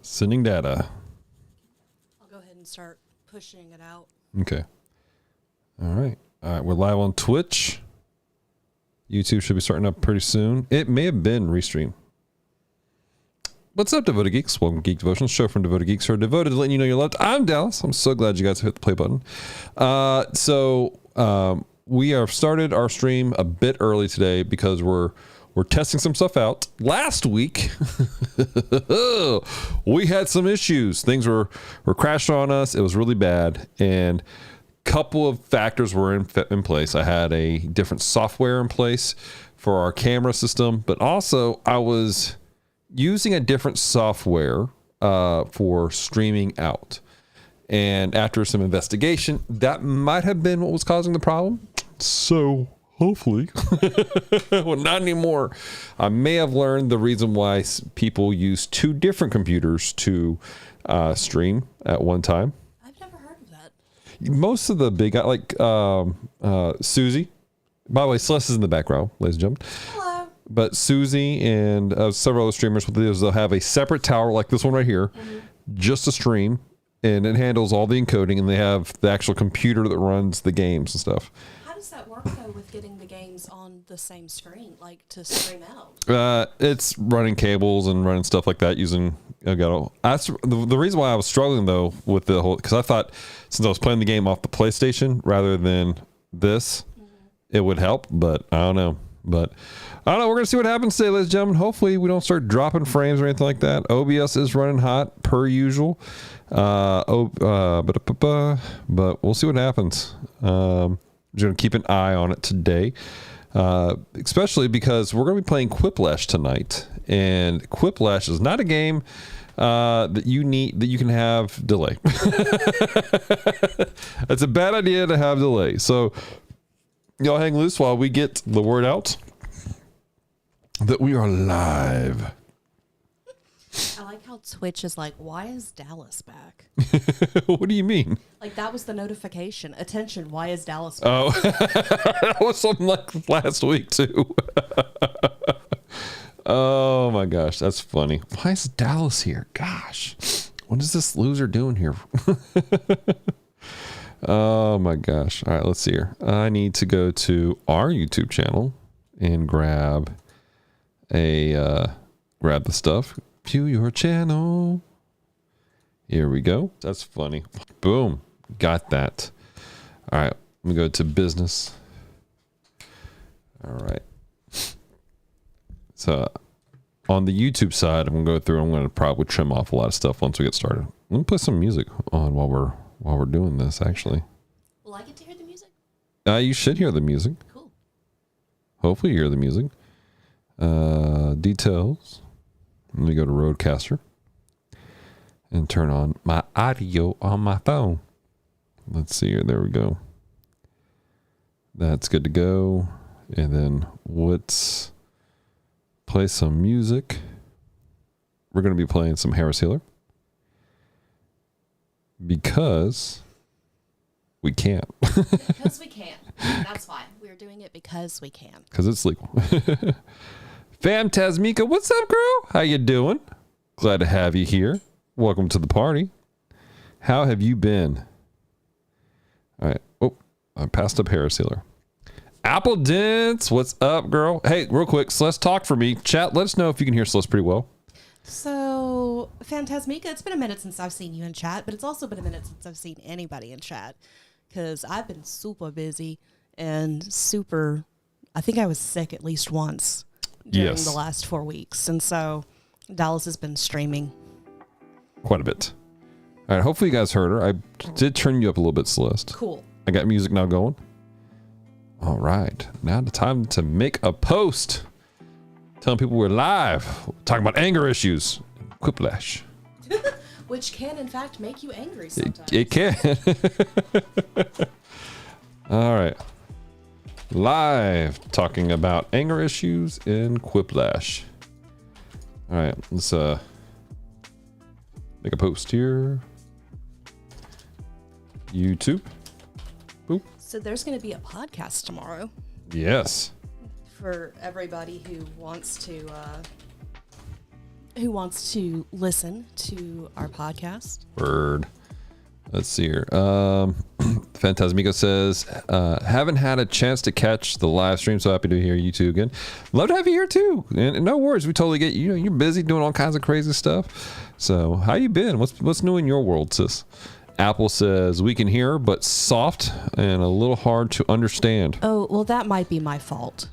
Sending data. I'll go ahead and start pushing it out. Okay. All right. We're live on Twitch. YouTube should be starting up pretty soon. It may have been restream. What's up, Devoted Geeks? Welcome to Geek Devotional, show from Devoted Geeks who are devoted to letting you know you're loved. I'm Dallas. I'm so glad you guys hit the play button. We have started our stream a bit early today because we're testing some stuff out. Last week, we had some issues. Things were crashing on us. It was really bad. And a couple of factors were in place. I had a different software in place for our camera system, but also I was using a different software for streaming out. And after some investigation, that might have been what was causing the problem. So hopefully, well, not anymore. I may have learned the reason why people use two different computers to stream at one time. I've never heard of that. Most of the big, like Susie. By the way, Celeste is in the background, ladies and gentlemen. Hello. But Susie and several other streamers, what they do is they'll have a separate tower like this one right here, just to stream, and it handles all the encoding, and they have the actual computer that runs the games and stuff. How does that work, though, with getting the games on the same screen, like to stream out? It's running cables and running stuff like that using Elgato. The reason why I was struggling, though, with the whole, because I thought since I was playing the game off the PlayStation rather than this, it would help, but I don't know. But I don't know. We're going to see what happens today, ladies and gentlemen. Hopefully we don't start dropping frames or anything like that. OBS is running hot per usual. But we'll see what happens. I'm going to keep an eye on it today, especially because we're going to be playing Quiplash tonight. And Quiplash is not a game that you can have delay. It's a bad idea to have delay. So y'all hang loose while we get the word out that we are live. I like how Twitch is like, why is Dallas back? What do you mean? Like, that was the notification. Attention, why is Dallas back? Oh, that was something like last week, too. Oh, my gosh. That's funny. Why is Dallas here? Gosh. What is this loser doing here? Oh, my gosh. All right, let's see here. I need to go to our YouTube channel and grab the stuff. View your channel. Here we go. That's funny. Boom. Got that. All right. Let me go to business. All right. So on the YouTube side, I'm going to go through. I'm going to probably trim off a lot of stuff once we get started. Let me put some music on while we're doing this, actually. Will I get to hear the music? You should hear the music. Cool. Hopefully you hear the music. Details. Let me go to Roadcaster and turn on my audio on my phone. Let's see here. There we go. That's good to go. And then let's play some music. We're going to be playing some Harris Healer because we can. Because we can. That's why. We're doing it because we can. Because it's legal. Fantasmica, what's up, girl? How you doing? Glad to have you here. Welcome to the party. How have you been? All right. Oh, I passed up Harris Healer. Apple Dents, what's up, girl? Hey, real quick, Celeste, talk for me. Chat, let us know if you can hear Celeste pretty well. So, Fantasmica, it's been a minute since I've seen you in chat, but it's also been a minute since I've seen anybody in chat because I've been super busy and I think I was sick at least once during the last 4 weeks. And so Dallas has been streaming quite a bit. All right, hopefully you guys heard her. I did turn you up a little bit, Celeste. Cool. I got music now going. All right, now the time to make a post. Telling people we're live. Talking about anger issues. Quiplash. Which can, in fact, make you angry sometimes. It can. All right. Live talking about anger issues in Quiplash. All right, let's make a post here. YouTube. Boop. So there's going to be a podcast tomorrow. Yes. For everybody who wants to who wants to listen to our podcast. Bird. Let's see here. Phantasmico says, haven't had a chance to catch the live stream, so happy to hear you two again. Love to have you here too. And no worries, we totally get you. You're busy doing all kinds of crazy stuff. So how you been? What's new in your world, sis? Apple says, we can hear, but soft and a little hard to understand. Oh, well, that might be my fault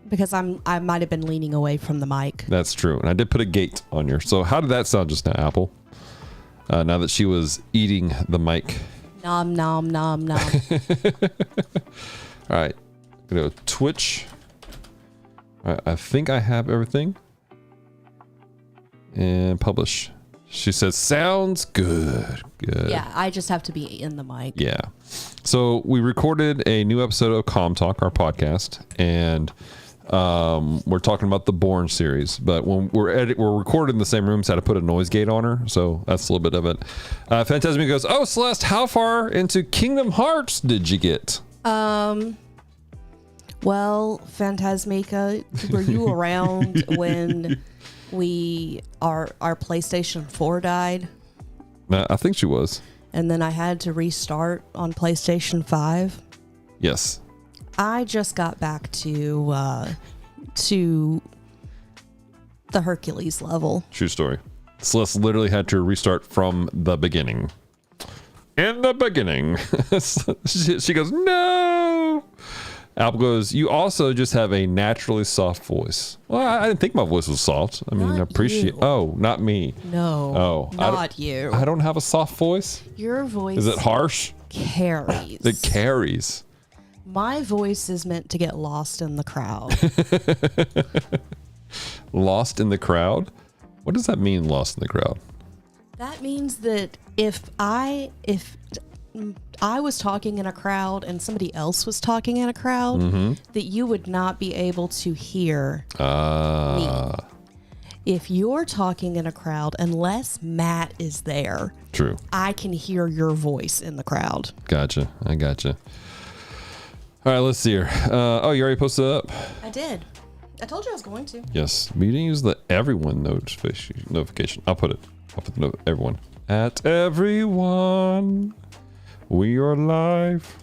because I might have been leaning away from the mic. That's true. And I did put a gate on you. So how did that sound just now, Apple? Now that she was eating the mic. Nom, nom, nom, nom. All right. Go to Twitch. All right, I think I have everything. And publish. She says, sounds good. Good. Yeah, I just have to be in the mic. Yeah. So we recorded a new episode of Calm Talk, our podcast, and we're talking about the Bourne series. But when we're recording in the same room, so I had to put a noise gate on her. So that's a little bit of it. Phantasmic goes, oh, Celeste, how far into Kingdom Hearts did you get? Well, Phantasmica, were you around when our PlayStation 4 died? I think she was. And then I had to restart on PlayStation 5. Yes. I just got back to the Hercules level. True story. Celeste literally had to restart from the beginning. In the beginning. She goes, no. Apple goes, you also just have a naturally soft voice. Well, I didn't think my voice was soft. I mean, Not I appreciate. you. Oh, not me. No. Oh, not you. I don't have a soft voice. Your voice Is it harsh? carries. It carries. My voice is meant to get lost in the crowd. Lost in the crowd? What does that mean, lost in the crowd? That means that if I was talking in a crowd and somebody else was talking in a crowd, that you would not be able to hear me. If you're talking in a crowd, unless Matt is there, True. I can hear your voice in the crowd. Gotcha. I gotcha. All right, let's see here. Oh, you already posted it up? I did. I told you I was going to. Yes. We didn't use the everyone notification. I'll put the everyone. At everyone. We are live.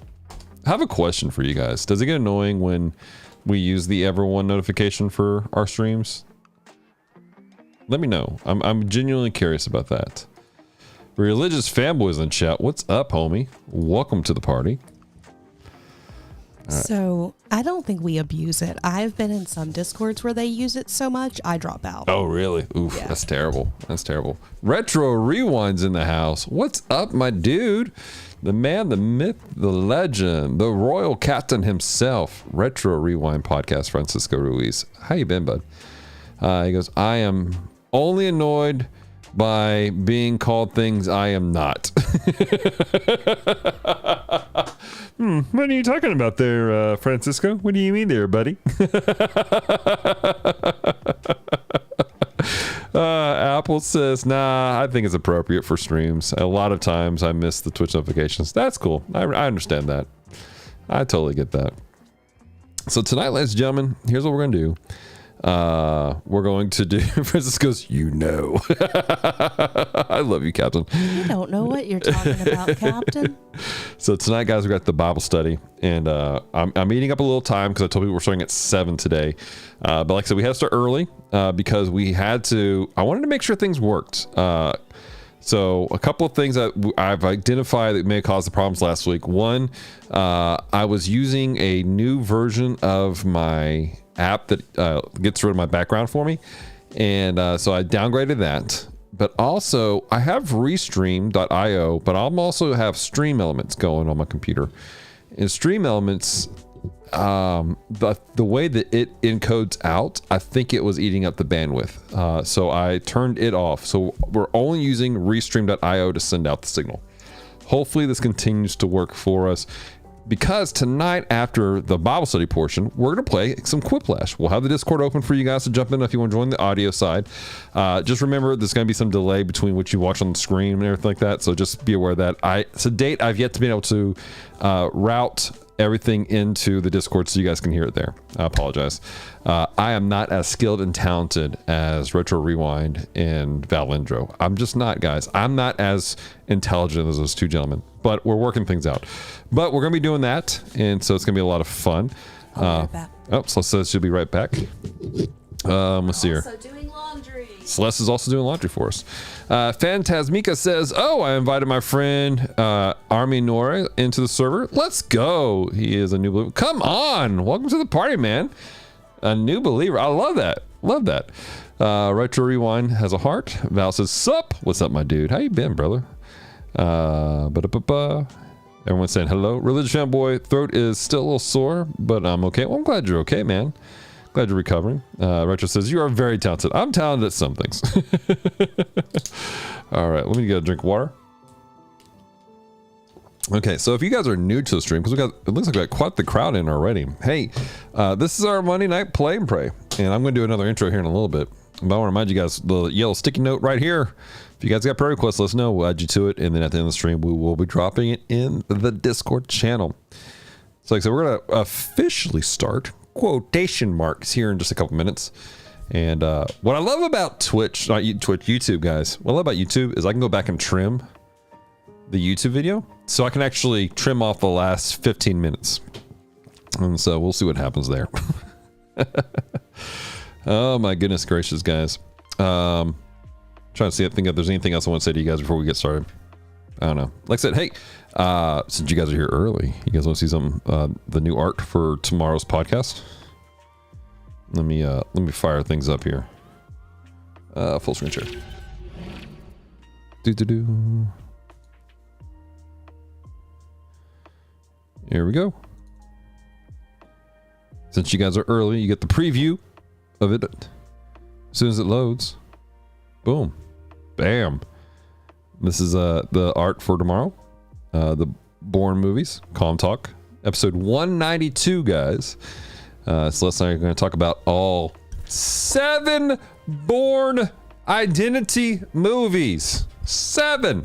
I have a question for you guys. Does it get annoying when we use the everyone notification for our streams? Let me know. I'm genuinely curious about that. Religious fanboys in chat. What's up, homie? Welcome to the party. So I don't think we abuse it. I've been in some Discords where they use it so much, I drop out. Oh, really? Oof, Yeah. That's terrible. That's terrible. Retro Rewind's in the house. What's up, my dude? The man, the myth, the legend, the royal captain himself. Retro Rewind podcast, Francisco Ruiz. How you been, bud? He goes, I am only annoyed by being called things I am not. What are you talking about there, Francisco? What do you mean there, buddy? Apple says, nah, I think it's appropriate for streams. A lot of times I miss the Twitch notifications. That's cool. I understand that. I totally get that. So tonight, ladies and gentlemen, here's what we're going to do. We're going to do Francisco's, you know. I love you, Captain. You don't know what you're talking about, Captain. So tonight, guys, we got the Bible study, and I'm eating up a little time because I told people we're starting at 7 today. But like I said, we had to start early because we had to. I wanted to make sure things worked. So a couple of things that I've identified that may have caused the problems last week. One, I was using a new version of my app that gets rid of my background for me, and so I downgraded that. But also, I have Restream.io, but I'm also have Stream Elements going on my computer. And Stream Elements, the way that it encodes out, I think it was eating up the bandwidth. So I turned it off. So we're only using Restream.io to send out the signal. Hopefully this continues to work for us. Because tonight, after the Bible study portion, we're going to play some Quiplash. We'll have the Discord open for you guys to jump in if you want to join the audio side. Just remember, there's going to be some delay between what you watch on the screen and everything like that. So just be aware of that. To date, I've yet to be able to route everything into the Discord so you guys can hear it there. I apologize. I am not as skilled and talented as Retro Rewind and Valindro. I'm just not, guys. I'm not as intelligent as those two gentlemen, but we're working things out. But we're going to be doing that, and so it's going to be a lot of fun. I'll be right back. Oh, Celeste should be right back. Let's see here. Also doing laundry. Celeste is also doing laundry for us. Phantasmica says, oh, I invited my friend Army Nora into the server. Let's go. He is a new believer. Come on. Welcome to the party, man. A new believer. I love that. Love that. Retro Rewind has a heart. Val says, sup? What's up, my dude? How you been, brother? Everyone's saying hello. Religious fanboy, throat is still a little sore, but I'm okay. Well, I'm glad you're okay, man. Glad you're recovering. Retro says, you are very talented. I'm talented at some things. All right, let me get a drink of water. Okay, so if you guys are new to the stream, because it looks like we got quite the crowd in already. Hey, this is our Monday night play and pray, and I'm going to do another intro here in a little bit. But I want to remind you guys, the yellow sticky note right here. If you guys got prayer requests, let us know. We'll add you to it, and then at the end of the stream, we will be dropping it in the Discord channel. So like I said, we're going to officially start quotation marks here in just a couple minutes. And what I love about Twitch, not Twitch, YouTube, guys. What I love about YouTube is I can go back and trim the YouTube video, so I can actually trim off the last 15 minutes. And so we'll see what happens there. Oh my goodness gracious, guys. Trying to see, think if there's anything else I want to say to you guys before we get started. I don't know. Like I said, hey, since you guys are here early, you guys want to see some the new art for tomorrow's podcast? Let me fire things up here. Full screen share. Do. Here we go. Since you guys are early, you get the preview of it as soon as it loads. Boom. Bam. This is the art for tomorrow. The Bourne movies, Calm Talk, episode 192, guys. Celeste and I are going to talk about all 7 Bourne Identity movies. 7.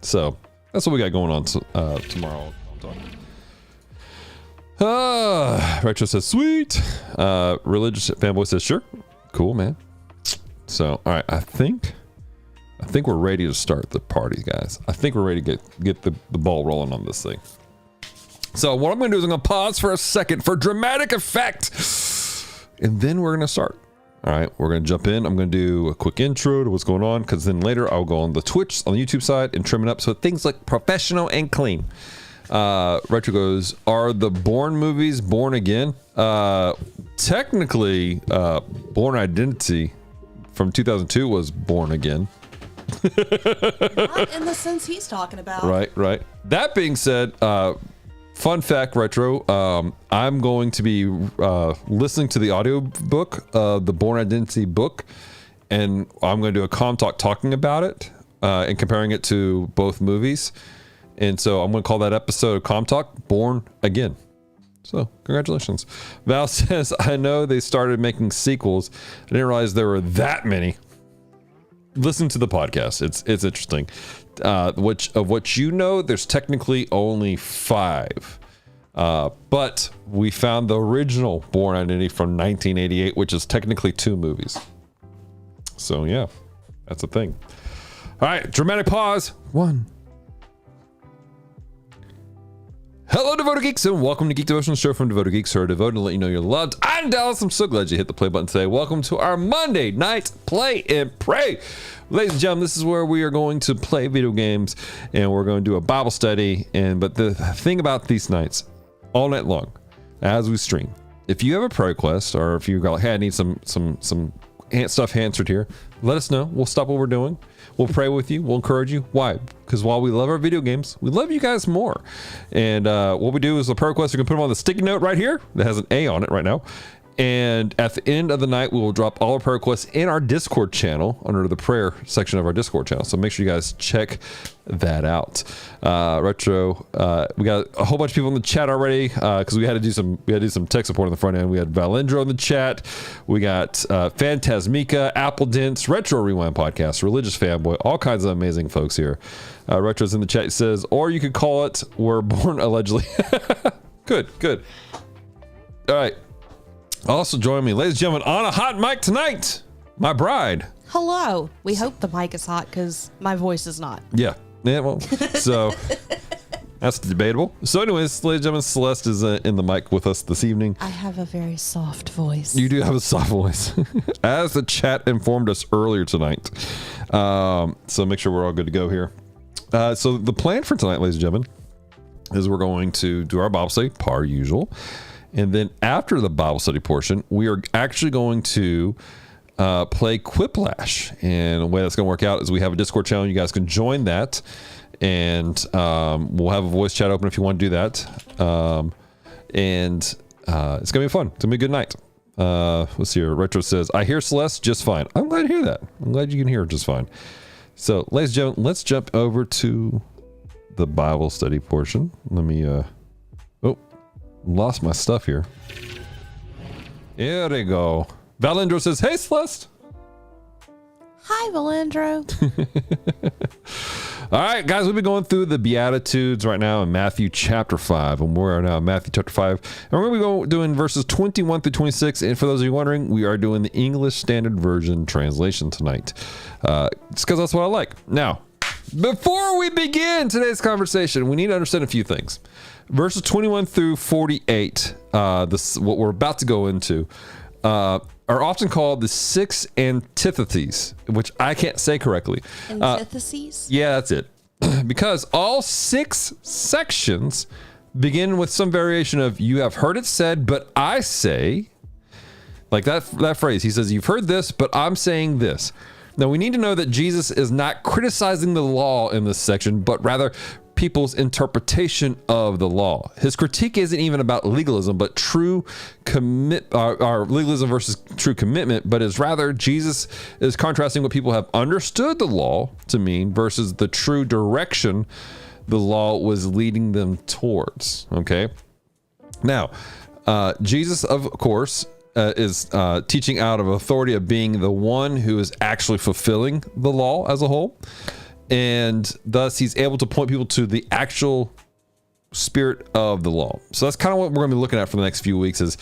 So that's what we got going on tomorrow. Retro says, sweet. Religious fanboy says, sure. Cool, man. So, all right, I think we're ready to start the party, guys. I think we're ready to get the ball rolling on this thing. So what I'm going to do is I'm going to pause for a second for dramatic effect, and then we're going to start. All right, we're going to jump in. I'm going to do a quick intro to what's going on, because then later I'll go on the Twitch, on the YouTube side, and trim it up so things look professional and clean. Retro goes, are the Bourne movies born again? Technically, Bourne Identity from 2002 was born again. Not in the sense he's talking about. Right. That being said, fun fact, Retro, I'm going to be listening to the audio book, the Bourne Identity book, and I'm going to do a Calm Talk talking about it and comparing it to both movies. And so I'm going to call that episode of Calm Talk Born Again. So congratulations. Val says, I know they started making sequels. I didn't realize there were that many. Listen to the podcast. It's interesting. What you know, there's technically only 5. But we found the original Bourne Identity from 1988, which is technically 2 movies. So yeah, that's a thing. All right, dramatic pause. 1. Hello, Devoted Geeks, and welcome to Geek Devotion, the show from Devoted Geeks who are devoted to let you know you're loved. I'm Dallas. I'm so glad you hit the play button today. Welcome to our Monday night play and pray. Ladies and gentlemen, this is where we are going to play video games, and we're going to do a Bible study. But the thing about these nights, all night long, as we stream, if you have a prayer request, or if you go, hey, I need some stuff answered here, let us know. We'll stop what we're doing. We'll pray with you. We'll encourage you. Why? Because while we love our video games, we love you guys more. And what we do is the prayer request, we can put them on the sticky note right here that has an A on it right now. And at the end of the night, we will drop all our prayer requests in our Discord channel under the prayer section of our Discord channel. So make sure you guys check that out. Retro, we got a whole bunch of people in the chat already because we had to do some tech support on the front end. We had Valindro in the chat. We got Phantasmica, Apple Dents, Retro Rewind Podcast, Religious Fanboy, all kinds of amazing folks here. Retro's in the chat. He says, or you could call it "We're Born Allegedly." Good. All right. Also join me, ladies and gentlemen, on a hot mic tonight, my bride. Hello. We hope the mic is hot because my voice is not. Yeah, well, so that's debatable. So anyways, ladies and gentlemen, Celeste is in the mic with us this evening. I have a very soft voice. You do have a soft voice, as the chat informed us earlier tonight. So make sure we're all good to go here. So the plan for tonight, ladies and gentlemen, is we're going to do our Bible study, par usual. And then after the Bible study portion, we are actually going to play Quiplash. And the way that's going to work out is we have a Discord channel. You guys can join that. And we'll have a voice chat open if you want to do that. It's going to be fun. It's going to be a good night. Let's see here. Retro says, I hear Celeste just fine. I'm glad to hear that. I'm glad you can hear her just fine. So, ladies and gentlemen, let's jump over to the Bible study portion. Let me, lost my stuff here. There we go. Valendro says, hey, Celeste. Hi, Valendro. All right, guys, we've been going through the Beatitudes right now in Matthew chapter 5. And we're now in Matthew chapter 5. And we're going to be doing verses 21 through 26. And for those of you wondering, we are doing the English Standard Version translation tonight. It's because that's what I like. Now, before we begin today's conversation, we need to understand a few things. Verses 21 through 48, what we're about to go into, are often called the six antitheses, which I can't say correctly. Antitheses? Yeah, that's it. Because all six sections begin with some variation of, you have heard it said, but I say, like that phrase. He says, you've heard this, but I'm saying this. Now, we need to know that Jesus is not criticizing the law in this section, but rather people's interpretation of the law. His critique isn't even about legalism, but true legalism versus true commitment, but is rather Jesus is contrasting what people have understood the law to mean versus the true direction the law was leading them towards. Okay. Now, Jesus, of course, is teaching out of authority of being the one who is actually fulfilling the law as a whole. And thus he's able to point people to the actual spirit of the law. So that's kind of what we're going to be looking at for the next few weeks is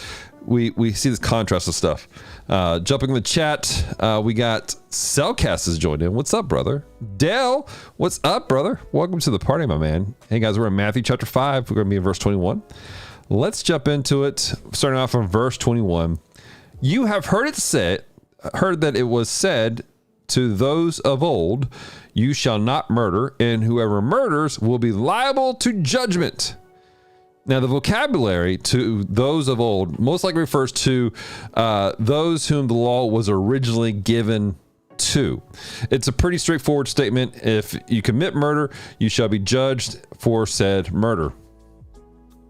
we see this contrast of stuff. Jumping in the chat, we got Cellcast has joined in. What's up, brother? Dale, what's up, brother? Welcome to the party, my man. Hey, guys, we're in Matthew chapter 5. We're going to be in verse 21. Let's jump into it, starting off from verse 21. You have heard that it was said to those of old, you shall not murder, and whoever murders will be liable to judgment. Now, the vocabulary to those of old most likely refers to those whom the law was originally given to. It's a pretty straightforward statement. If you commit murder, you shall be judged for said murder.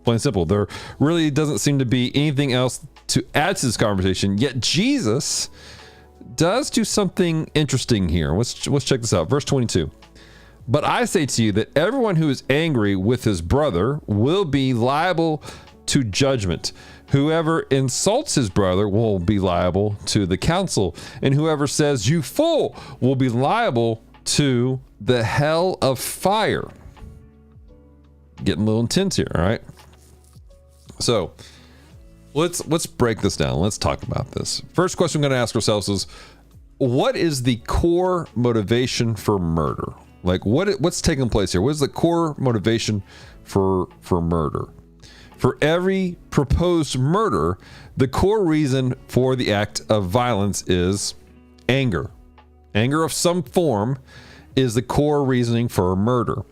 Plain and simple. There really doesn't seem to be anything else to add to this conversation, yet Jesus does do something interesting here. Let's check this out. Verse 22. But I say to you that everyone who is angry with his brother will be liable to judgment. Whoever insults his brother will be liable to the council. And whoever says, you fool, will be liable to the hell of fire. Getting a little intense here, all right? So let's break this down. Let's talk about this. First question we're going to ask ourselves is, what is the core motivation for murder? Like what's taking place here? What is the core motivation for murder? For every proposed murder, the core reason for the act of violence is anger. Anger of some form is the core reasoning for murder.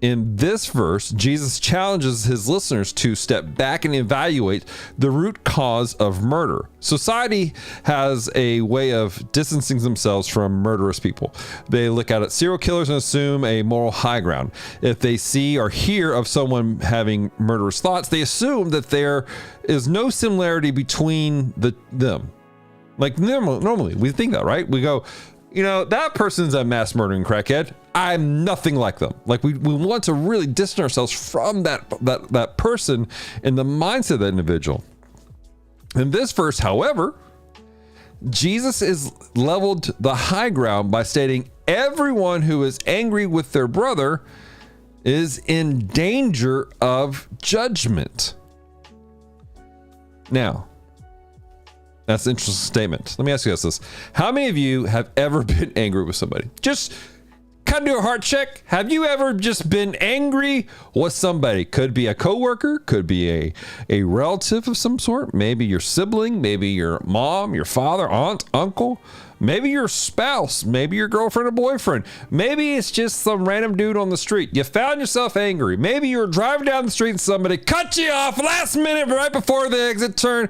In this verse, Jesus challenges his listeners to step back and evaluate the root cause of murder. Society has a way of distancing themselves from murderous people. They look out at serial killers and assume a moral high ground. If they see or hear of someone having murderous thoughts, they assume that there is no similarity between them. Like normally, we think that, right? We go, that person's a mass murdering crackhead. I'm nothing like them. Like we want to really distance ourselves from that person and the mindset of that individual. In this verse, however, Jesus is leveled the high ground by stating everyone who is angry with their brother is in danger of judgment. Now, that's an interesting statement. Let me ask you guys this. How many of you have ever been angry with somebody? Just kind of do a heart check. Have you ever just been angry with somebody? Could be a coworker, could be a relative of some sort, maybe your sibling, maybe your mom, your father, aunt, uncle, maybe your spouse, maybe your girlfriend or boyfriend. Maybe it's just some random dude on the street. You found yourself angry. Maybe you were driving down the street and somebody cut you off last minute right before the exit turn.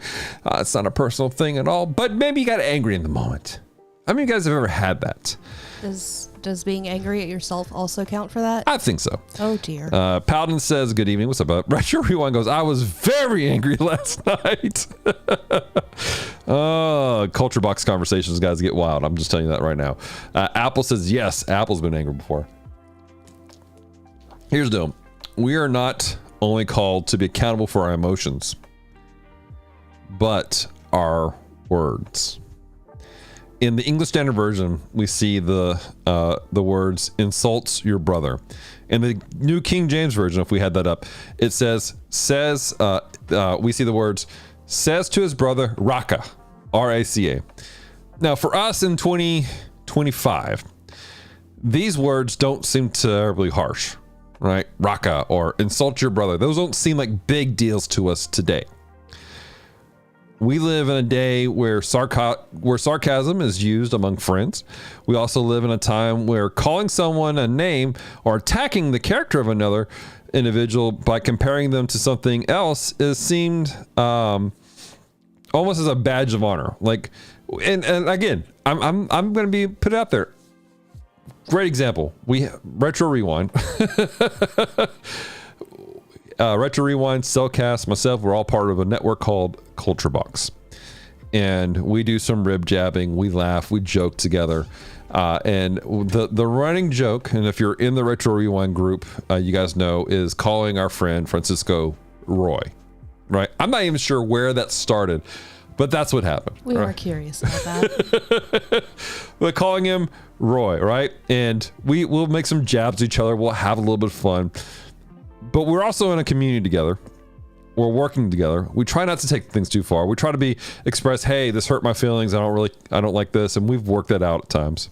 It's not a personal thing at all, but maybe you got angry in the moment. How many of you guys have ever had that? Does being angry at yourself also count for that? I think so. Oh dear. Paladin says, good evening. What's up, bud? Retro Rewind goes, I was very angry last night. Culture box conversations, guys, get wild. I'm just telling you that right now. Apple says, yes, Apple's been angry before. Here's the deal. We are not only called to be accountable for our emotions, but our words. In the English Standard Version, we see the words "insults your brother." In the New King James Version, if we had that up, it says we see the words "says to his brother Raka," R-A-C-A. Now, for us in 2025, these words don't seem terribly harsh, right? Raka or insult your brother. Those don't seem like big deals to us today. We live in a day where sarcasm is used among friends. We also live in a time where calling someone a name or attacking the character of another individual by comparing them to something else is seen almost as a badge of honor. Like, and again, I'm going to be put out there. Great example. Retro Rewind. Retro Rewind, Cellcast, myself, we're all part of a network called Culture Box. And we do some rib jabbing, we laugh, we joke together. And the running joke, and if you're in the Retro Rewind group, you guys know, is calling our friend Francisco Roy, right? I'm not even sure where that started, but that's what happened. We were curious about that. But calling him Roy, right? And we'll make some jabs at each other, we'll have a little bit of fun. But we're also in a community together. We're working together. We try not to take things too far. We try to express, hey, this hurt my feelings. I don't like this. And we've worked that out at times.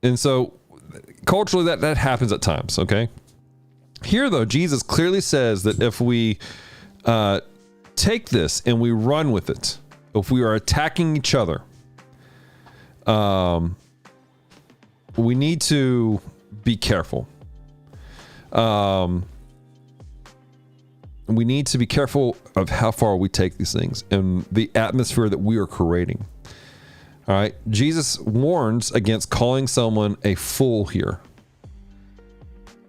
And so culturally that happens at times. Okay. Here though, Jesus clearly says that if we take this and we run with it, if we are attacking each other, we need to be careful. We need to be careful of how far we take these things and the atmosphere that we are creating. All right. Jesus warns against calling someone a fool here.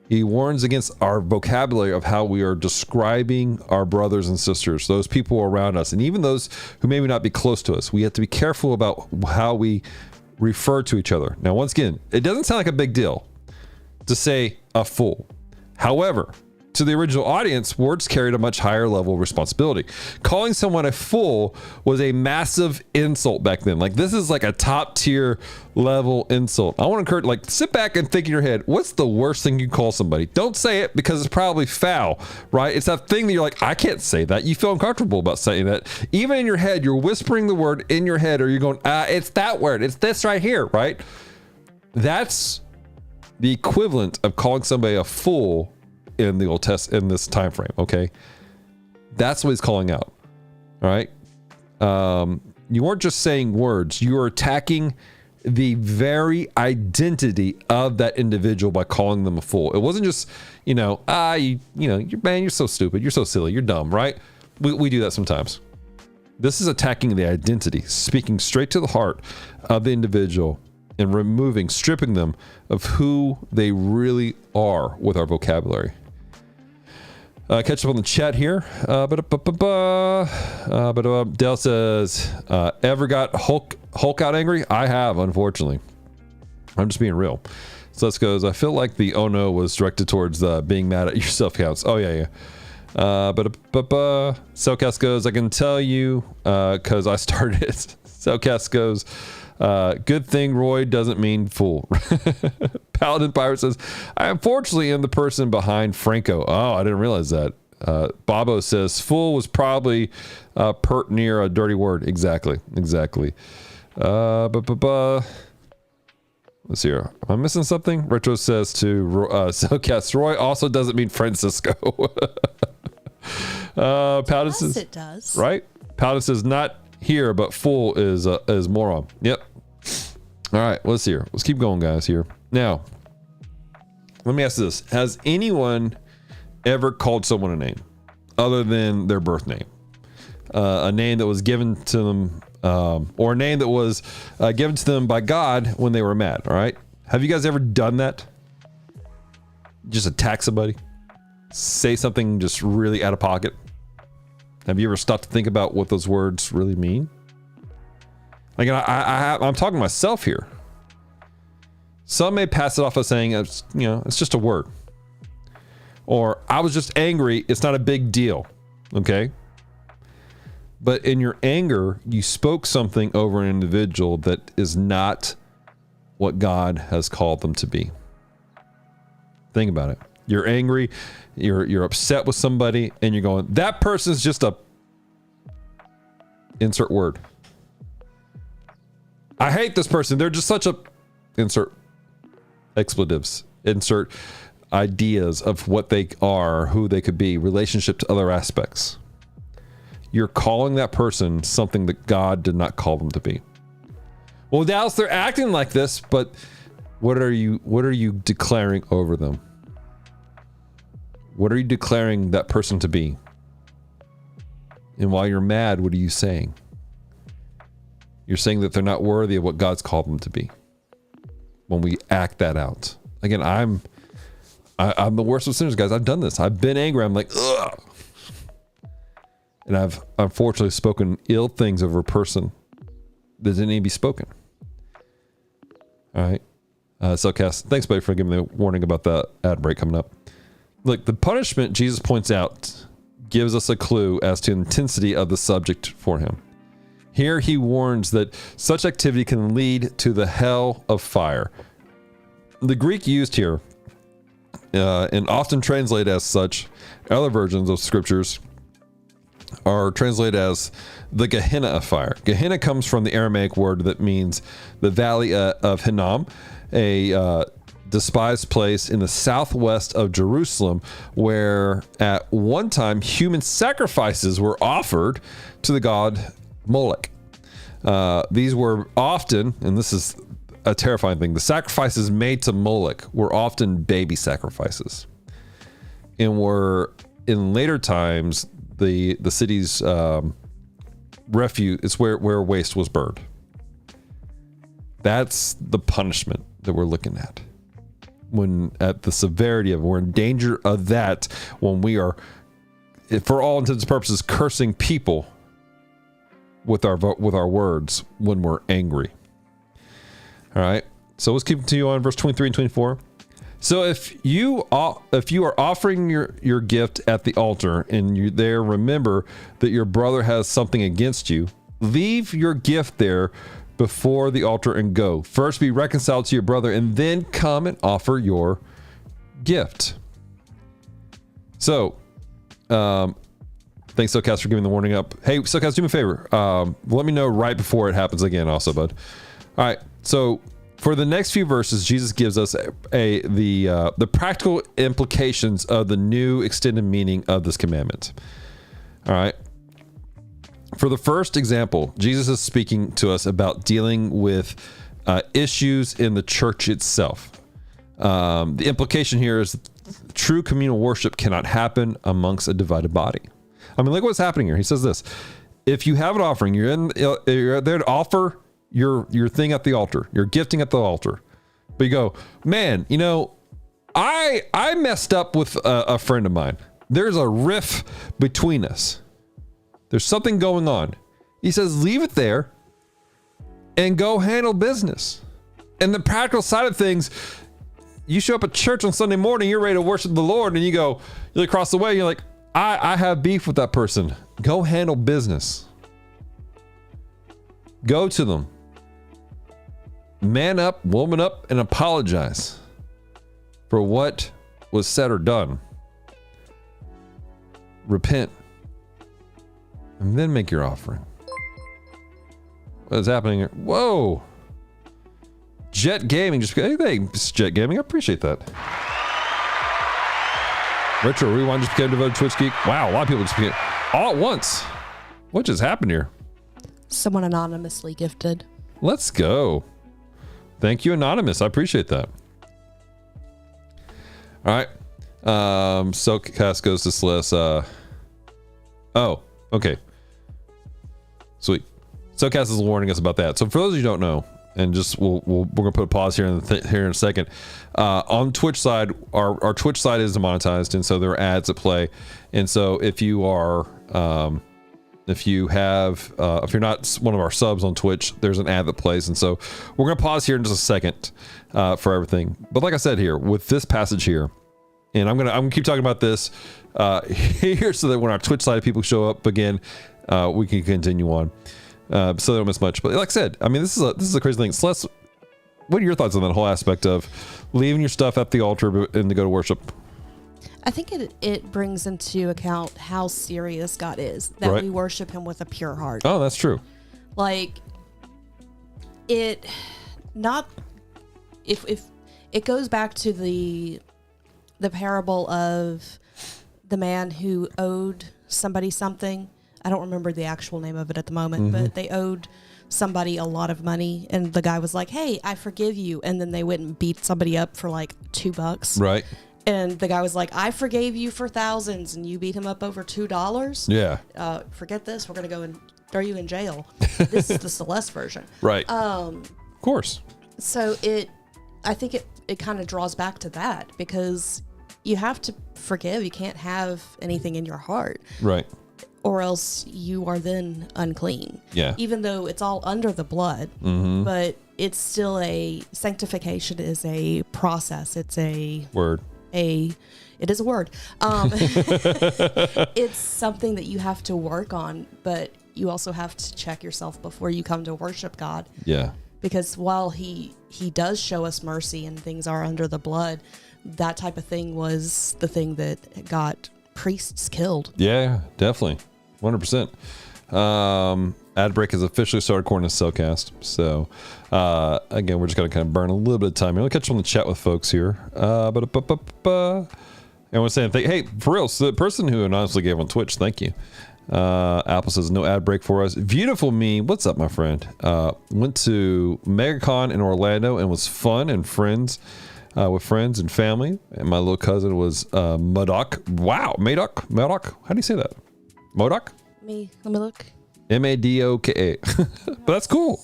He warns against our vocabulary of how we are describing our brothers and sisters, those people around us, and even those who maybe not be close to us. We have to be careful about how we refer to each other. Now, once again, it doesn't sound like a big deal to say a fool. However, to the original audience, words carried a much higher level of responsibility. Calling someone a fool was a massive insult back then. Like, this is like a top tier level insult. I want to encourage, sit back and think in your head, what's the worst thing you call somebody? Don't say it because it's probably foul, right? It's that thing that you're like, I can't say that. You feel uncomfortable about saying that. Even in your head, you're whispering the word in your head, or you're going, it's that word. It's this right here, right? That's the equivalent of calling somebody a fool in the Old Testament, in this time frame. Okay, that's what he's calling out. All right, you weren't just saying words; you were attacking the very identity of that individual by calling them a fool. It wasn't just you're so stupid, you're so silly, you're dumb, right? We do that sometimes. This is attacking the identity, speaking straight to the heart of the individual, and stripping them of who they really are with our vocabulary. Catch up on the chat here. Dale says, ever got Hulk out angry? I have, unfortunately. I'm just being real. So let's go. I feel like the oh no was directed towards being mad at yourself counts. Oh yeah. Cellcast goes, I can tell you because I started it. Cellcast goes, good thing Roy doesn't mean fool. Paladin Pirate says, I unfortunately am the person behind Franco. Oh, I didn't realize that. Bobo says fool was probably pert near a dirty word. Exactly. Let's see here. Am I missing something? Retro says to Cellcast, Roy also doesn't mean Francisco. Paladin says it does. Right? Paladin says not here, but fool is moron. Yep. All right, let's see here. Let's keep going, guys, here. Now, let me ask this. Has anyone ever called someone a name other than their birth name? A name that was given to them, or a name that was given to them by God when they were mad, all right? Have you guys ever done that? Just attack somebody? Say something just really out of pocket? Have you ever stopped to think about what those words really mean? Like, I'm talking to myself here. Some may pass it off as saying, it's just a word. Or, I was just angry, it's not a big deal, okay? But in your anger, you spoke something over an individual that is not what God has called them to be. Think about it. You're angry, you're upset with somebody, and you're going, that person's just a insert word. I hate this person. They're just such a insert expletives, insert ideas of what they are, who they could be, relationship to other aspects. You're calling that person something that God did not call them to be. Well, Dallas, they're acting like this, but what are you declaring over them? What are you declaring that person to be? And while you're mad, what are you saying? You're saying that they're not worthy of what God's called them to be. When we act that out. Again, I'm the worst of sinners, guys. I've done this. I've been angry. I'm like, ugh. And I've unfortunately spoken ill things over a person that didn't need to be spoken. All right. So, Cass, thanks, buddy, for giving me the warning about the ad break coming up. Look, the punishment Jesus points out gives us a clue as to the intensity of the subject for him. Here he warns that such activity can lead to the hell of fire. The Greek used here, and often translated as such, other versions of scriptures are translated as the Gehenna of fire. Gehenna comes from the Aramaic word that means the valley of Hinnom, a despised place in the southwest of Jerusalem, where at one time human sacrifices were offered to the god Moloch. These were often, and this is a terrifying thing, the sacrifices made to Moloch were often baby sacrifices, and were in later times the city's refuge. It's where waste was burned. That's the punishment that we're looking at. When at the severity of it, we're in danger of that when we are, for all intents and purposes, cursing people with our words when we're angry. All right. So let's keep continue on verse 23 and 24. So if you are offering your gift at the altar and you there remember that your brother has something against you, leave your gift there before the altar and go. First be reconciled to your brother and then come and offer your gift. So, thanks, Silcast, for giving the warning up. Hey, Silcast, do me a favor. Let me know right before it happens again also, bud. All right. So for the next few verses, Jesus gives us the practical implications of the new extended meaning of this commandment. All right. For the first example, Jesus is speaking to us about dealing with issues in the church itself. The implication here is true communal worship cannot happen amongst a divided body. I mean, look what's happening here. He says this: if you have an offering, you're there to offer your thing at the altar, your gifting at the altar, but you go, man, I messed up with a friend of mine. There's a riff between us. There's something going on. He says, leave it there and go handle business. And the practical side of things, you show up at church on Sunday morning, you're ready to worship the Lord, and you look across the way, you're like, I have beef with that person. Go handle business. Go to them. Man up, woman up, and apologize for what was said or done. repent, and then make your offering. What is happening here? Whoa! Jet Gaming just hey, thanks, Jet Gaming. I appreciate that. Retro Rewind just became devoted Twitch geek. Wow, a lot of people just became all at once. What just happened here? Someone anonymously gifted. Let's go. Thank you, Anonymous. I appreciate that. All right. Soapcast goes to Celeste. Oh, okay. Sweet. Soapcast is warning us about that. So for those of you who don't know, and just we're gonna put a pause here here in a second. On Twitch side, our Twitch side is demonetized, and so there are ads at play. And so if you are if you're not one of our subs on Twitch, there's an ad that plays. And so we're gonna pause here in just a second for everything. But like I said here, with this passage here, and I'm gonna keep talking about this here so that when our Twitch side people show up again, we can continue on. So they don't miss much. But like I said, I mean, this is a crazy thing. Celeste, what are your thoughts on that whole aspect of leaving your stuff at the altar and to go to worship? I think it brings into account how serious God is, that Right. we worship him with a pure heart. Oh, that's true. Like if it goes back to the parable of the man who owed somebody something. I don't remember the actual name of it at the moment, but they owed somebody a lot of money, and the guy was like, "Hey, I forgive you," and then they went and beat somebody up for like $2. Right. And the guy was like, "I forgave you for thousands, and you beat him up over $2. Yeah. Forget this. We're gonna go and throw you in jail." This is the Celeste version. Right. Of course. So I think it kind of draws back to that, because you have to forgive. You can't have anything in your heart. Right. Or else you are then unclean. Yeah. Even though it's all under the blood, but it's still sanctification is a process. It's Word. it is a word. It's something that you have to work on, but you also have to check yourself before you come to worship God. Yeah. Because while he does show us mercy and things are under the blood, that type of thing was the thing that got priests killed. Yeah, definitely. 100%. Ad break has officially started according to Cellcast. So, again, we're just going to kind of burn a little bit of time here. We'll catch up on the chat with folks here. Everyone's saying, hey, for real, so the person who anonymously gave on Twitch, thank you. Apple says, no ad break for us. Beautiful me. What's up, my friend? Went to MegaCon in Orlando and was fun and friends. With friends and family, and my little cousin was Modoc. Wow, Modoc. How do you say that? Modoc. Let me look. Madoka. But that's cool.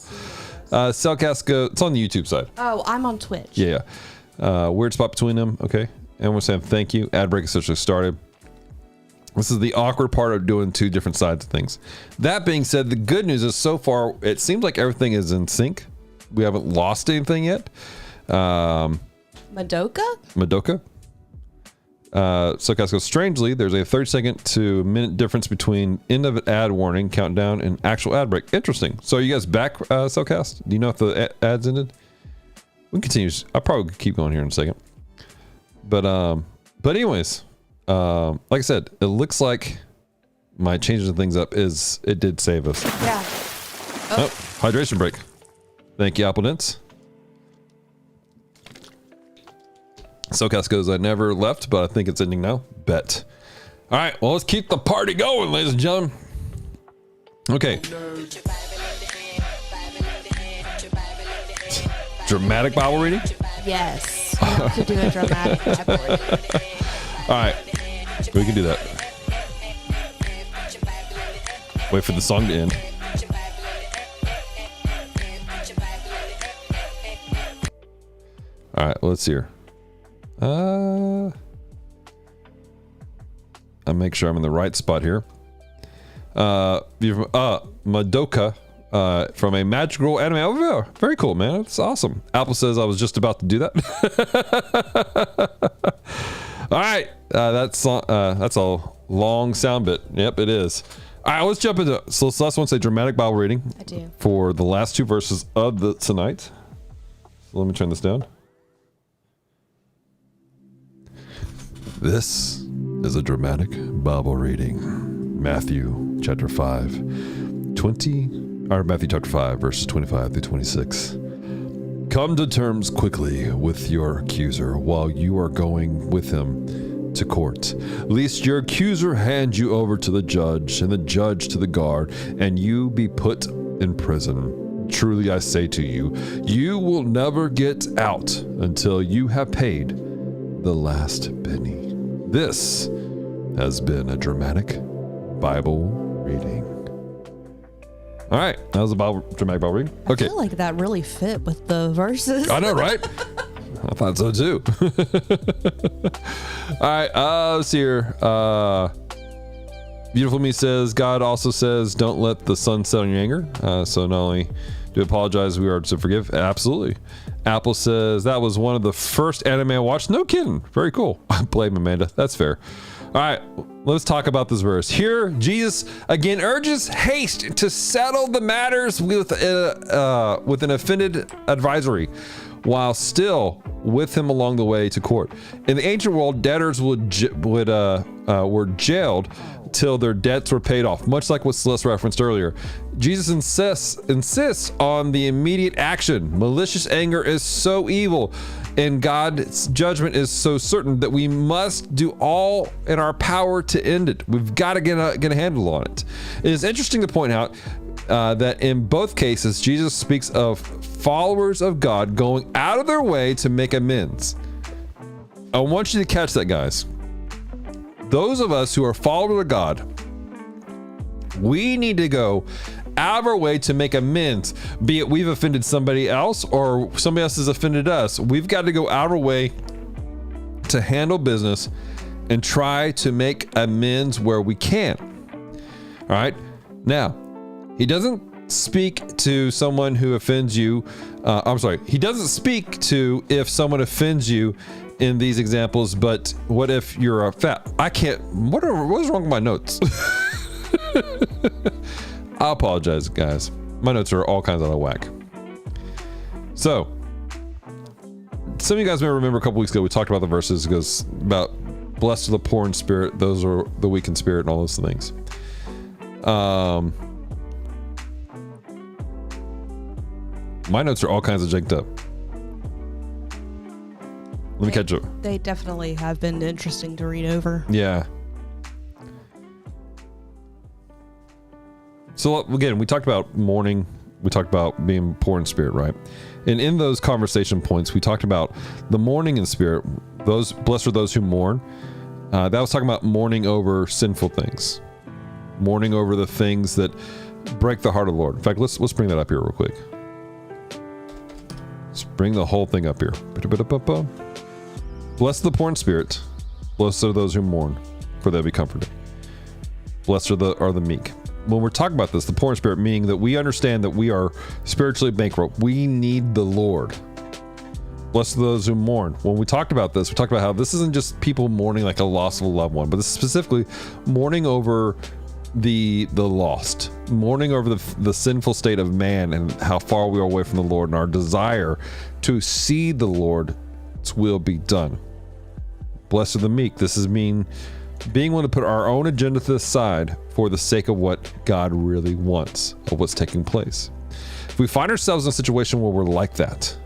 Cellcast go. It's on the YouTube side. Oh, I'm on Twitch. Yeah. Weird spot between them. Okay. And we're saying thank you. Ad break essentially started. This is the awkward part of doing two different sides of things. That being said, the good news is so far it seems like everything is in sync. We haven't lost anything yet. Madoka. So goes, strangely, there's a 30-second to minute difference between end of ad warning, countdown, and actual ad break. Interesting. So are you guys back, Cellcast? Do you know if the ads ended? We can continue. I'll probably keep going here in a second. But anyways, like I said, it looks like my changing things up it did save us. Yeah. Oh, hydration break. Thank you, Apple Dents. Cellcast goes, I never left, but I think it's ending now. Bet. All right, well, let's keep the party going, ladies and gentlemen. Okay. Dramatic Bible reading? Yes. We have to do a dramatic Bible reading. All right. We can do that. Wait for the song to end. All right, let's hear. I'll make sure I'm in the right spot here. Madoka, from a magical anime. Oh, yeah, very cool, man. It's awesome. Apple says I was just about to do that. All right, that's a long sound bit. Yep, it is. All right, let's jump into it. So Celeste wants a dramatic Bible reading. I do. For the last two verses of tonight. So let me turn this down. This is a dramatic Bible reading. Matthew chapter 5, Matthew chapter 5, verses 25 through 26. Come to terms quickly with your accuser while you are going with him to court, lest your accuser hand you over to the judge, and the judge to the guard, and you be put in prison. Truly I say to you, you will never get out until you have paid the last penny. This has been a dramatic Bible reading. All right, that was a dramatic Bible reading. Okay. I feel like that really fit with the verses. I know, right? I thought so too. All right, let's see here. Beautiful Me says, God also says, don't let the sun set on your anger. So not only do we apologize, we are to forgive. Absolutely. Apple says, that was one of the first anime I watched. No kidding. Very cool. I blame Amanda. That's fair. All right, let's talk about this verse. Here, Jesus again urges haste to settle the matters with an offended advisory, while still with him along the way to court. In the ancient world, debtors were jailed till their debts were paid off, much like what Celeste referenced earlier. Jesus insists on the immediate action. Malicious anger is so evil, and God's judgment is so certain that we must do all in our power to end it. We've got to get a handle on it. It is interesting to point out that in both cases, Jesus speaks of followers of God going out of their way to make amends. I want you to catch that, guys. Those of us who are followers of God, we need to go out of our way to make amends, be it we've offended somebody else or somebody else has offended us. We've got to go out of our way to handle business and try to make amends where we can. All right. Now, he doesn't speak to someone who offends you. He doesn't speak to if someone offends you in these examples, but what if you're a fat? What is wrong with my notes? I apologize, guys. My notes are all kinds out of whack. So, some of you guys may remember a couple weeks ago we talked about the verses. It goes about blessed are the poor in spirit, those are the weak in spirit, and all those things. My notes are all kinds of janked up. Let me catch up. They definitely have been interesting to read over. Yeah. So again, we talked about mourning. We talked about being poor in spirit, right? And in those conversation points, we talked about the mourning in spirit. Those blessed are those who mourn. That was talking about mourning over sinful things, mourning over the things that break the heart of the Lord. In fact, let's bring that up here real quick. Let's bring the whole thing up here. Blessed are the poor in spirit. Blessed are those who mourn, for they'll be comforted. Blessed are the meek. When we're talking about this, the poor in spirit, meaning that we understand that we are spiritually bankrupt. We need the Lord. Blessed are those who mourn. When we talked about this, we talked about how this isn't just people mourning like a loss of a loved one, but this is specifically mourning over the lost, mourning over the sinful state of man and how far we are away from the Lord, and our desire to see the Lord's will be done. Blessed are the meek. This is being willing to put our own agenda to the side for the sake of what God really wants, of what's taking place. If we find ourselves in a situation where we're like that,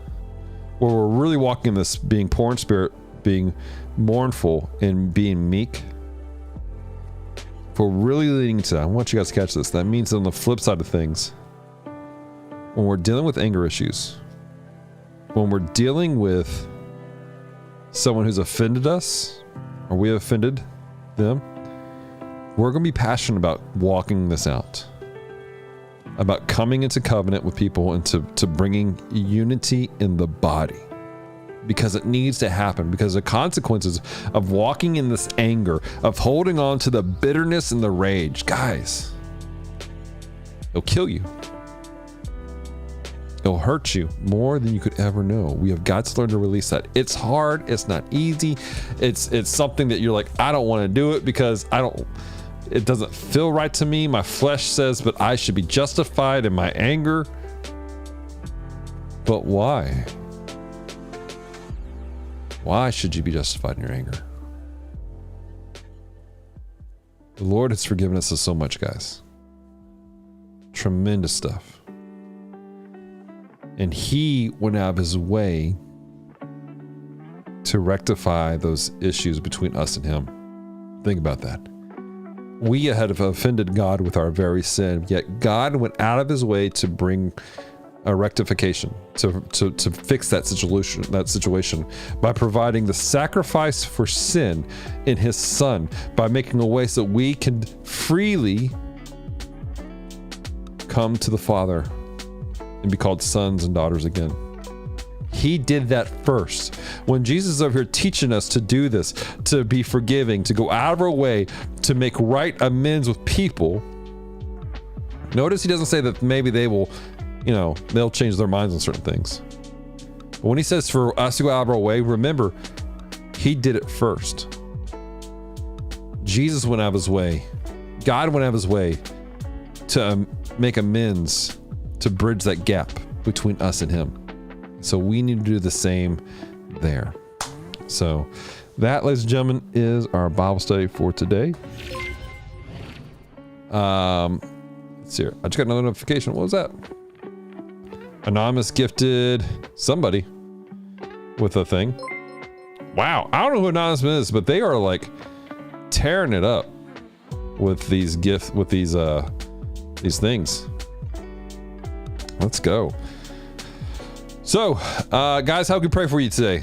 where we're really walking in this, being poor in spirit, being mournful, and being meek, if we're really leading to that, I want you guys to catch this. That means on the flip side of things, when we're dealing with anger issues, when we're dealing with someone who's offended us, or we have offended them, we're going to be passionate about walking this out, about coming into covenant with people and to bringing unity in the body, because it needs to happen, because the consequences of walking in this anger, of holding on to the bitterness and the rage, guys, it'll kill you. It'll hurt you more than you could ever know. We have got to learn to release that. It's hard. It's not easy. It's something that you're like, I don't want to do it because it doesn't feel right to me. My flesh says, but I should be justified in my anger. But why? Why should you be justified in your anger? The Lord has forgiven us of so much, guys. Tremendous stuff. And he went out of his way to rectify those issues between us and him. Think about that. We had offended God with our very sin, yet God went out of his way to bring a rectification, to fix that situation by providing the sacrifice for sin in his son, by making a way so that we can freely come to the Father and be called sons and daughters again. He did that first. When Jesus is over here teaching us to do this, to be forgiving, to go out of our way to make right amends with people, notice he doesn't say that maybe they will, they'll change their minds on certain things. But when he says for us to go out of our way, remember, he did it first. Jesus went out of his way. God went out of his way to make amends, to bridge that gap between us and him. So we need to do the same there. So that, ladies and gentlemen, is our Bible study for today. Let's see here. I just got another notification. What was that? Anonymous gifted somebody with a thing. Wow. I don't know who Anonymous is, but they are like tearing it up with these gifts, with these things. Let's go. So, guys, how can we pray for you today?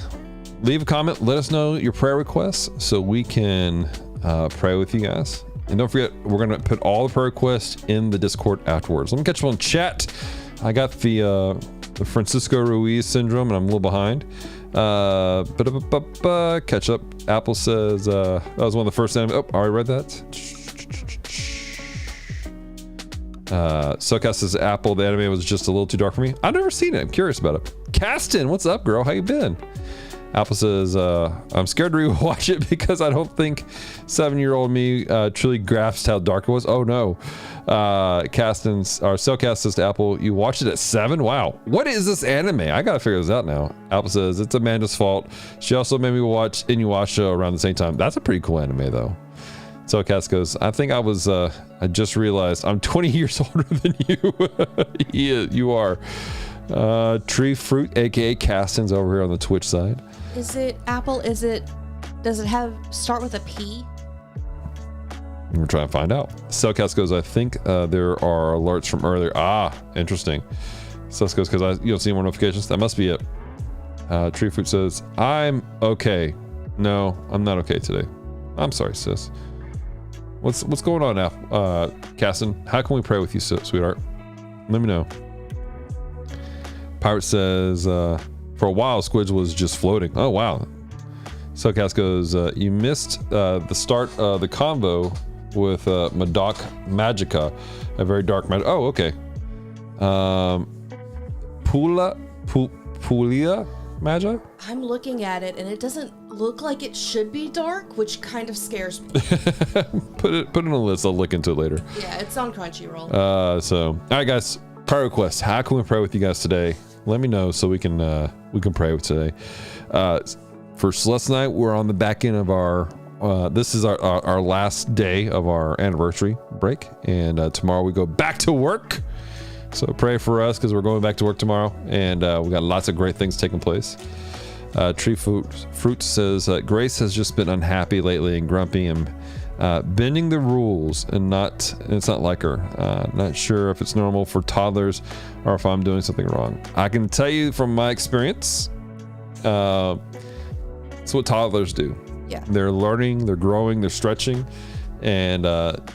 Leave a comment. Let us know your prayer requests so we can pray with you guys. And don't forget, we're going to put all the prayer requests in the Discord afterwards. Let me catch you on chat. I got the Francisco Ruiz syndrome, and I'm a little behind. Catch up. Apple says that was one of the first. I already read that. Suckas says Apple, the anime was just a little too dark for me. I've never seen it. I'm curious about it. Caston, what's up, girl? How you been? Apple says, I'm scared to rewatch it because I don't think 7-year-old me truly grasped how dark it was. Oh no. Cellcast says to Apple, you watched it at 7? Wow. What is this anime? I gotta figure this out now. Apple says, it's Amanda's fault. She also made me watch Inuyasha around the same time. That's a pretty cool anime though. So Cass goes, I think I just realized I'm 20 years older than you. You are. Tree Fruit, aka Caston's over here on the Twitch side. Is it Apple? Does it start with a P? We're trying to find out. Cellcast goes, I think there are alerts from earlier. Interesting. Cellcast goes, because you don't see more notifications. That must be it. Tree Fruit says, I'm okay. No, I'm not okay today. I'm sorry, sis. What's going on now, Caston? How can we pray with you, sweetheart? Let me know. Pirate says, for a while, Squidge was just floating. Oh, wow. So Cass goes, you missed the start of the convo with Madoc Magica, a very dark magic. Oh, okay. Pulia Magi? I'm looking at it, and it doesn't look like it should be dark, which kind of scares me. Put it on the list. I'll look into it later. Yeah, it's on Crunchyroll. All right, guys. Prayer requests. How can we pray with you guys today? Let me know so we can pray with today. For Celeste and I, we're on the back end of our. This is our last day of our anniversary break, and tomorrow we go back to work. So pray for us because we're going back to work tomorrow, and we got lots of great things taking place. Tree Fruit says Grace has just been unhappy lately and grumpy and bending the rules, and it's not like her. Not sure if it's normal for toddlers or if I'm doing something wrong. I can tell you from my experience, it's what toddlers do. Yeah, they're learning, they're growing, they're stretching, and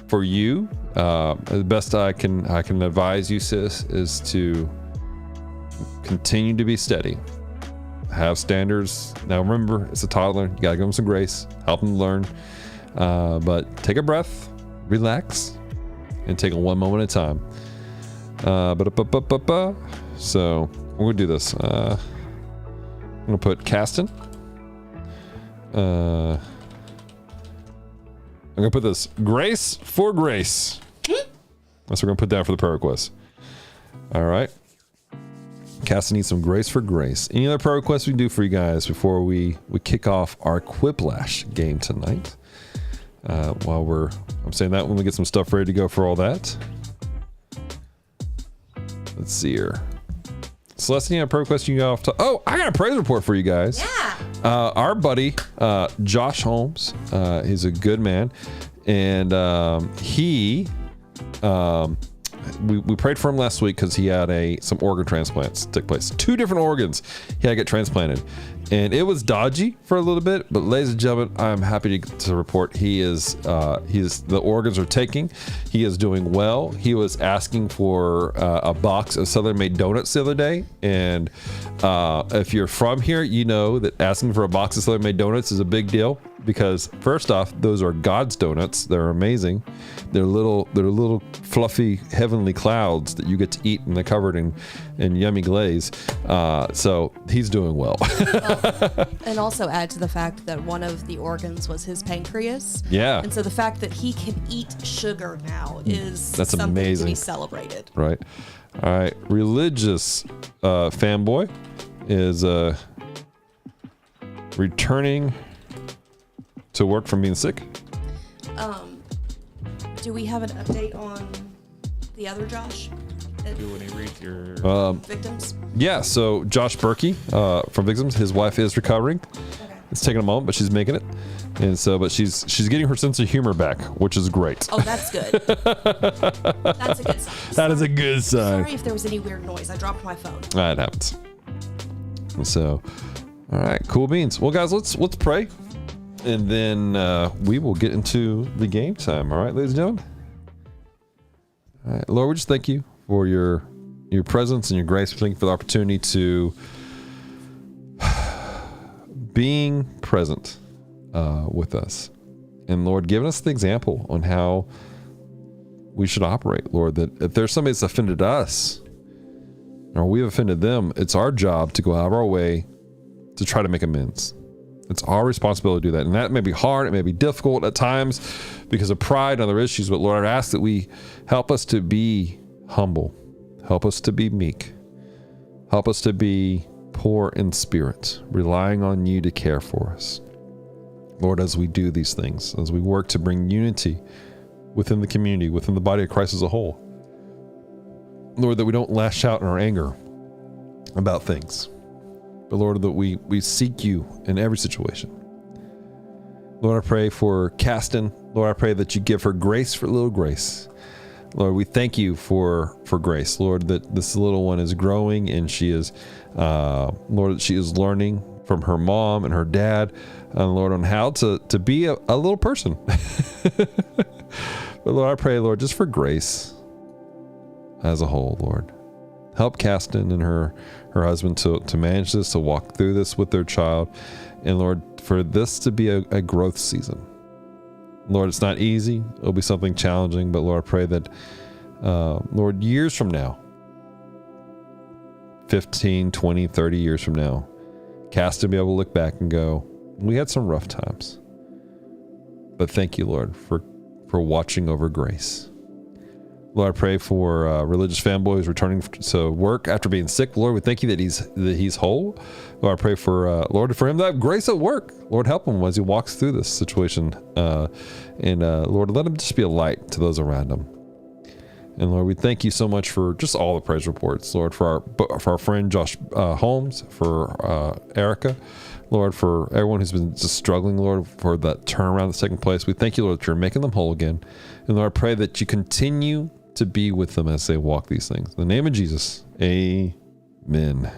for you, the best I can advise you, sis, is to continue to be steady. Have standards. Now remember, it's a toddler. You gotta give them some grace, help them learn. But take a breath, relax, and take it one moment at a time. So we're gonna do this. I'm gonna put Caston. I'm gonna put this grace for grace. That's what we're gonna put down for the prayer request. All right. Caston needs some grace for grace. Any other prayer requests we can do for you guys before we kick off our Quiplash game tonight? While I'm saying that, when we get some stuff ready to go for all that. Let's see here. Celeste, you have a pro question you got off to? Oh, I got a praise report for you guys. Yeah. Our buddy, Josh Holmes, he's a good man. And we prayed for him last week because he had some organ transplants take place. 2 different organs he had to get transplanted. And it was dodgy for a little bit, but ladies and gentlemen, I'm happy to report the organs are taking. He is doing well. He was asking for a box of Southern Made donuts the other day. And if you're from here, you know that asking for a box of Southern Made donuts is a big deal because first off, those are God's donuts. They're amazing. They're little fluffy heavenly clouds that you get to eat, and they're covered in yummy glaze. So he's doing well. And also add to the fact that one of the organs was his pancreas. Yeah. And so the fact that he can eat sugar now is That's something amazing. to be celebrated. Right. All right. Religious fanboy is returning to work from being sick. Do we have an update on the other Josh? Do you want to read your Victims? Yeah. So Josh Berkey from Victims, his wife is recovering. Okay. It's taking a moment, but she's making it. And so, but she's getting her sense of humor back, which is great. Oh, that's good. That's a good sign. That is a good sign. Sorry if there was any weird noise. I dropped my phone. That happens. And so, all right, cool beans. Well, guys, let's pray, and then we will get into the game time. All right, ladies and gentlemen. All right, Lord, we just thank you for your presence and your grace. Thank you for the opportunity to being present with us, and Lord, giving us the example on how we should operate. Lord, that if there's somebody that's offended us or we've offended them, it's our job to go out of our way to try to make amends. It's our responsibility to do that. And that may be hard. It may be difficult at times because of pride and other issues. But Lord, I ask that we help us to be humble. Help us to be meek. Help us to be poor in spirit, relying on you to care for us. Lord, as we do these things, as we work to bring unity within the community, within the body of Christ as a whole, Lord, that we don't lash out in our anger about things, but Lord, that we seek you in every situation. Lord, I pray for Caston. Lord, I pray that you give her grace for little Grace. Lord, we thank you for Grace. Lord, that this little one is growing and she is, Lord, that she is learning from her mom and her dad, Lord, on how to be a little person. But Lord, I pray, Lord, just for Grace as a whole, Lord. Help Caston and her husband to manage this, to walk through this with their child. And Lord, for this to be a growth season. Lord, it's not easy. It'll be something challenging, but Lord, I pray that, Lord, years from now, 15, 20, 30 years from now, Caston be able to look back and go, we had some rough times. But thank you, Lord, for watching over Grace. Lord, I pray for religious fanboys returning to work after being sick. Lord, we thank you that he's whole. Lord, I pray for Lord, for him to have grace at work. Lord, help him as he walks through this situation. And Lord, let him just be a light to those around him. And Lord, we thank you so much for just all the praise reports. Lord, for our friend Josh Holmes, for Erica. Lord, for everyone who's been just struggling, Lord, for that turnaround that's taking place. We thank you, Lord, that you're making them whole again. And Lord, I pray that you continue to be with them as they walk these things. In the name of Jesus, amen. Amen.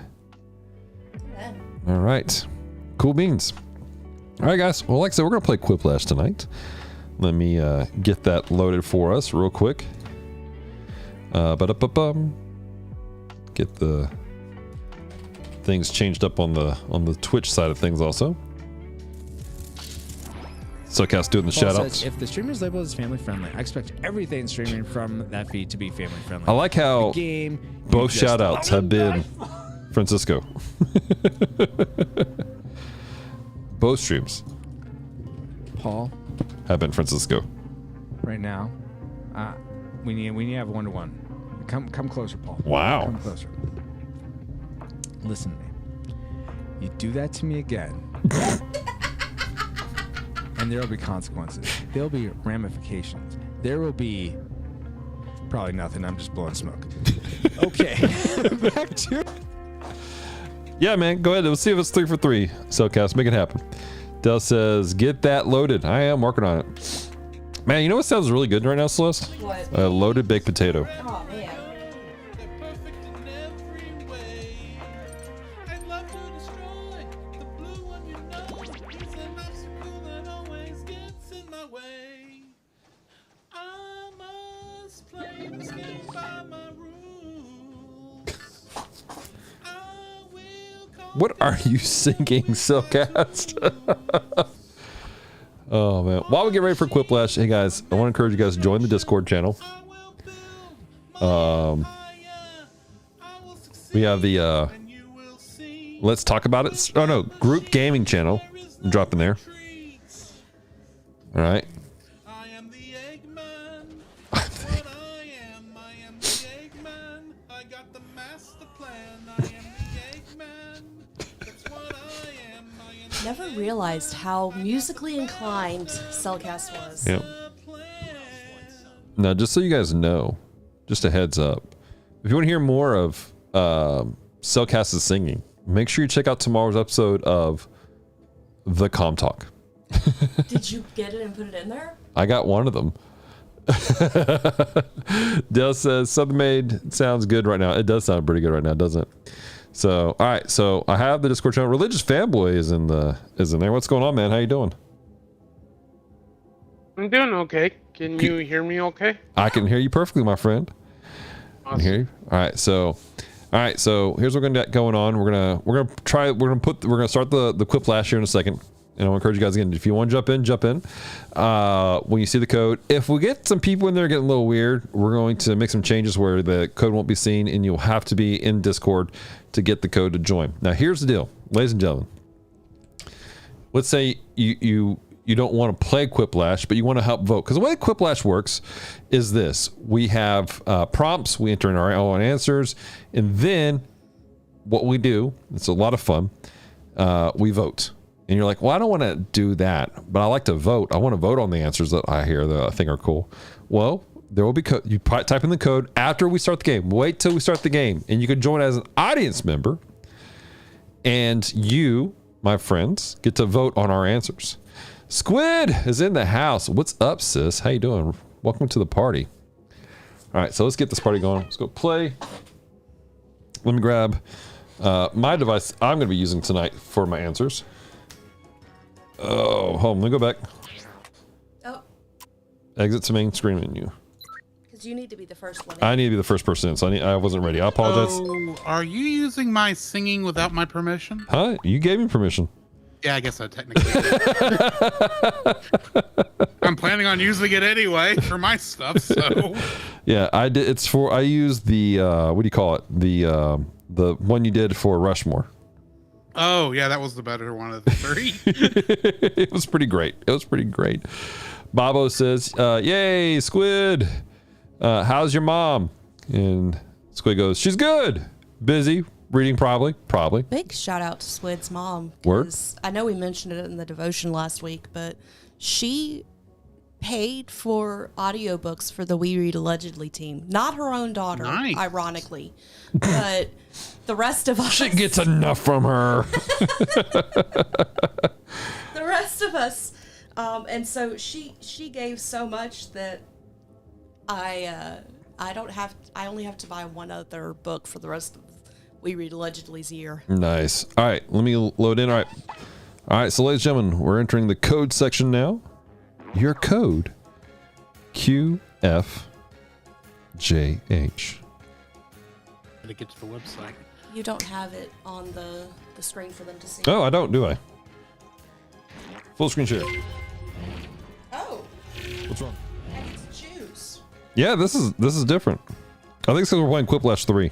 All right. Cool beans. All right, guys. Well, like I said, we're going to play Quiplash tonight. Let me get that loaded for us real quick. Get the things changed up on the Twitch side of things also. So Cass doing the Paul shout outs. says, if the streamer is labeled as family friendly, I expect everything streaming from that feed to be family friendly. I like how The game, both shout outs have been Francisco. Both streams Paul, have been Francisco. right now, we need to have 1-to-1. Come closer, Paul. Wow. Come closer. Listen to me. You do that to me again. and there will be consequences. There'll be ramifications. There will be probably nothing. I'm just blowing smoke. Okay, back to. Yeah, man, go ahead. Let's see if it's 3 for 3. Cellcast, make it happen. Dell says, get that loaded. I am working on it. Man, you know what sounds really good right now, Celeste? What? A loaded baked potato. Oh man. What are you singing, Cellcast? Oh man! While we get ready for Quiplash, hey guys, I want to encourage you guys to join the Discord channel. We have the let's talk about it. Oh no, group gaming channel. Drop in there. All right. Never realized how musically inclined Cellcast was. Yep. Now, just so you guys know, just a heads up, if you want to hear more of Cellcast's singing, make sure you check out tomorrow's episode of The Com Talk. Did you get it and put it in there? I got one of them. Dale says something made sounds good right now. It does sound pretty good right now, doesn't it? So, all right. So I have the Discord channel. Religious Fanboy is in there. What's going on, man? How you doing? I'm doing okay. Can you hear me okay? I can hear you perfectly, my friend. Awesome. I hear you. All right. So here's what we're gonna get going on. We're gonna start the Quiplash here in a second. And I want to encourage you guys again, if you want to jump in. When you see the code, if we get some people in there getting a little weird, we're going to make some changes where the code won't be seen and you'll have to be in Discord to get the code to join. Now, here's the deal, ladies and gentlemen. Let's say you don't want to play Quiplash, but you want to help vote. Because the way Quiplash works is this. We have prompts, we enter in our own answers, and then what we do, it's a lot of fun, we vote. And you're like, well, I don't want to do that, but I like to vote. I want to vote on the answers that I hear that I think are cool. Well, there will be code. You type in the code after we start the game. Wait till we start the game, and you can join as an audience member. And you, my friends, get to vote on our answers. Squid is in the house. What's up, sis? How you doing? Welcome to the party. All right, so let's get this party going. Let's go play. Let me grab my device I'm going to be using tonight for my answers. Oh, hold on. Let me go back. Oh. Exit to main screen menu. Because you need to be the first one. I need to be the first person in, so I wasn't ready. I apologize. Oh, are you using my singing without my permission? Huh? You gave me permission. Yeah, I guess I technically did. I'm planning on using it anyway for my stuff, so. Yeah, I did. I used the, what do you call it? The one you did for Rushmore. Oh, yeah, that was the better one of the three. It was pretty great. Bobo says, yay, Squid. How's your mom? And Squid goes, she's good. Busy. Reading probably. Big shout out to Squid's mom. Word. I know we mentioned it in the devotion last week, but she paid for audiobooks for the We Read Allegedly team. Not her own daughter, Nice. ironically. But the rest of us... She gets enough from her. The rest of us. And so she gave so much that I only have to buy one other book for the rest of We Read Allegedly's year. Nice. All right, let me load in. All right, so ladies and gentlemen, we're entering the code section now. Your code, QFJH. To get to the website. You don't have it on the screen for them to see. Oh, I don't, do I? Full screen share. Oh, What's wrong? I get to choose. Yeah, this is different. I think it's because we're playing Quiplash 3.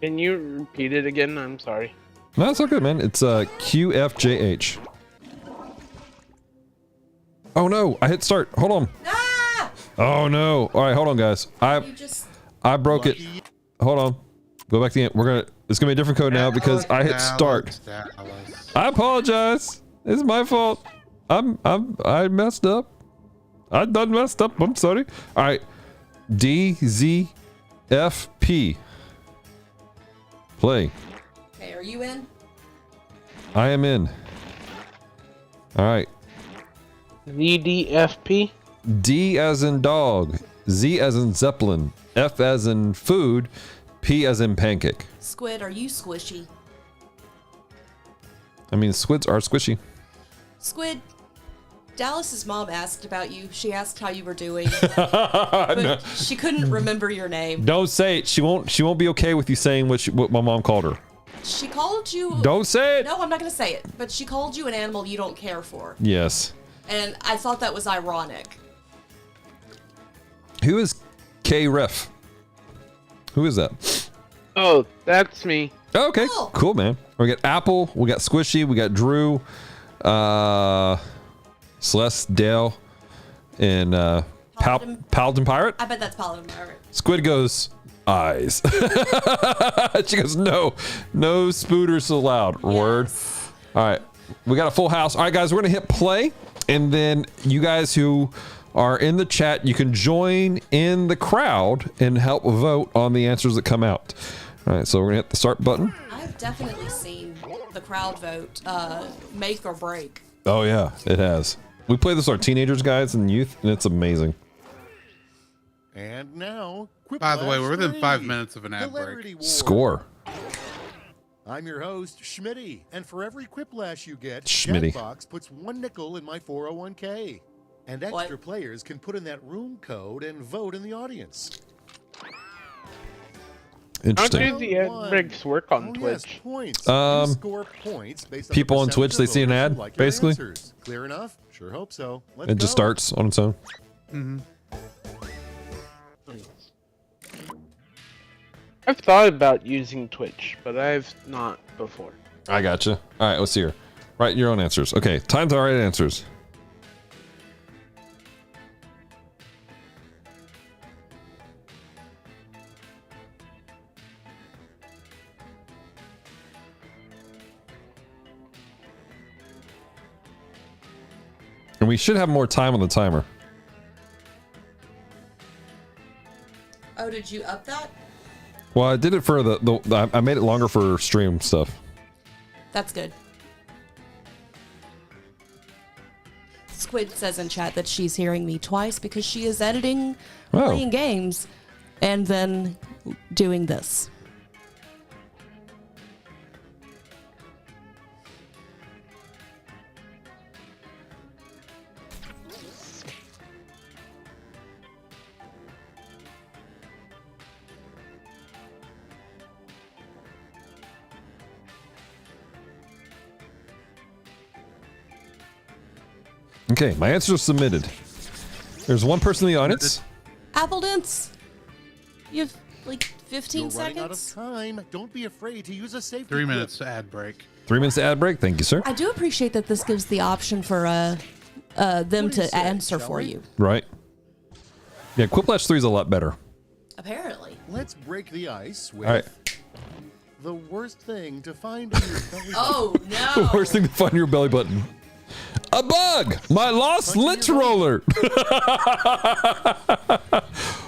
Can you repeat it again? I'm sorry. No, it's all good, man. It's QFJH. Oh no, I hit start. Hold on. Ah! Oh no. All right, hold on, guys. I broke it. Hold on. Go back to the end. It's gonna be a different code now because I hit start. I apologize. It's my fault. I messed up. I done messed up. I'm sorry. All right. DZFP. Play. Okay, are you in? I am in. All right. ZDFP. D as in dog. Z as in Zeppelin. F as in food. P as in pancake. Squid, are you squishy? I mean, squids are squishy. Squid, Dallas's mom asked about you. She asked how you were doing, but she couldn't remember your name. Don't say it. She won't be okay with you saying what my mom called her. She called you. Don't say it. No, I'm not going to say it. But she called you an animal you don't care for. Yes. And I thought that was ironic. Who is K-Ref? Who is that? Oh, that's me. Oh, okay. Oh. Cool, man. We got Apple. We got Squishy. We got Drew. Celeste, Dale, and Paladin Pirate. I bet that's Paladin Pirate. Squid goes, eyes. She goes, no spooters allowed. Word. Yes. All right. We got a full house. All right, guys, we're going to hit play. And then you guys who are in the chat, you can join in the crowd and help vote on the answers that come out. All right, so we're going to hit the start button. I've definitely seen the crowd vote make or break. Oh, yeah, it has. We play this with our teenagers, guys, and youth, and it's amazing. And now, By the way, we're within 5 Quiplash minutes of an ad Hilarity break. War. Score. I'm your host, Schmitty, and for every Quiplash you get, Schmitty. Jackbox puts 1 nickel in my 401k. And extra What? players can put in that room code and vote in the audience. How Interesting. do the ad breaks work on Yes, Twitch? points. Um, You score points based on people the on Twitch, they percentage of see an voters ad, who like your basically? answers. Clear enough? Sure hope so. Let's It just go. starts on its own. I've thought about using Twitch, but I've not before. I gotcha. All right, let's see here. Write your own answers. Okay, time to write answers. And we should have more time on the timer. Oh, did you up that? Well, I did it for I made it longer for stream stuff. That's good. Squid says in chat that she's hearing me twice because she is editing, Oh. playing games, and then doing this. Okay, my answers are submitted. There's one person in the audience. Appledance, you have like 15 You're running out of seconds. time. Don't be afraid to use a safety 3 clip. minutes to ad break. 3 minutes to ad break. Thank you, sir. I do appreciate that this gives the option for them What do you to say, answer shall for we? you. Right. Yeah, Quiplash 3 is a lot better. Apparently. Let's break the ice with All right. the worst thing to find in your belly. Oh The no! worst thing to find in your belly button. A bug! My lost lint roller!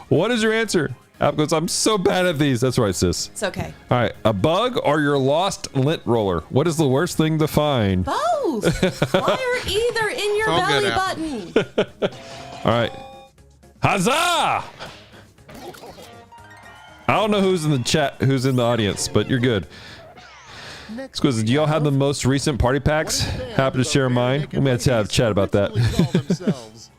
What is your answer? App goes, I'm so bad at these. That's right, sis. It's okay. All right. A bug or your lost lint roller? What is the worst thing to find? Both. Why are either in your all belly good, Apple. button? All right. Huzzah! I don't know who's in the chat, who's in the audience, but you're good. Next Squizzy, do y'all have the most recent party What packs? if bands Happy to of share mine. bare-naked We had to have a ladies chat about that. literally call themselves?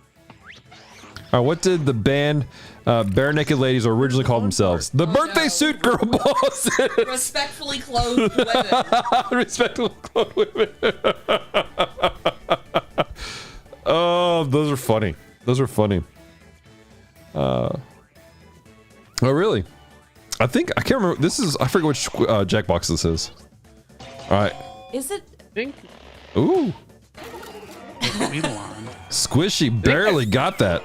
All right, what did the band Bare Naked Ladies originally call themselves? The Birthday no. Suit Girl Boss. Respectfully clothed women. Respectable clothed women. Oh, those are funny. Those are funny. Oh, really? I think I can't remember. I forget which Jackbox this is. All right. Is it? I think Ooh, Elon. Squishy barely got that.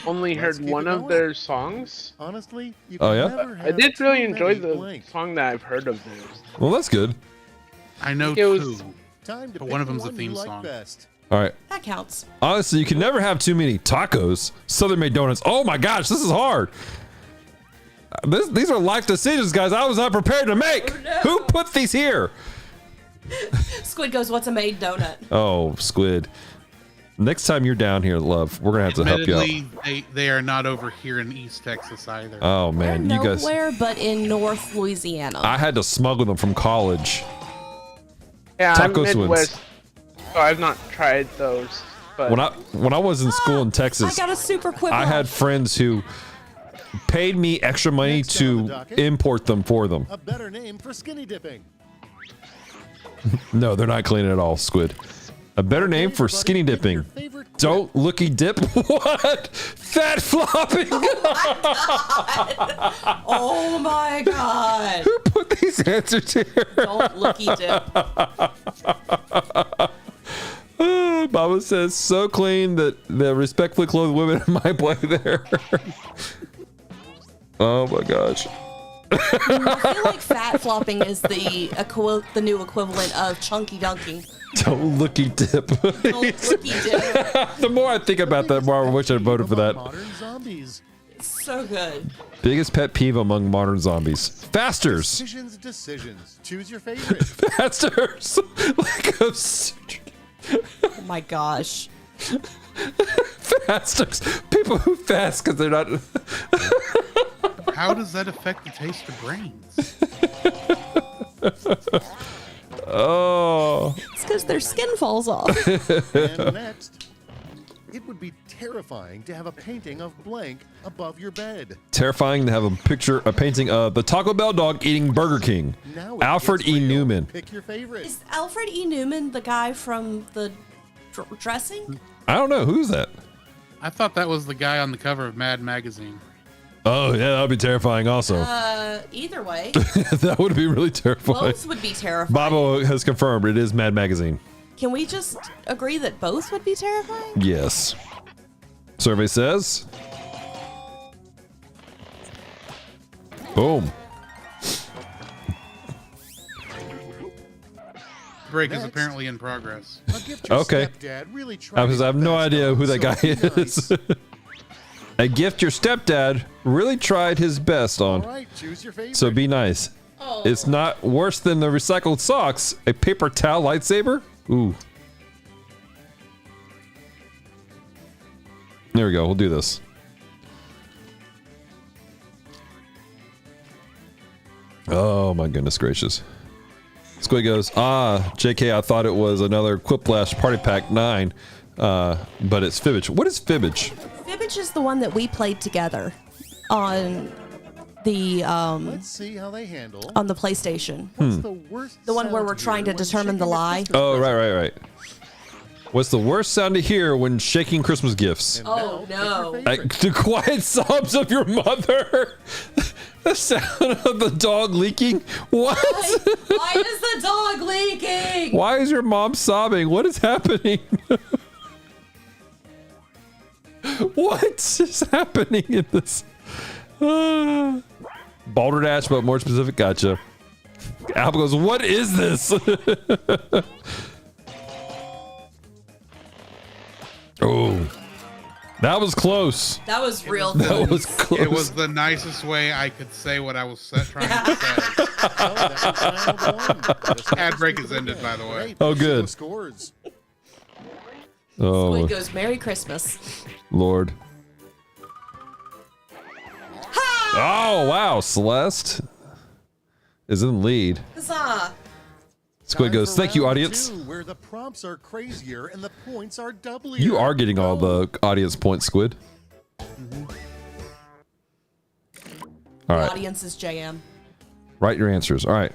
only Let's heard keep one it of going. their songs. Honestly, you Oh, can yeah? never I have did really too enjoy many the blank. song that I've heard of theirs. Well, that's good. I know It was- two. Time to But pick one of the them's a one theme you like song. best. All right. That counts. Honestly, you can never have too many tacos. Southern made donuts. Oh my gosh, this is hard. These are life decisions, guys. I was not prepared to make. Oh, no. Who put these here? Squid goes, what's a made donut? Oh, Squid. Next time you're down here, love, we're gonna have to help you out. Admittedly, they are not over here in East Texas either. Oh man, They're you guys. nowhere but in North Louisiana. I had to smuggle them from college. Yeah, Taco I'm Swins. Midwest, so I've not tried those. But When I was in school in I Texas, got a super quick I had friends who paid me extra money Next on the to docket. import them for them. A better name for skinny dipping. No, they're not clean at all, Squid. A better name for Everybody, skinny give me your dipping. favorite quip. Don't looky dip. What? Fat flopping. Oh my god. Who put these answers here? Don't looky dip. Mama says so clean that the respectfully clothed women might play there. Oh my gosh. I feel like fat flopping is the new equivalent of chunky dunking. Don't looky dip. Don't looky dip. The more I think about that, the more I wish I voted for that. Modern zombies. So good. Biggest pet peeve among modern zombies. Fasters. Decisions. Choose your favorite. Fasters. Like a Oh my gosh. fasters. People who fast because they're not. How does that affect the taste of brains? Oh. It's because their skin falls off. And next, it would be terrifying to have a painting of blank above your bed. Terrifying to have a painting of the Taco Bell dog eating Burger King. Now it Alfred gets E. real. Newman. Pick your favorite. Is Alfred E. Newman the guy from the dressing? I don't know. Who's that? I thought that was the guy on the cover of Mad Magazine. Oh, yeah, that would be terrifying also. Either way, That would be really terrifying. both would be terrifying. Bobo has confirmed it is Mad Magazine. Can we just agree that both would be terrifying? Yes. Survey says. Boom. Break is Next. apparently in progress. A gift your Okay. stepdad really tried I his have no best idea on, who that so guy be is. nice. A gift your stepdad really tried his best All on. right, choose your favorite. So be nice. Oh. It's not worse than the recycled socks. A paper towel lightsaber? Ooh. There we go. We'll do this. Oh my goodness gracious. Squid goes, JK, I thought it was another Quiplash Party Pack 9, but it's Fibbage. What is Fibbage? Fibbage is the one that we played together on the Let's see how they handle. on the PlayStation. What's the worst The one where sound we're to trying hear to when determine the shaking a lie. Christmas Oh, present? right. What's the worst sound to hear when shaking Christmas gifts? And Oh, now, pick your no. favorite. The quiet sobs of your mother. The sound of the dog leaking. What? Why is the dog leaking? Why is your mom sobbing? What is happening? What is happening in this? Balderdash, but more specific. Gotcha. Apple goes, what is this? Oh, that was close. That was real That good. was close. It was the nicest way I could say what I was trying to say. Oh, that was round one. This Ad was break the is ended, by the way. Great. Oh, Let's see good. the Scores. Oh, Squid goes, Merry Christmas. Lord. Oh, wow. Celeste is in the lead. Huzzah. Squid Time goes, for thank you, round audience. 2, where the prompts are crazier and the points are doublier. You are getting all the audience points, Squid. All The right. audience is JM. Write your answers. All right.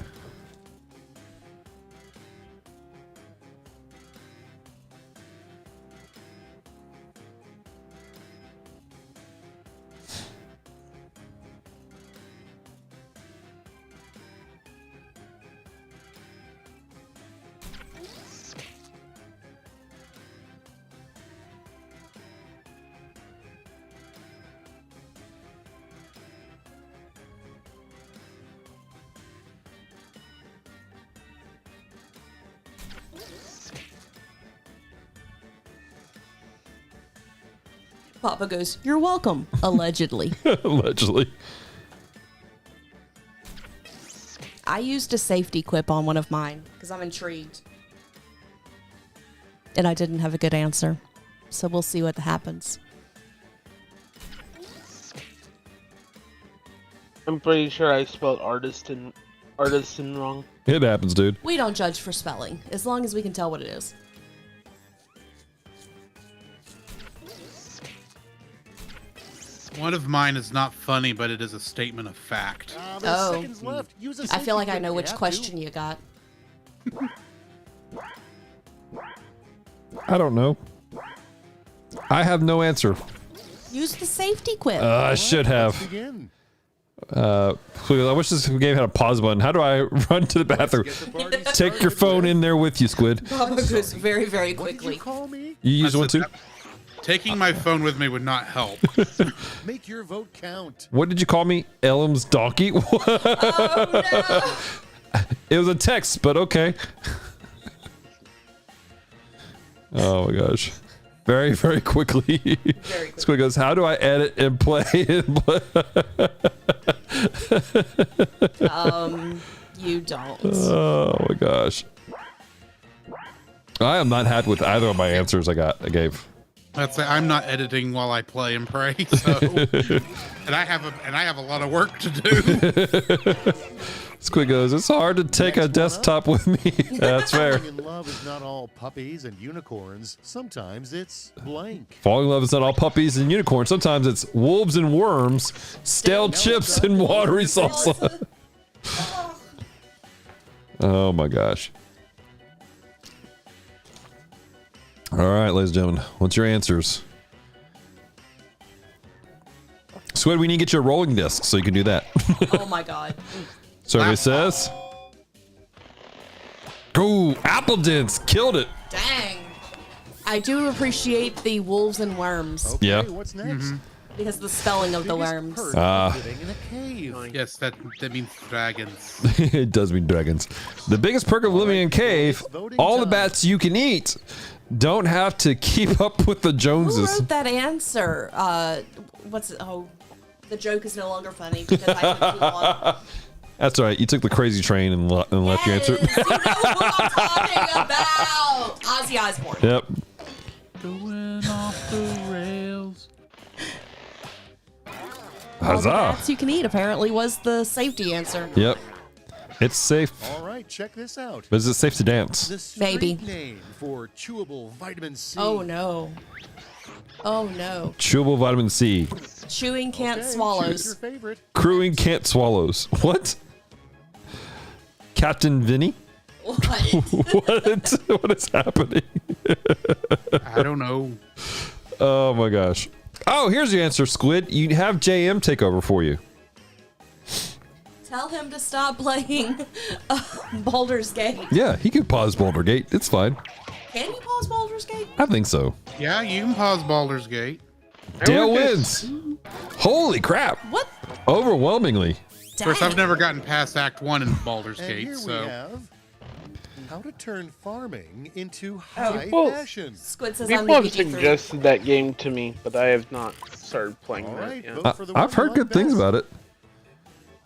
Papa goes, "You're welcome," allegedly. Allegedly. I used a safety quip on one of mine because I'm intrigued. And I didn't have a good answer. So we'll see what happens. I'm pretty sure I spelled artisan wrong. It happens, dude. We don't judge for spelling, as long as we can tell what it is. One of mine is not funny, but it is a statement of fact. There's Oh. seconds left. Use a I safety feel like I quip know if which you have question to. you got. I don't know. I have no answer. Use the safety quip. I should have. Begin. Please, I wish this game had a pause button. How do I run to the bathroom? Get the party Take your started phone with- in there with you, Squid. Papa goes very, very What did quickly. you call me? You use I one said too? Taking my phone with me would not help. Make your vote count. What did you call me? Elm's donkey? Oh, It was a text, but okay. Oh my gosh. Very, very quickly. quickly. Squid goes, how do I edit and play? You don't. Oh my gosh. I am not happy with either of my answers I gave. Let's say I'm not editing while I play and pray, so and I have a lot of work to do. Squid goes, it's hard to take a Next one desktop with me. That's fair. Falling in love is not all puppies and unicorns. Sometimes it's blank. Falling in love is not all puppies and unicorns. Sometimes it's wolves and worms, stale chips and watery salsa. Oh my gosh. All right, ladies and gentlemen, what's your answers? Squid, we need to get you a rolling disc so you can do that. Oh my god. Survey says. Go, apple dents, killed it. Dang. I do appreciate the wolves and worms Okay, Yeah. what's next? because the spelling of the Biggest worms. perk of living in a cave. Yes, that means dragons. It does mean dragons. The biggest perk of living in a cave, all the bats you can eat don't have to keep up with the Who Joneses. wrote that answer? What's it? Oh, the joke is no longer funny because I took too long. That's all right. You took the crazy train and left your answer. Yes, you know who I'm talking about. Ozzy Osbourne. Yep. Going off the rails. All the Huzzah. bats you can eat apparently was the safety answer. Yep. It's safe. All right, check this out. But is it safe to dance? The street Maybe. name for chewable vitamin C. Oh no. Oh no. Chewable vitamin C. Chewing can't Okay, choose your swallows. favorite. Crewing can't swallows. What? Captain Vinny? What? What? What is happening? I don't know. Oh my gosh. Oh, here's your answer, Squid. You have JM take over for you. Tell him to stop playing Baldur's Gate. Yeah, he can pause Boulder Gate. It's fine. Can you pause Baldur's Gate? I think so. Yeah, you can pause Baldur's Gate. Dale wins. Holy crap. What? Overwhelmingly. Of course, I've never gotten past Act 1 in Baldur's And Gate, here we so have how to turn farming into Oh. high Well, fashion. Squid says I'm People have the PG-3. suggested that game to me, but I have not started playing All that right, yet. vote for the one I've you heard like good things best. about it.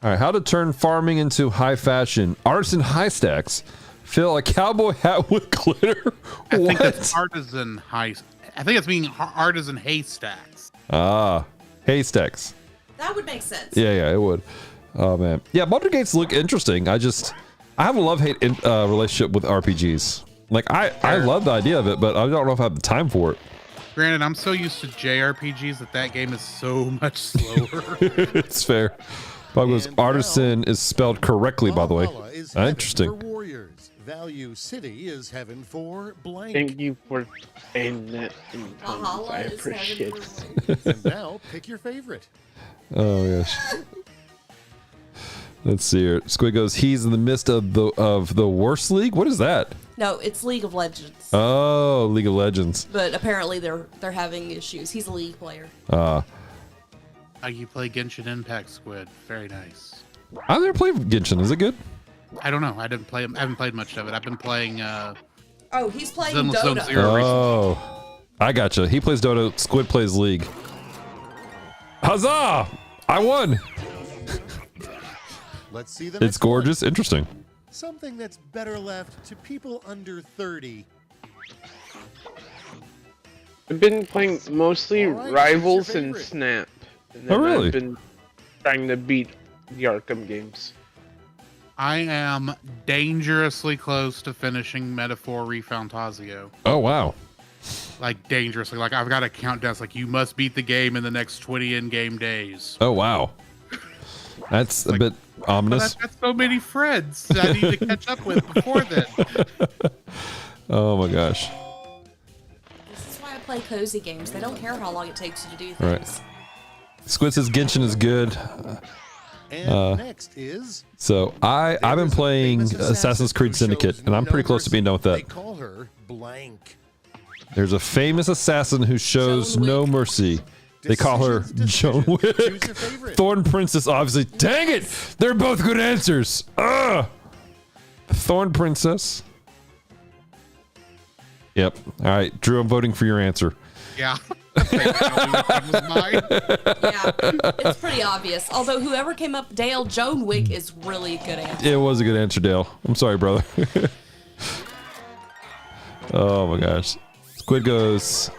All right, how to turn farming into high fashion. Artisan high stacks. Fill a cowboy hat with glitter. I think What? that's artisan high. I think it's being artisan haystacks. Ah, haystacks. That would make sense. Yeah, it would. Oh man, yeah. Baldur's Gates look interesting. I have a love-hate relationship with RPGs. Like I love the idea of it, but I don't know if I have the time for it. Granted, I'm so used to JRPGs that game is so much slower. It's fair. Bob goes, And now- artisan is spelled correctly, by the way. Valhalla is heaven Interesting. For warriors. Value City is heaven for blank. Thank you for saying that in tongues. Valhalla I is appreciate heaven it. for And now pick your favorite. Oh gosh. Let's see here. Squid goes, he's in the midst of the worst league. What is that? No, it's League of Legends. Oh, League of Legends. But apparently they're having issues. He's a League player. You play Genshin Impact, Squid. Very nice. I've never played Genshin. Is it good? I don't know. I haven't played much of it. I've been playing Oh, he's playing Zenless Zone Dota. Zero recently. Oh, I gotcha. He plays Dota. Squid plays League. Huzzah! I won. Let's see the It's next one. gorgeous. Interesting. Something that's better left to people under 30. I've been playing mostly All right, Rivals what's your and favorite? Snap. And Oh, really? I've been trying to beat the Arkham games. I am dangerously close to finishing Metaphor Refantasio. Oh wow. Like dangerously. Like I've got a countdown. It's like you must beat the game in the next 20 in-game days. Oh wow. That's a bit But ominous. that's so many friends I need to catch up with before then. Oh my gosh. This is why I play cozy games. They don't care how long it takes you to do Right. things. Squid says Genshin is good. And next is So I've been there's a playing famous Assassin's Creed who Syndicate, shows and I'm no pretty close to mercy. being done with They that. call her blank. There's a famous assassin who shows Joan no Wick. mercy. They call her Joan Decisions. Choose your Wick. favorite. Thorn Princess, obviously. Dang it! They're both good answers. Ugh. Thorn Princess. Yep. All right, Drew, I'm voting for your answer. Yeah. That was mine. Yeah, it's pretty obvious. Although whoever came up, Dale, Joan Wick is really a good answer. It was a good answer, Dale. I'm sorry, brother. Oh my gosh. Squid goes,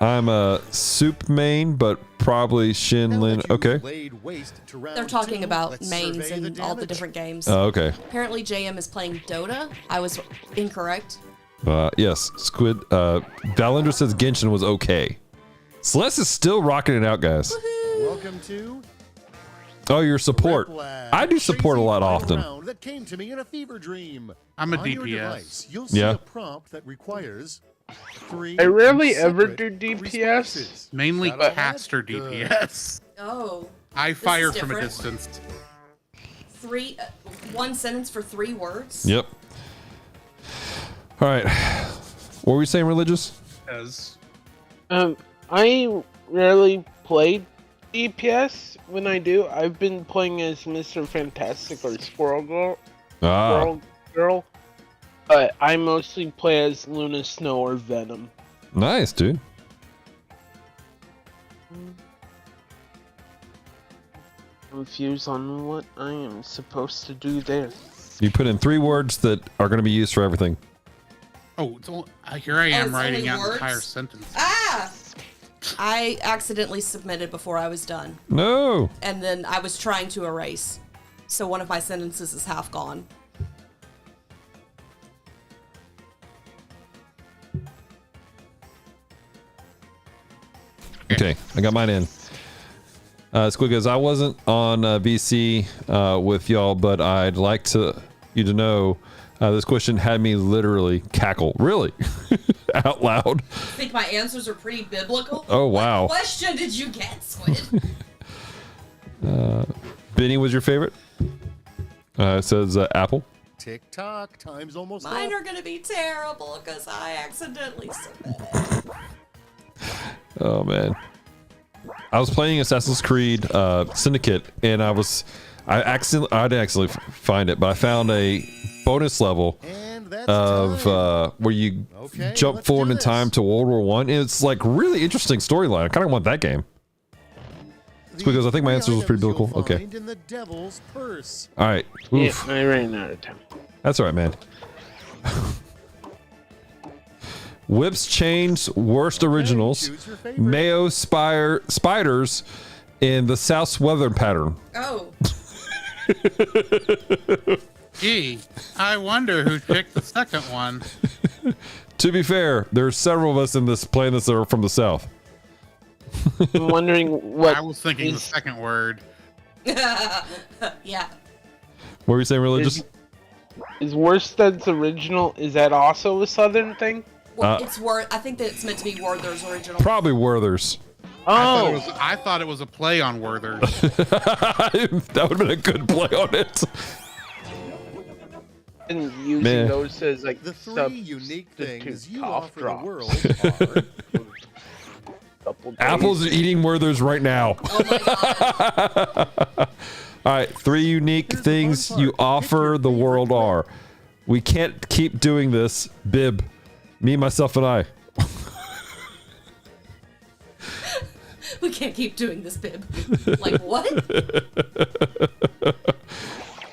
I'm a soup main, but probably Shin Now Lin. that you've Okay. laid waste to round They're talking two, about let's mains survey and all the damage. different games. Oh, okay. Apparently, JM is playing Dota. I was incorrect. Yes, Squid. Valender says Genshin was okay. Celeste is still rocking it out, guys. Welcome to Oh, your support. Quiplash. I do support a lot Crazy often. final round that came to me in a fever dream. I'm a On your DPS. device, you'll see Yeah. a prompt that requires 3 I rarely ever do separate DPS. responses. Mainly Got all that? caster Good. DPS. Oh, I fire is from a different. distance. one sentence for 3 words. Yep. All right. What were we saying, religious? As I rarely play DPS. When I do, I've been playing as Mr. Fantastic or Squirrel Girl. Ah, Squirrel Girl. But I mostly play as Luna Snow or Venom. nice, dude. Confused on what I am supposed to do there. You put in 3 words that are going to be used for everything. oh, it's all, here I am it's writing only out words? entire sentence. Ah! I accidentally submitted before I was done, No. and then I was trying to erase. So one of my sentences is half gone. Okay, I got mine in. Squid goes, I wasn't on BC with y'all, but I'd like you to know this question had me literally cackle. Really? Out loud. I think my answers are pretty biblical. Oh, wow. What question did you get, Squid? Benny was your favorite? It says Apple. Tick tock, time's almost Mine up. are gonna be terrible because I accidentally submitted. Oh, man. I was playing Assassin's Creed Syndicate, and I didn't actually find it, but I found a bonus level And that's of time. where you Okay, jump let's forward do in this. time to World War One. It's like really interesting storyline. I kind of want that game. The because I think my 3 answer was pretty items you'll biblical. Okay. find in the devil's purse. All right. Oof. Yeah, I ran out of time. That's all right, man. Whips, chains, worst originals, choose your favorite. Mayo spiders in the South's weather pattern. Oh, Gee, I wonder who picked the second one. To be fair, there's several of us in this playing this that are from the South. I'm wondering what I was thinking the is- second word. yeah. What were you saying, religious? is Worsted's original. Is that also a Southern thing? Well, it's I think that it's meant to be Werther's original. Probably Werther's. Oh, I thought it was a play on Werther's. That would have been a good play on it. and using Man. those as like The 3 substitute unique things you cough offer drops. the world are Couple days. Apple's eating Werther's right now. Oh my god. All right, 3 unique Here's the fun things part. you Pick offer your the favorite world clip. are. We can't keep doing this. Bib. Me, myself, and I. We can't keep doing this, Bib. Like, what?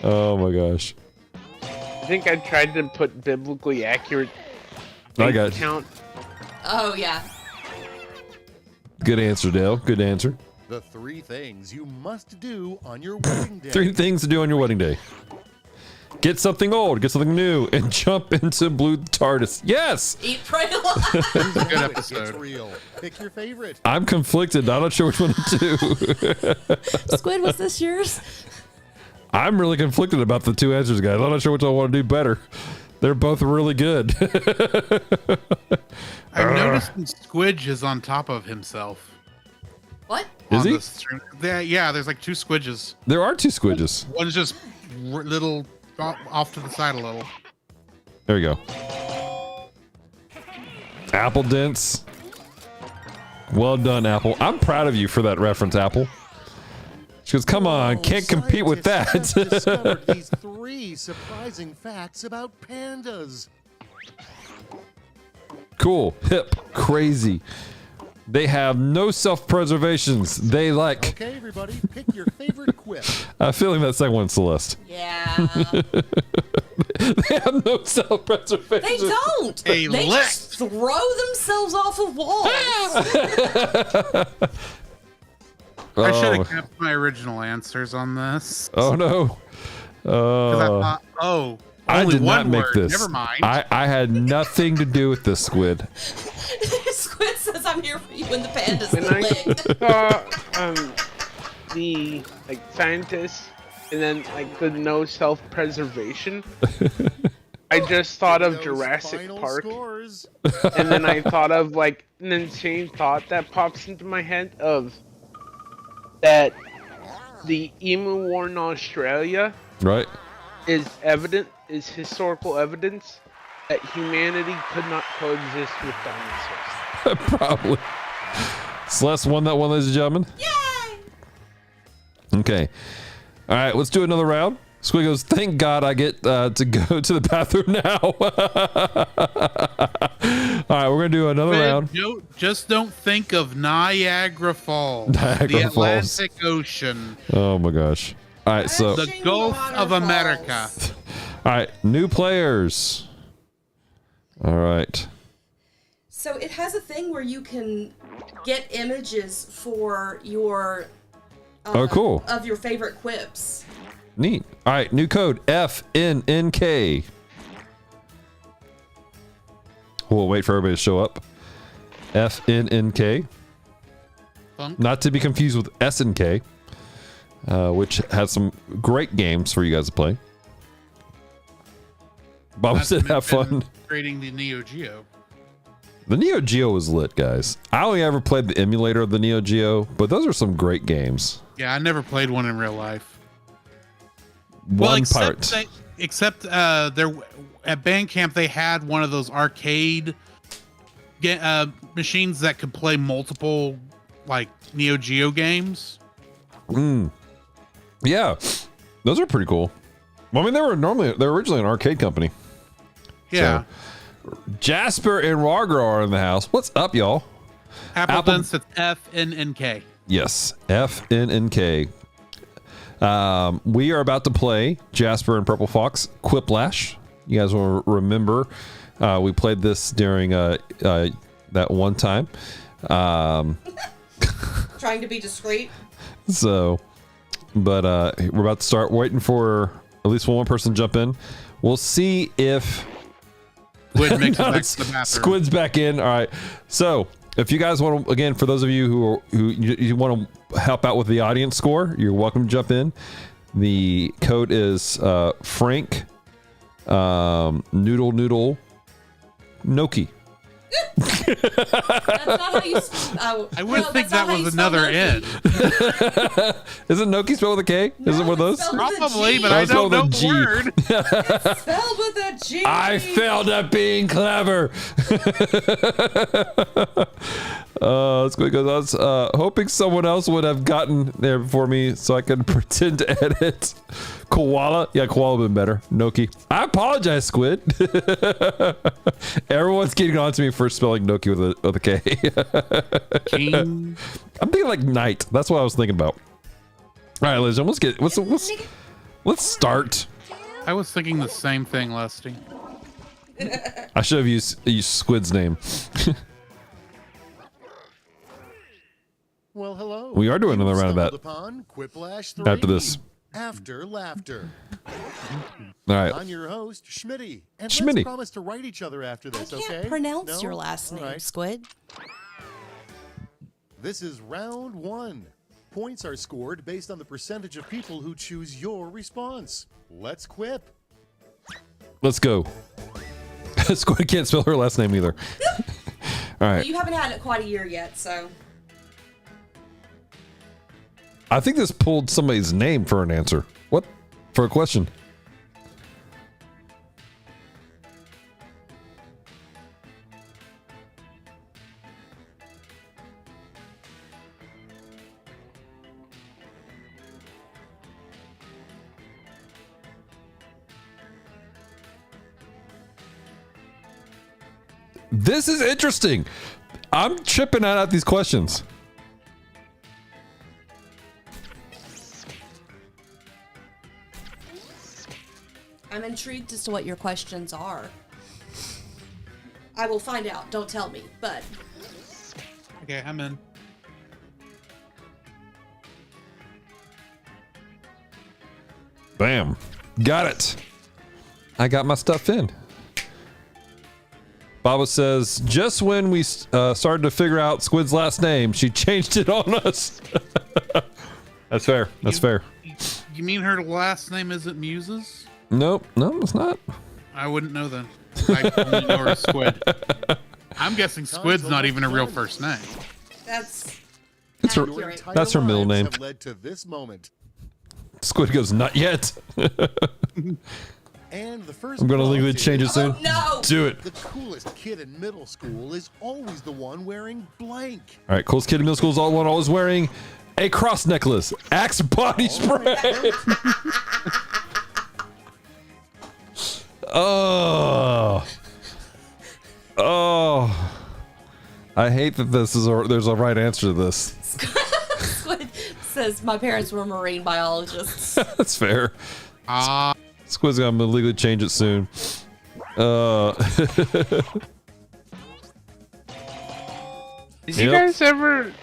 Oh my gosh. I think I tried to put biblically accurate I got you. count. Oh, yeah. Good answer, Dale. Good answer. The 3 things you must do on your wedding day. 3 things to do on your wedding day. Get something old, get something new, and jump into blue TARDIS. Yes! Eat, pray, love. Good It's episode. real. Pick your favorite. I'm conflicted. I'm not sure which one to do. Squid, was this yours? I'm really conflicted about the 2 answers, guys. I'm not sure which I want to do better. They're both really good. I've noticed that Squidge is on top of himself. What? Is on he? the stream. Yeah, there's like 2 squidges. There are 2 squidges. One's just little off to the side a little. There you go. Apple Dents. Well done, Apple. I'm proud of you for that reference, Apple. She goes, come on, can't compete with Scientists that. have discovered these 3 surprising facts about pandas. Cool, hip, crazy. They have no self-preservations. They like. Okay, everybody, pick your favorite quip. I'm feeling that second one, Celeste. Yeah. They have no self-preservation. They don't. Hey, They lick. just throw themselves off of walls. I should Oh. have kept my original answers on this. Oh no. 'Cause I thought, oh, I only did not one make word. this. Never mind. I had nothing to do with this, Squid. Squid says, I'm here for you when the pandas When I licked. saw the scientists and then the no self-preservation, I just thought of Those Jurassic final Park, scores. and then I thought of an insane thought that pops into my head of that the emu war in Australia Right? is historical evidence that humanity could not coexist with dinosaurs. Probably. Celeste won that one, ladies and gentlemen. Yay! Okay. All right, let's do another round. Squid goes, thank God I get to go to the bathroom now. All right, we're going to do another round. Just don't think of Niagara Falls, Niagara the Falls. Atlantic Ocean, Oh my gosh. All right, so, the Ocean Gulf of waterfalls. America. all right, new players. All right. So it has a thing where you can get images for your Oh, cool. of your favorite quips. Neat. All right, new code FNNK. We'll wait for everybody to show up. FNNK. Funk. Not to be confused with SNK, which has some great games for you guys to play. Bob Not to said have mention fun. Creating the Neo Geo. The Neo Geo was lit, guys. I only ever played the emulator of the Neo Geo, but those are some great games. Yeah, I never played one in real life. One part. Except there at band camp they had one of those arcade machines that could play multiple Neo Geo games. Yeah, those are pretty cool. Well, I mean, they were originally an arcade company. Yeah. Jasper and Roger are in the house. What's up, y'all? Apple Apple- Dents, it's FNNK. Yes, FNNK. We are about to play Jasper and Purple Fox Quiplash. You guys will remember we played this during that one time. Trying to be discreet. So, but we're about to start waiting for at least one person to jump in. We'll see if Squid makes it No, back it's- to the bathroom. Squid's back in. All right. So if you guys want to, again, for those of you who you want to help out with the audience score, you're welcome to jump in. The code is Frank Noodle Noki. That's not how you. I would think that was another N. Isn't Noki spelled with a K? Is it one of those? Probably, but No, I it's don't know spelled with the a G. word. Spelled with a G. I failed at being clever. Let's go. I was hoping someone else would have gotten there before me so I could pretend to edit. Koala? Yeah, koala would have been better. Noki. I apologize, Squid. Everyone's getting on to me for spelling Noki with a K. King. I'm thinking like night. That's what I was thinking about. All right, Liz, let's start. I was thinking the same thing, Lusty. I should have used Squid's name. Well, hello. We are doing another round of that. Upon Quiplash 3. After this. After laughter. All right. I'm your host, Schmitty. And Schmitty. let's promise to write each other after I this, can't okay? pronounce No? your last All name, right. Squid. This is round 1. Points are scored based on the percentage of people who choose your response. Let's quip. Let's go. Squid can't spell her last name either. All right. You haven't had it quite a year yet, so. I think this pulled somebody's name for an answer. What? For a question. This is interesting. I'm tripping out at these questions. I'm intrigued as to what your questions are. I will find out. Don't tell me, but Okay, I'm in. Bam. Got it. I got my stuff in. Baba says, just when we started to figure out Squid's last name, she changed it on us. That's fair. That's fair. You mean her last name isn't Muses? Nope. No, it's not. I wouldn't know then. I only know her as Squid. I'm guessing Squid's not even a real first name. that's It's her, Your accurate. entire that's her middle lives name. have led to this moment. Squid goes, not yet. And the first I'm going to prize legally is change it soon. Oh, no! Do it. The coolest kid in middle school is always the one wearing blank. All right. Coolest kid in middle school is all one always wearing a cross necklace. Axe body spray. Oh. Oh. I hate that there's a right answer to this. Squid says my parents were marine biologists. That's fair. Ah, Squid's gonna legally change it soon. Did you guys ever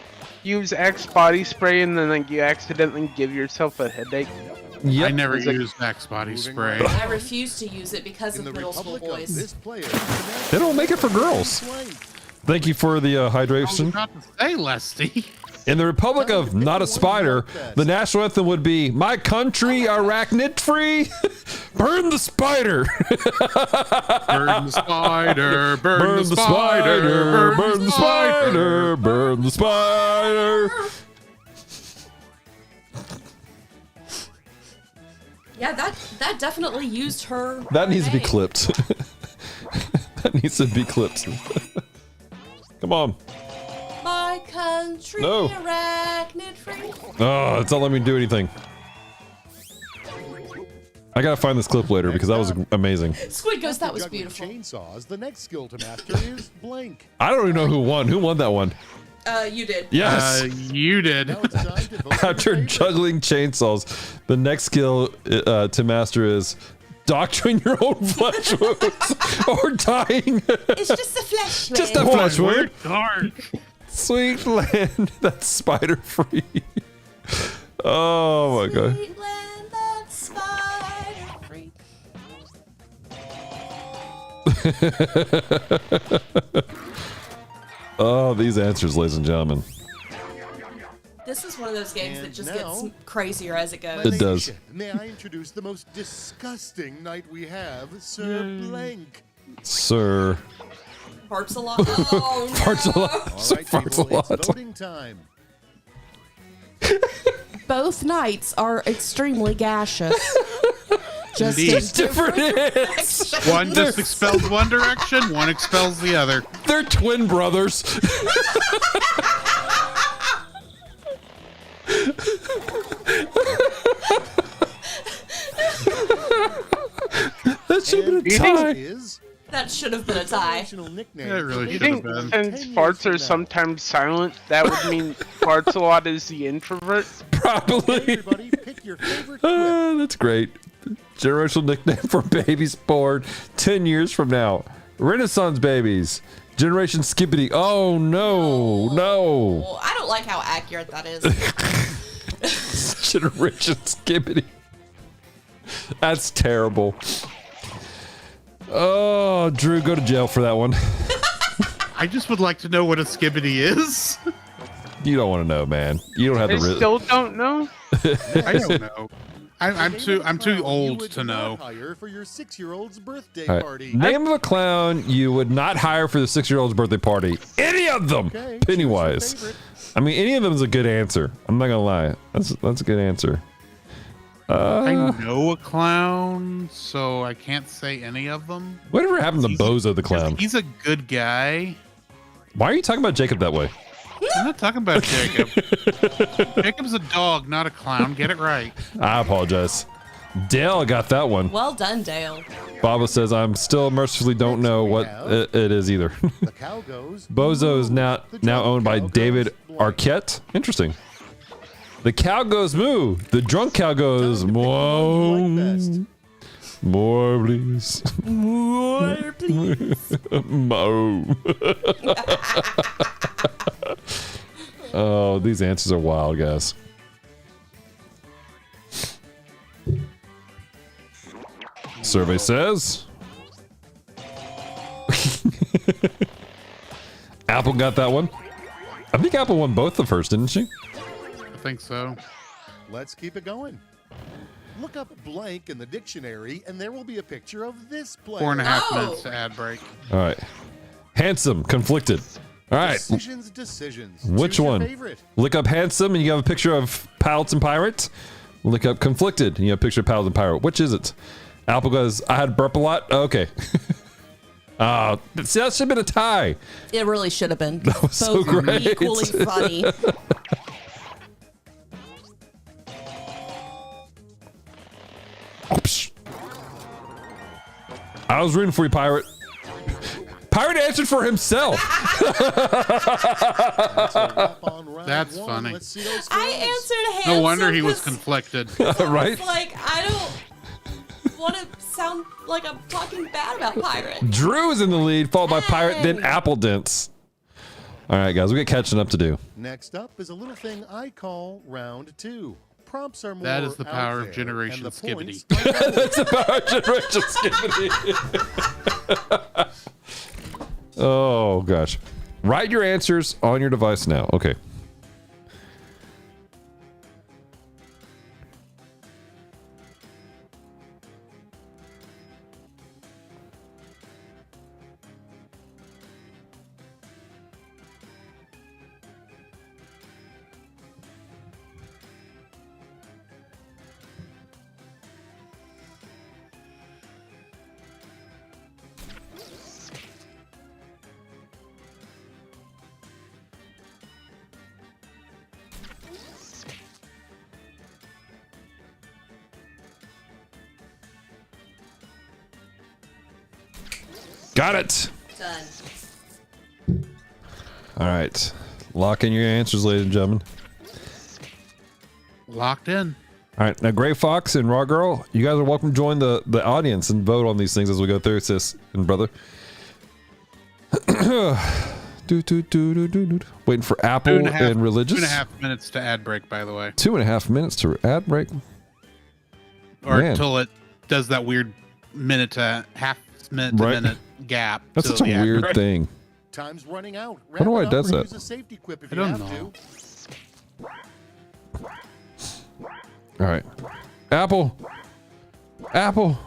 use Axe body spray and then like you accidentally give yourself a headache? Yep. I never It's like- used Axe body Moving spray. right I refuse to use it because In of the middle school Republic of boys. this player, They don't make it for girls. blank. Thank you for the I was hydration. about to say, Lesty. In the Republic of Not a Spider, the national anthem would be "My country, arachnid free, burn the spider, Burn the spider, burn the spider, burn the spider, burn the spider." Yeah, that definitely used her. That needs to be name. clipped. That needs to be clipped. Come on. My country, No. arachnid free. Oh, it's not letting me do anything. I gotta find this clip later because that was amazing. Squid goes, that was Juggling beautiful. Chainsaws. The next skill to master is blank. I don't even know who won. Who won that one? You did. Yes. You did. Now it's time to vote for After your favorite. juggling chainsaws, the next skill to master is doctoring your own flesh wounds or dying. It's just a flesh Just a wound. flesh We're wound. dark. Sweet land that's spider free. Oh my god. Sweet land that's spider free. Oh, these answers, ladies and gentlemen. This is one of those games that And just now- gets crazier as it goes. It does. Nation, may I introduce the most disgusting knight we have, Sir Blank. Sir. Farts a lot. Oh, no. Farts a lot. All Sir right, farts people, a it's lot. voting time. Both knights are extremely gaseous. Just Indeed. in Just different hits. One just expels one direction, one expels the other. They're twin brothers. That should have been a tie. Is That should have been a tie. nickname. Yeah, it really for should You have babies think been. born since 10 years farts from are now. sometimes silent, that would mean Farts-a-lot is the introvert? Probably. Everybody, pick your favorite quip. That's great. Generational nickname for babies born 10 years from now. Renaissance babies. Generation Skippity. Oh, no. No. Well, I don't like how accurate that is. Generation Skippity. That's terrible. Oh, Drew, go to jail for that one. I just would like to know what a skibbity is. You don't want to know, man. You don't have I to. still don't know. I don't know. I'm too Name a clown you old would to know. not hire for your 6-year-old's birthday All right. party. Name of a clown you would not hire for the 6-year-old's birthday party. Any of them. Okay, choose your Pennywise. favorite. I mean, any of them is a good answer. I'm not gonna lie. That's a good answer. I know a clown, so I can't say any of them. Whatever happened to He's- Bozo the clown? He's a good guy. Why are you talking about Jacob that way? I'm not talking about Jacob. Jacob's a dog, not a clown. Get it right. I apologize. Dale got that one. Well done, Dale. Baba says I'm still mercifully don't know what it is either. The cow goes. Bozo is now The now drunk owned by cow goes David blank. Arquette. Interesting. The cow goes moo. The drunk cow goes Time to pick the one you like best. moo. More please. More, please. Mo. Oh, these answers are wild, guys. Survey says Apple got that one. I think Apple won both the first, didn't she? I think so. Let's keep it going. Look up blank in the dictionary, and there will be a picture of this player. 4.5 Oh. minutes to ad break. All right. Handsome, conflicted. All right. Decisions. Which Choose your one? favorite. Look up handsome and you have a picture of pilots and pirates. Look up conflicted and you have a picture of pilots and pirate. Which is it? Apple goes, I had burp a lot. Oh, okay. See, that should have been a tie. It really should have been. That was so Both were great. equally funny. Oops. I was rooting for you, pirate. Pirate answered for himself. That's a wrap on round That's one. funny. Let's see those I scores. answered handsome. No wonder he was 'cause conflicted. Right? It's like, I don't want to sound like I'm talking bad about Pirate. Drew is in the lead, followed by pirate, then Hey. Apple Dents. All right, guys, we got catching up to do. Next up is a little thing I call round two. Prompts are more That is the out power of there, Generation and the Skibbity. points are lower. That's about generation skippity. Oh gosh. Write your answers on your device now. Okay. Got it. Done. All right. Lock in your answers, ladies and gentlemen. Locked in. All right. Now, Gray Fox and Raw Girl, you guys are welcome to join the audience and vote on these things as we go through, sis and brother. Waiting for Apple and Religious. 2.5 minutes to ad break, by the way. 2.5 minutes to ad break. Or Man. until it does that weird half minute to Right. minute gap. That's till such a the ad weird break. thing. Time's running out. Wonder why Wrap it it does up or that. use a safety quip if I you don't have know. to. All right. Apple. Apple.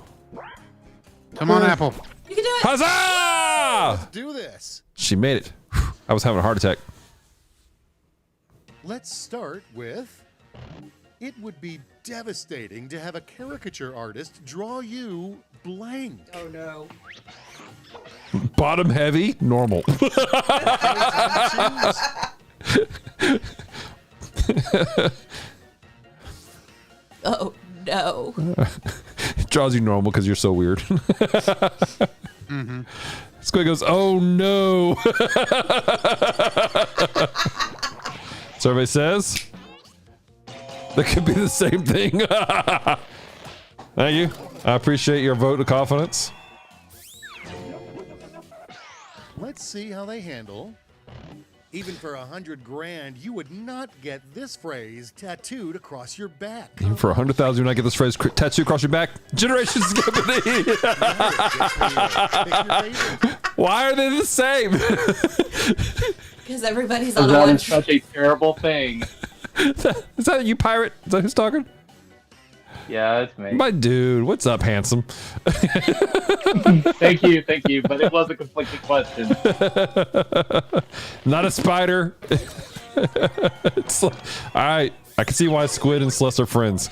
Come on, Apple. You can do it. Huzzah! Do this. She made it. I was having a heart attack. Let's start with. It would be devastating to have a caricature artist draw you blank. Oh no. Bottom heavy, normal. Oh no. Draws you normal because you're so weird. Squid goes, oh no. Survey says that could be the same thing. Thank you. I appreciate your vote of confidence. Let's see how they handle. Even for $100,000, you would not get this phrase tattooed across your back. Even for 100,000, you not get this phrase tattooed across your back. Generation Skippity. Why are they the same? Because everybody's on a That one. is such a terrible thing. Is that you, pirate? Is that who's talking? Yeah, it's me. My dude, what's up, handsome? Thank you, but it was a conflicting question. Not a spider. It's like, all right, I can see why Squid and Celeste are friends.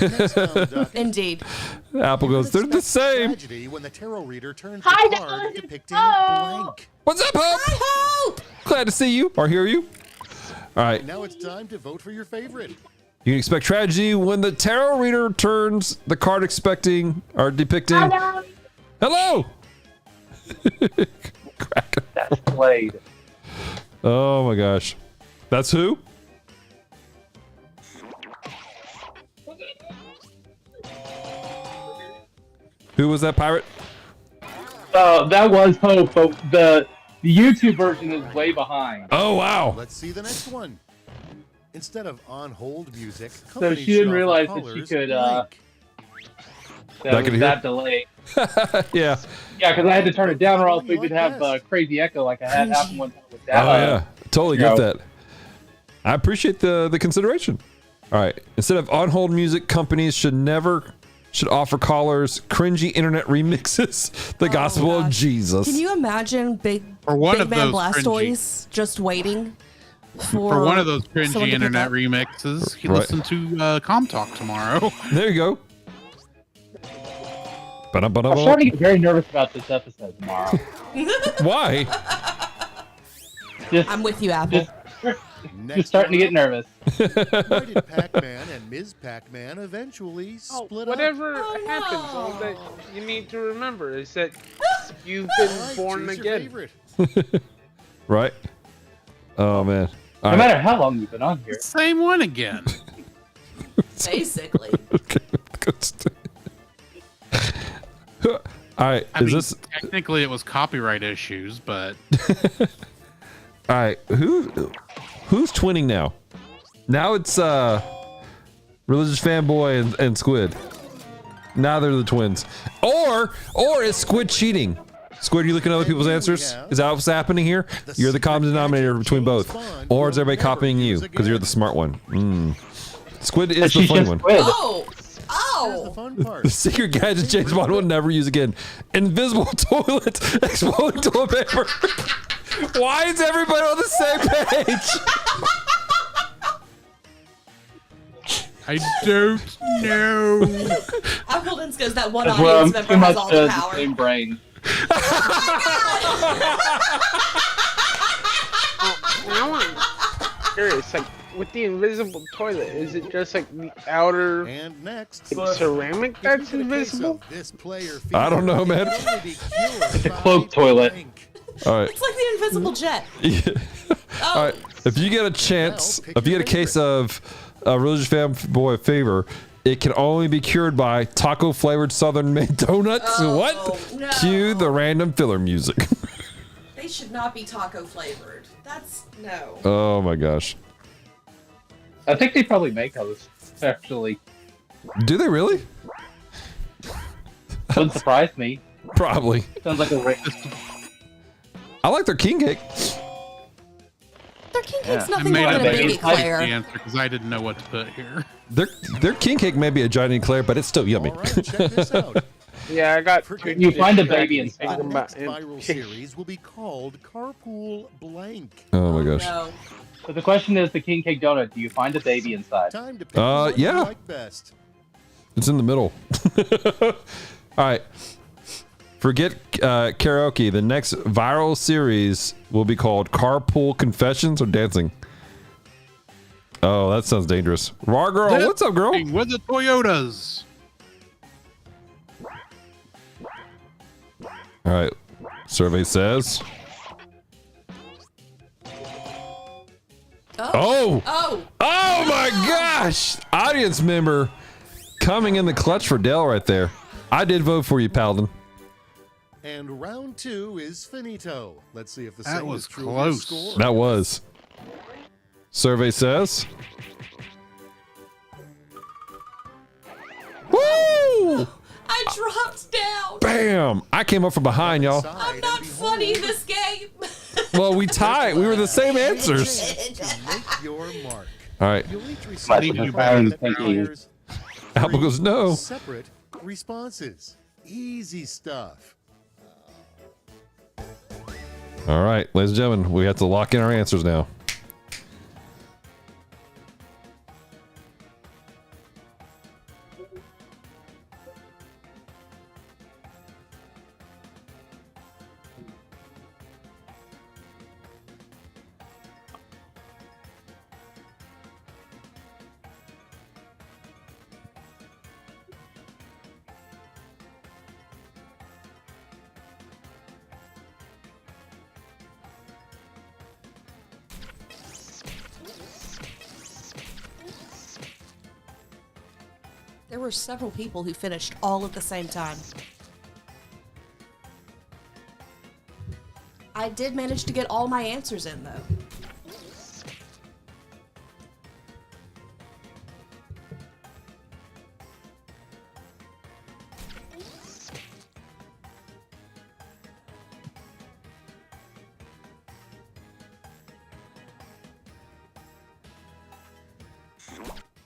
Next time, Duck. Indeed. Apple goes, they're the same. Tragedy when the tarot reader turns Hi, the card Duck. depicting Oh. blank. What's up, Hope? Hi, Hope. Glad to see you or hear you. All right, Now it's time to vote for your favorite. you can expect tragedy when the tarot reader turns the card expecting or depicting. Hello. Hello. That's played. Oh my gosh, that's who? Who was that pirate? That was Hope, but the YouTube version is way behind. Oh wow. Let's see the next one. Instead of on hold music, So companies she didn't should offer realize that she callers could, blank. That Back in was here? that delay. Yeah. Yeah, because I had to turn it down or else we would have crazy echo like I had happen one time with that. Oh yeah, totally get no. that. I appreciate the consideration. All right, instead of on hold music, companies should offer callers cringy internet remixes. The gospel of gosh. Jesus. Can you imagine Big For one Big of Man those Blastoise just waiting For one of those someone cringy to pick internet up? remixes, you Right. listen to Com Talk tomorrow. There you go. I'm starting to get very nervous about this episode tomorrow. Why? Just, I'm with you, Apple. just starting to get nervous. Why did Pac-Man and Ms. Pac-Man eventually split up? Whatever Oh, happens, no. all that you need to remember is that you've been All right, born choose your again. favorite. Right? Oh man. All No right. matter how long you've been on here. Same one again. Basically. All right. I mean, this technically it was copyright issues, but all right? Who's twinning now? Now it's religious fanboy and Squid. Now they're the twins. Or is Squid cheating? Squid, you looking at other people's answers? Is that what's happening here? You're the common denominator between both. Or is everybody copying you because you're the smart one? Squid is the She's funny just one. quit. Oh! Here's the Oh! fun part. The secret gadget James Bond will never use again. Invisible toilet, exploding toilet paper. Why is everybody on the same page? I don't know. Apple Dance goes that one That's where I'm audience member too has much all to the the power. same brain. Now I'm curious, like with the invisible toilet, is it just like the outer And next, ceramic if that's you get a case invisible? of this player I don't know, fever, man. it can only be cured It's a by cloak toilet. blank. All right. It's like the invisible jet. Oh. All right. If you get a chance, Now, pick if you your get a case of religious fanboy fever, it can only be cured by taco flavored southern made donuts. Oh, What? no. Cue the random filler music. They should not be taco flavored. That's no. Oh my gosh. I think they probably make those, actually. Do they really? Wouldn't surprise me. Probably. Sounds like a I like their king cake. Their king cake's Yeah. I nothing made more up than a a baby the Claire. answer because I didn't know what to put here. Their king cake may be a giant eclair, but it's still yummy. All right, check this out. Yeah, I got. Forget You it. find a baby The inside. next viral series will be called Carpool Blank. Oh my gosh. No. So the question is, the king cake donut. Do you find a baby inside? Time to pick the one yeah. you like best. It's in the middle. All right. Forget karaoke. The next viral series will be called Carpool Confessions or Dancing. Oh, that sounds dangerous. Raw girl, what's up, girl? With the Toyotas. All right. Survey says. Oh. Oh my gosh. Audience member coming in the clutch for Dell right there. I did vote for you, Paladin. And round 2 is finito. Let's see if the That same was is true of your close. score. That was. Survey says. Woo! I dropped down. Bam! I came up from behind, y'all. I'm not funny in this game. Well, we tied. We were the same answers. To make your mark. All right. You'll each receive Much a better prize that thank you. requires Apple goes, no. separate responses. Easy stuff. All right, ladies and gentlemen, we have to lock in our answers now. There were several people who finished all at the same time. I did manage to get all my answers in, though.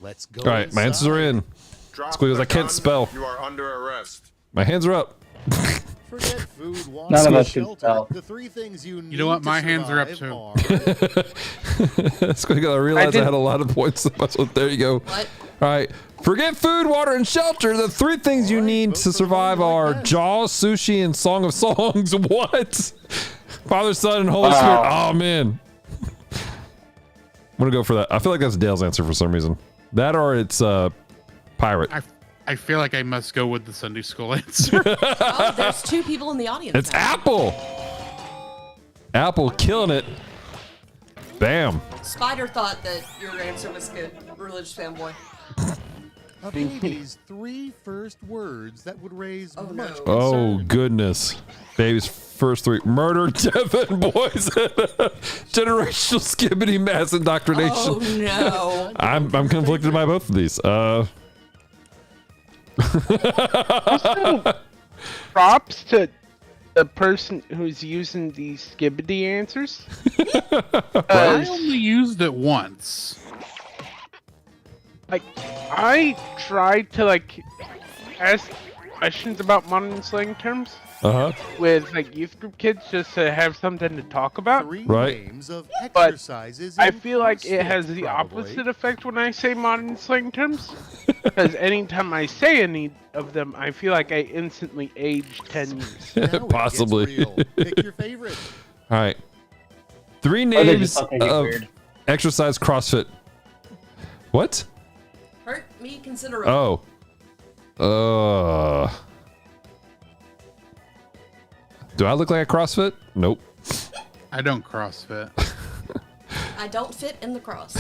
Let's go. All right, my answers are in. Squiggles, I can't spell. You are under arrest. My hands are up. Forget food, water, None of and us can shelter. spell. The 3 things you need know what? to My hands are up, survive Squiggles, I realized I, did- had a lot of points. So there you go. What? All right. Forget food, water, and shelter. The 3 things you All right, need vote to for the survive one you like are best. Jaws, sushi, and Song of Songs. What? Father, Son, and Holy Wow. Spirit. Oh, man. I'm going to go for that. I feel like that's Dale's answer for some reason. That or it's Pirate. I feel like I must go with the Sunday school answer. Oh, there's 2 people in the audience. It's now. Apple. Apple killing it. Bam. Spider thought that your answer was good. Religious fanboy. A baby's 3 first words that would raise Oh, much no. Oh, concern. goodness. Baby's first 3. Murder, death, and poison. Generational skibbity mass indoctrination. Oh no. I'm conflicted by both of these. Props to the person who's using these skibbity answers. I only used it once. Like, I tried to ask questions about modern slang terms with youth group kids just to have something to talk about. 3 Right. names of But exercises I in feel like it CrossFit, has the probably. opposite effect when I say modern slang terms. Because anytime I say any of them, I feel like I instantly age 10 years. Now it gets Possibly. real. Pick your favorite. All right. 3 Or they names just don't take it of weird. exercise CrossFit. What? Hurt me considerably. Oh. Do I look like a CrossFit? Nope. I don't CrossFit. I don't fit in the cross.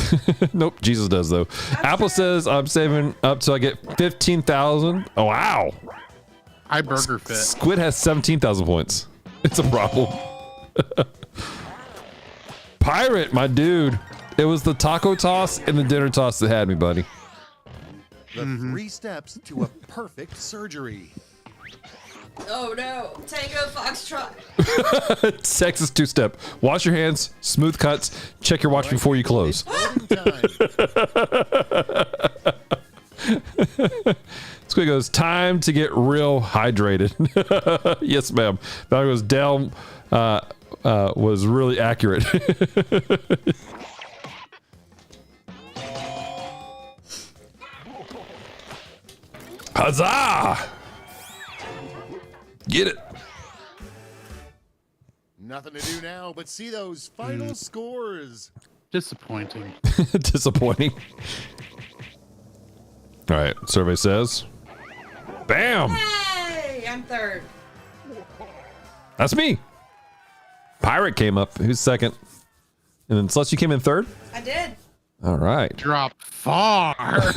Nope. Jesus does though. Apple says I'm saving up till I get 15,000. Oh wow. I burger fit. Squid has 17,000 points. It's a problem. Pirate, my dude. It was the taco toss and the dinner toss that had me, buddy. The 3 steps to a perfect surgery. Oh no. Tango Foxtrot. Texas 2-step. Wash your hands, smooth cuts, check your watch before you close. Voting time. Squid goes, time to get real hydrated. Yes, ma'am. That goes, Dell was really accurate. Huzzah! Get it. Nothing to do now but see those final scores. Disappointing. Disappointing. All right, survey says, bam! Hey, I'm third. That's me. Pirate came up. Who's second? And then Celeste, you came in third? I did. All right. Drop far.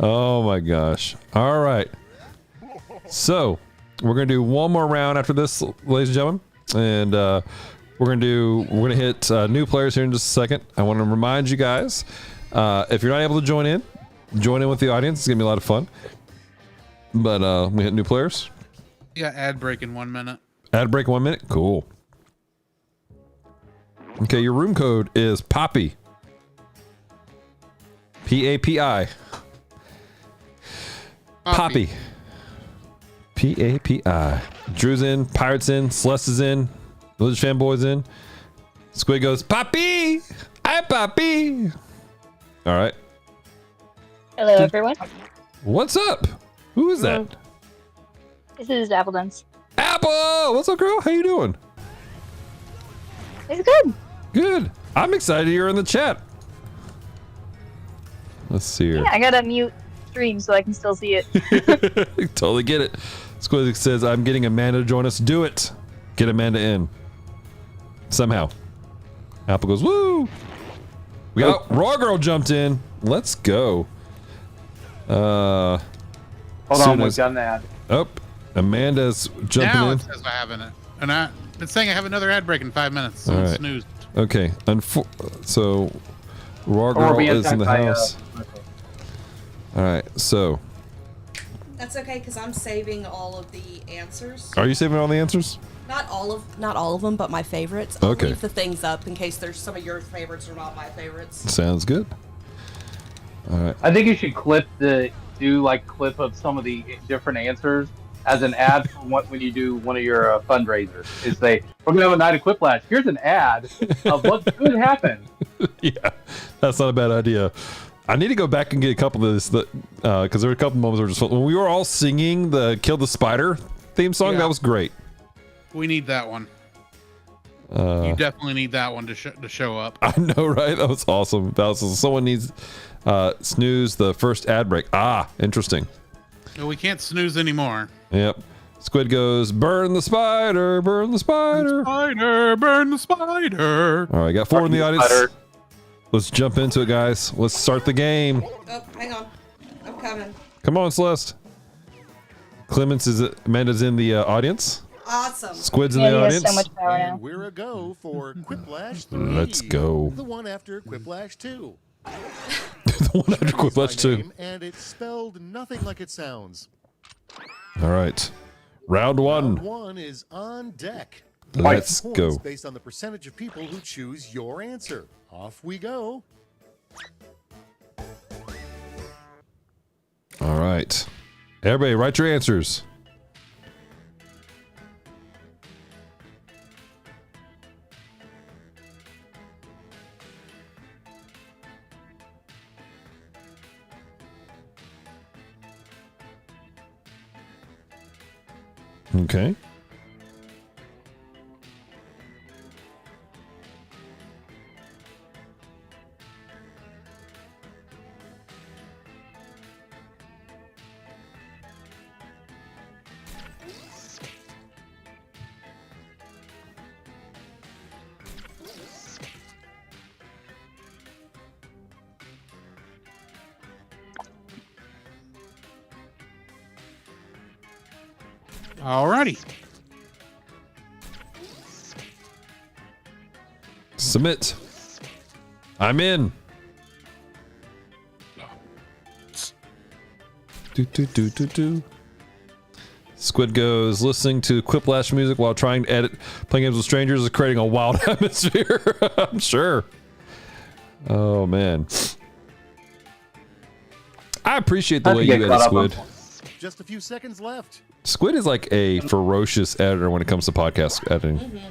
Oh my gosh. All right. So we're gonna do one more round after this, ladies and gentlemen, and we're gonna hit new players here in just a second. I want to remind you guys, if you're not able to join in with the audience. It's gonna be a lot of fun. But we hit new players. Yeah, ad break in 1 minute. Ad break 1 minute. Cool. Okay, your room code is Poppy. P-A-P-I. Poppy. P-A-P-I. Drew's in. Pirate's in. Celeste is in. Village Fanboy's in. Squid goes, Poppy! Hi, Poppy! All right. Hello, everyone. What's up? Who is that? This is Appledens. Apple! What's up, girl? How you doing? It's good. Good. I'm excited you're in the chat. Let's see here. Yeah, I gotta mute stream so I can still see it. Totally get it. Squizzic says, I'm getting Amanda to join us. Do it. Get Amanda in. Somehow. Apple goes, woo! We got Raw Girl jumped in. Let's go. Hold on, we've done that. Oh, Amanda's jumping Now in. it says I have it. And it's saying I have another ad break in 5 minutes. So All it's right. snoozed. Okay. So, Raw Girl is in the house. All right. So, That's okay, because I'm saving all of the answers. are you saving all the answers? Not all of them, but my favorites. I'll Okay. leave the things up in case there's some of your favorites are not my favorites. Sounds good. All right. I think you should clip of some of the different answers as an ad for when you do one of your fundraisers. Is say, we're gonna have a night of Quiplash. Here's an ad of what could happen. Yeah, that's not a bad idea. I need to go back and get a couple of this, because there were a couple moments where just when we were all singing the "Kill the Spider" theme song. Yeah. That was great. We need that one. You definitely need that one to show up. I know, right? That was awesome. Someone needs snooze the first ad break. Ah, interesting. No, we can't snooze anymore. Yep. Squid goes, burn the spider, burn the spider. Spider, burn the spider. All right, got 4 in the audience. Let's jump into it, guys. Let's start the game. Oh, hang on. I'm coming. Come on, Celeste. Amanda's in the audience. Awesome. Squid's in Yeah, the he has audience. so much power now. And we're a go for Quiplash 3. Let's go. The one after Quiplash 2. The one after Quiplash 2. Name, and it's spelled nothing like it sounds. All right. Round 1. Round 1 is on deck. Let's Points go. based on the percentage of people who choose your answer. Off we go. All right. Everybody, write your answers. Okay. Alrighty. Submit. I'm in. Do. Squid goes, listening to Quiplash music while trying to edit playing games with strangers is creating a wild atmosphere. I'm sure. Oh man. I appreciate the How'd way you you get edit caught up on- Squid. Just a few seconds left. Squid is like a ferocious editor when it comes to podcast editing.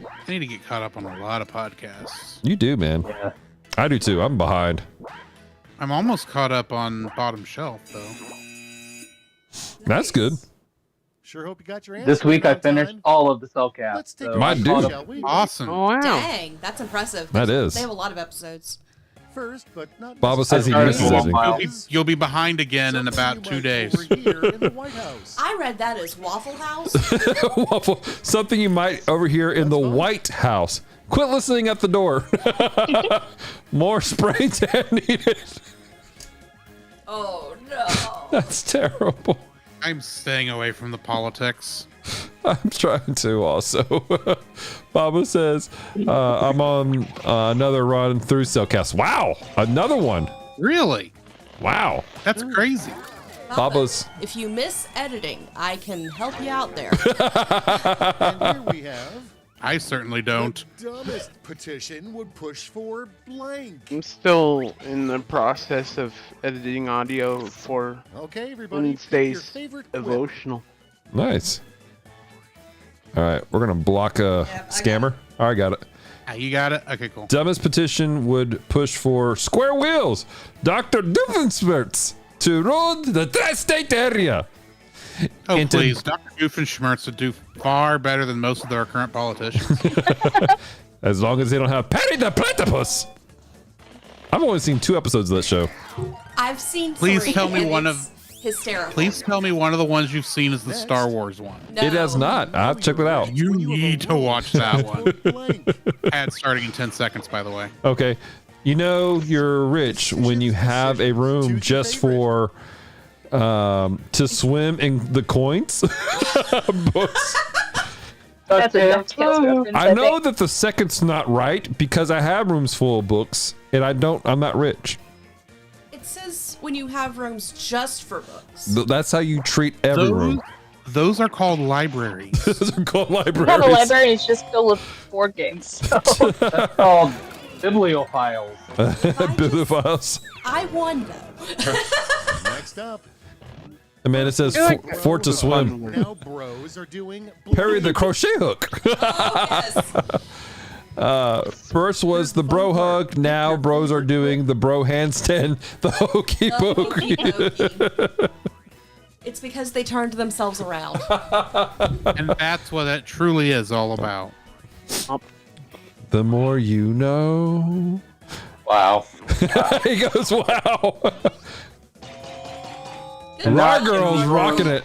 I need to get caught up on a lot of podcasts. You do, man. Yeah. I do too. I'm behind. I'm almost caught up on Bottom Shelf, though. That's good. Sure hope you got your answer. This week I on finished time. all of the Cellcast. Let's take so a My I'm dude. caught up. shall we? Awesome. Oh wow. Dang, that's impressive. That is. They have a lot of episodes. First, but not Baba says he started misses a editing. while. You'll be behind again in about 2 days. Over here in the White House. I read that as Waffle House. Waffle. Something you might overhear in the White House. Quit listening at the door. More spray tan needed. Oh no. That's terrible. I'm staying away from the politics. I'm trying to also. Baba says, I'm on another run through Cellcast. Wow. Another one. Really? Wow. That's crazy. Baba's. If you miss editing, I can help you out there. And here we have I certainly don't. the dumbest petition would push for blank. I'm still in the process of editing audio for Okay, everybody. Your Wednesday's favorite quip. devotional. Nice. All right. We're going to block a scammer. All right. Got it. Ah, you got it? Okay, cool. Dumbest petition would push for square wheels. Dr. Doofenshmirtz to rule the tri-state area. Oh, Into- please. Dr. Doofenshmirtz would do far better than most of our current politicians. As long as they don't have Patty the Platypus. I've only seen 2 episodes of that show. I've seen Please 3, tell me and one it's hysterical. Please tell me one of the ones you've seen is the Star Wars one. No. It has not. I've checked it out. You need to watch that one. Blank. Ad starting in 10 seconds, by the way. Okay. You know you're rich when you have a room just for to swim in the coins. Books. That's a DuckTales reference. I know think. that the second's not right because I have rooms full of books and I'm not rich. It says when you have rooms just for books. That's how you treat every room. Those are called libraries. Those are called We have a libraries. library. It's just filled with board games. So. That's called bibliophiles. Bibliophiles. I won though. Next up. Amanda says for to swim. Now bros are doing Parry the crochet hook. Oh, yes. First was the bro hug. Now bros are doing the bro handstand, the hokey The pokey. hokey pokey. It's because they turned themselves around. And that's what it truly is all about. The more you know. Wow. He goes, wow. Good Raw job. girl's rocking it.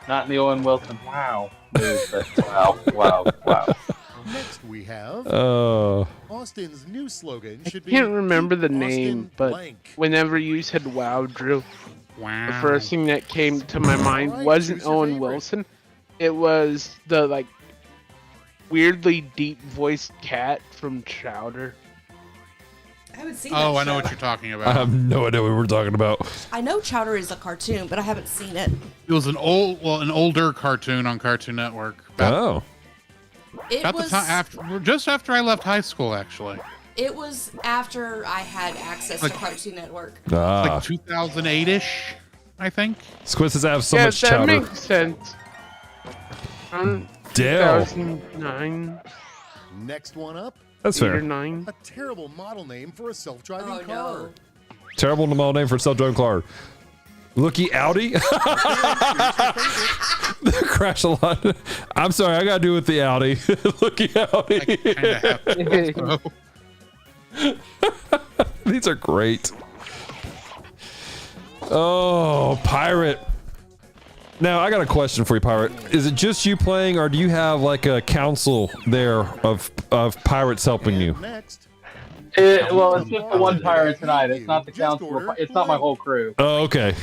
Not in the Owen Wilson. Wow. Move, but wow. Next we have Oh. Austin's new slogan I should be can't remember the Keep name, Austin but blank. whenever you said "Wow, Drew," Wow. the first thing that came to my mind Alright, wasn't choose your Owen favorite. Wilson. It was the like weirdly deep voiced cat from Chowder. I haven't seen Oh, that I know show. what you're talking I about. have no idea what we're talking about. I know Chowder is a cartoon, but I haven't seen it. It was an older cartoon on Cartoon Network. Oh. It About was the time just after I left high school, actually. It was after I had access to Like- Cartoon Network. Ah. Like 2008-ish, I think. Squid says I have so yeah, much that chowder. makes sense. Damn. 2009, Next one up, That's 8 or fair. 9. a terrible model name for a self-driving Oh, car. no. Terrible model name for a self-driving car. Looky Audi. Crash a lot. I'm sorry, I gotta do with the Audi. Looky Audi. I kind of have to. So. These are great. Oh, pirate. Now I got a question for you, pirate. Is it just you playing, or do you have like a council there of pirates helping you? Next, Well, it's just the one pirate tonight. It's not the council. It's not my whole crew. Oh, okay.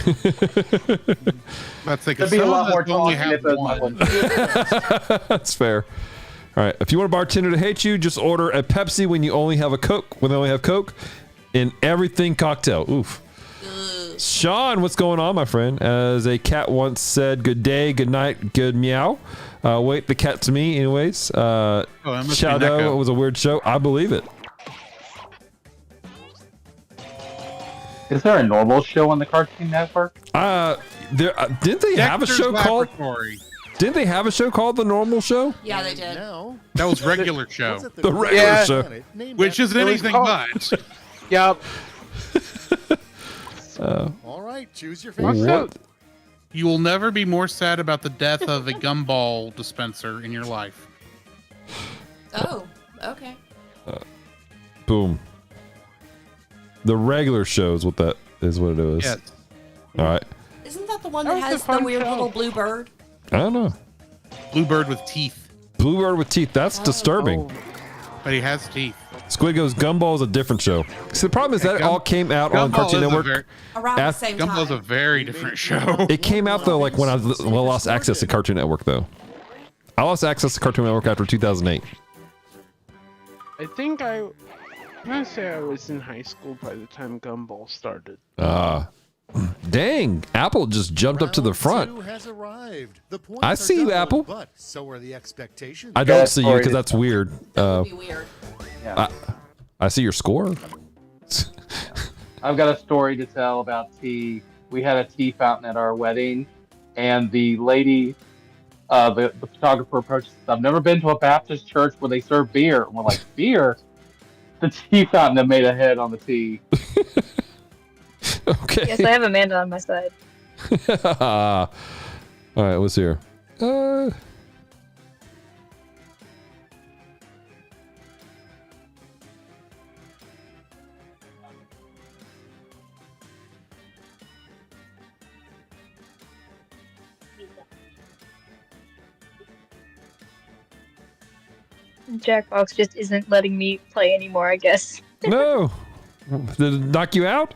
That's like There'd be a lot more only talking if have it was my whole one. crew. That's fair. All right. If you want a bartender to hate you, just order a Pepsi when you only have a Coke. When they only have Coke, in everything cocktail. Oof. Sean, what's going on, my friend? As a cat once said, "Good day, good night, good meow." Wait, the cat to me, anyways. That must be Shadow Neko. was a weird show. I believe it. Is there a normal show on the Cartoon Network? Didn't they have a Dexter's show called? Laboratory. Didn't they have a show called The Normal Show? Yeah, they did. Now, That was regular show, The regular show. which isn't It was anything called- but. Yep. All right, choose your What's favorite. What? You will never be more sad about the death of a gumball dispenser in your life. Oh, okay. Boom. The regular show is what that is. What it is. Yes. All right. Isn't that the one That that was a has the fun weird show. little blue bird? I don't know. Bluebird with teeth, Bluebird with teeth. That's disturbing. but he has teeth. Squid Goes Gumball is a different show. See, the problem is that all came out on Cartoon Network. Around the Af- same Gumball's a time. very different show. It came out though, like when I lost access to Cartoon Network. Though I lost access to Cartoon Network after 2008. I think I'm gonna say I was in high school by the time Gumball started. Dang! Apple just jumped up to the Round front. 2 has arrived. The points I are see you, doubled, Apple. But so are the expectations. I don't Yeah, see you sorry. because that's weird. That'd be weird. Yeah. I see your score. I've got a story to tell about tea. We had a tea fountain at our wedding, and the lady, the photographer approached us. I've never been to a Baptist church where they serve beer. And we're like, beer? The tea fountain that made a head on the tea. Okay. Yes, I have Amanda on my side. All right, what's here? Jackbox just isn't letting me play anymore, I guess. No. Did it knock you out?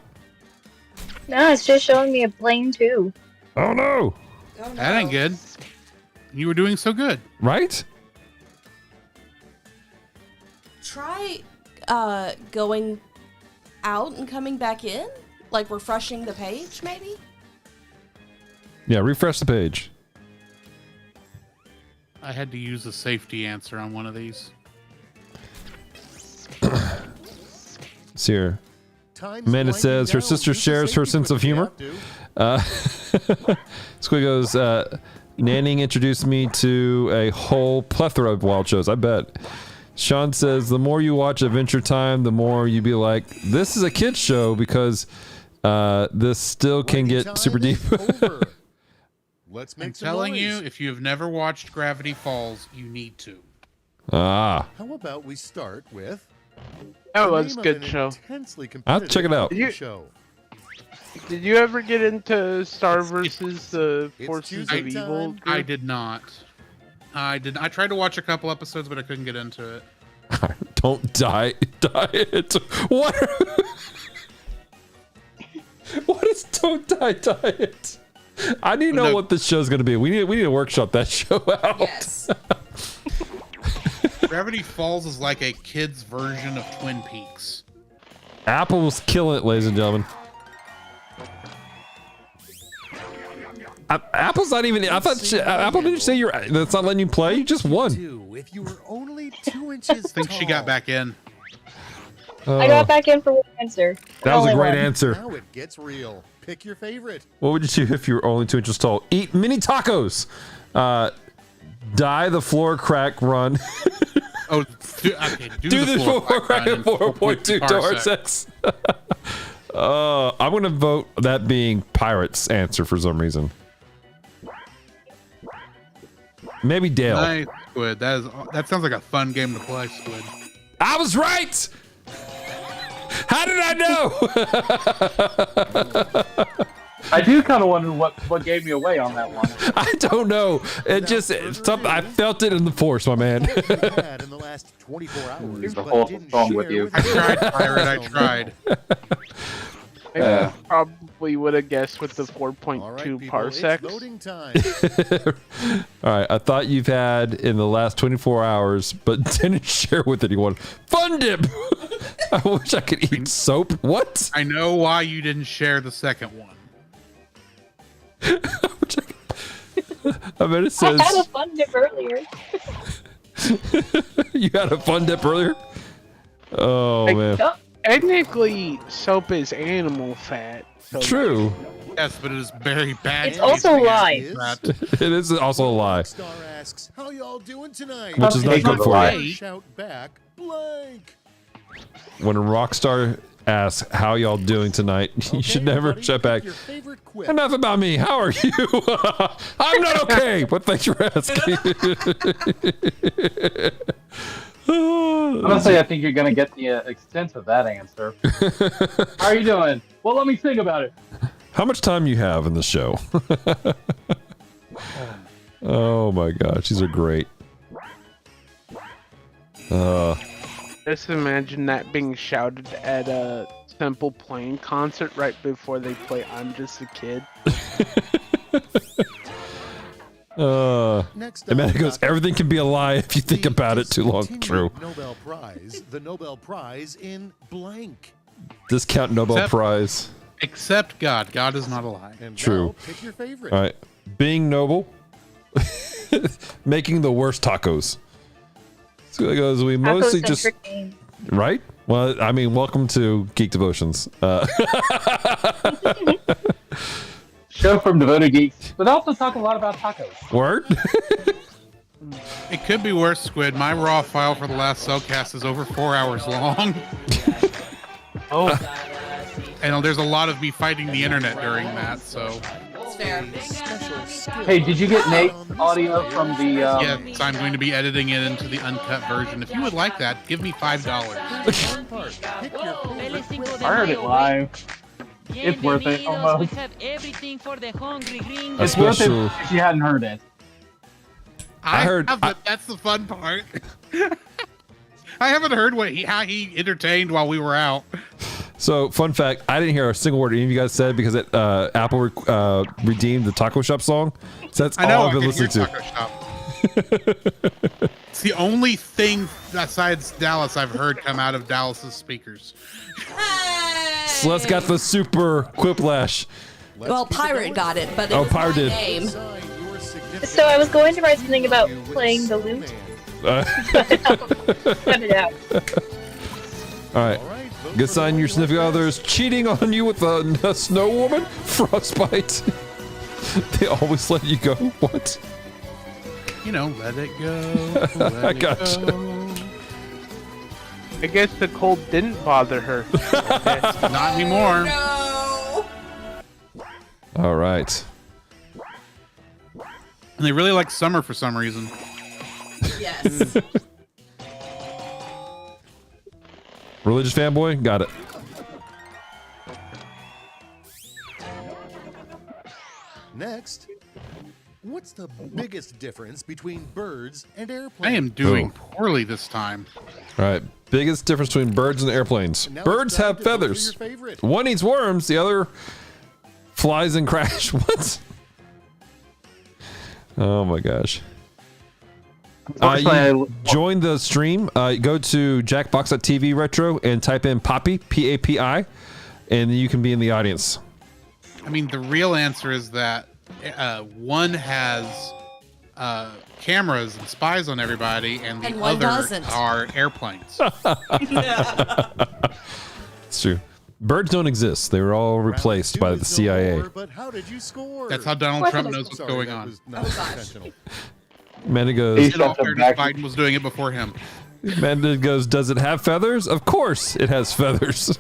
No, it's just showing me a plane too. Oh no! Oh, no. That ain't good. You were doing so good. Right? Try going out and coming back in? Like refreshing the page, maybe? Yeah, refresh the page. I had to use a safety answer on one of these. See here. Time's Amanda winding says her down. sister Use the shares her safety sense of quick if you humor. have to. Squid goes, Nanning introduced me to a whole plethora of wild shows, I bet. Sean says, the more you watch Adventure Time, the more you be like, this is a kid's show because this still can Winding get time super deep. is over. Let's make I'm some telling noise. you, if you have never watched Gravity Falls, you need to. Ah, How about we start with That the was a name of good an show. intensely I'll check it out. competitive You- show. Did you ever get into Star versus the it's Forces Tuesday of Evil? time. I did not. I did. I tried to watch a couple episodes, but I couldn't get into it. don't die. Diet. What? What is Don't Die Diet? I need to know No. what this show's going to be. We need to workshop that show out. Yes. Gravity Falls is like a kid's version of Twin Peaks. Apple was killing it, ladies and gentlemen. Apple's not even. I thought Apple didn't say you're. That's not letting you play. You just won. If you were only 2 inches I think she got back in. I got back in for one answer. That was a Only great one. answer. Now it gets real. Pick your favorite. What would you do if you were only 2 inches tall? Eat mini tacos. Die the floor crack run. Oh, okay. Do the floor crack run at 4.2 parsecs. I'm gonna vote that being Pirate's answer for some reason. Maybe Dale. Nice, Squid. That sounds like a fun game to play, Squid. I was right. How did I know? I do kind of wonder what gave me away on that one. I don't know. It just something. I felt it in the force, my man. What you had in the last 24 hours, There's a but whole didn't song with share you. I tried, your Pirate. I friends. tried. I probably would have guessed with the All 4.2 right, people, it's parsecs. voting time. All right. I thought you've had in the last 24 hours, but didn't share with anyone. Fun dip. I wish I could eat soap. What? I know why you didn't share the second one. I bet it I says had a fun dip earlier. you had a fun dip earlier. Oh man. Oh, technically, soap is animal fat. So True. Yes, but it is very bad. It's also a lie. It is also a lie. Star asks, "How y'all doing tonight?" Which is not good for lie. you. Shout back, blank. When a Rockstar asks, how y'all doing tonight? You should never everybody, shut pick back. your favorite quip. Enough about me. How are you? I'm not okay, but thanks for asking. Honestly, I think you're going to get the extent of that answer. How are you doing? Well, let me think about it. How much time you have in the show? Oh my gosh, these are great. just imagine that being shouted at a Simple Plan concert right before they play "I'm Just a Kid." Next and then up, it goes, everything can be a lie if you think the about it too long. True. discontinued Nobel Prize, the Nobel Prize in blank. Discount Nobel Except- Prize. Except God. God is not a lie. And True. now, pick your favorite. All right. Being noble. Making the worst tacos. So it goes, we mostly just. Taco-centric game. Right? Well, I mean, welcome to Geek Devotions. Show from Devoted Geeks, but also talk a lot about tacos. Word? It could be worse, Squid. My raw file for the last Cellcast is over 4 hours long. Oh, And there's a lot of me fighting the internet during that, so. It's fair. Hey, did you get Nate's audio from the? Yes, I'm going to be editing it into the uncut version. If you would like that, give me $5. Pick your favorite I heard it live. It's worth it, almost. We have everything for the hungry green. It's worth it Special- if you hadn't heard it. I heard- have, but that's the fun part. I haven't heard how he entertained while we were out. So, fun fact, I didn't hear a single word any of you guys said because Apple redeemed the Taco Shop song. So that's I know. all I've I been can hear listening to. Taco Shop. It's the only thing besides Dallas I've heard come out of Dallas's speakers. Celeste got the super Quiplash. Well, Pirate got it, but it Oh, was Pirate my did. name. So I was going to write something about playing the lute. Cut it out. All right. Good sign your significant other is cheating on you with a snow woman? Frostbite. They always let you go. What? You know, let it go. Let I it gotcha. go. I guess the cold didn't bother her. Not anymore. No. All right. And they really like summer for some reason. Yes. Religious fanboy? Got it. Next, what's the biggest difference between birds and I airplanes? am doing poorly this time. All right. Biggest difference between birds and airplanes. Now Birds it's time have to vote for feathers. your favorite. One eats worms, the other flies and crash. What? Oh my gosh. You join the stream. Go to jackbox.tv retro and type in Poppy, P-A-P-I, and you can be in the audience. I mean, the real answer is that one has cameras and spies on everybody, and the And one other doesn't. are airplanes. It's true. Birds don't exist. They were all replaced by Round the two is no CIA. more, but how did you score? That's how Donald What Trump is- knows what's Sorry, going that on. was not intentional. Amanda He goes, In all shut them fairness, back. Biden was doing it before him. Amanda goes, does it have feathers? Of course it has feathers.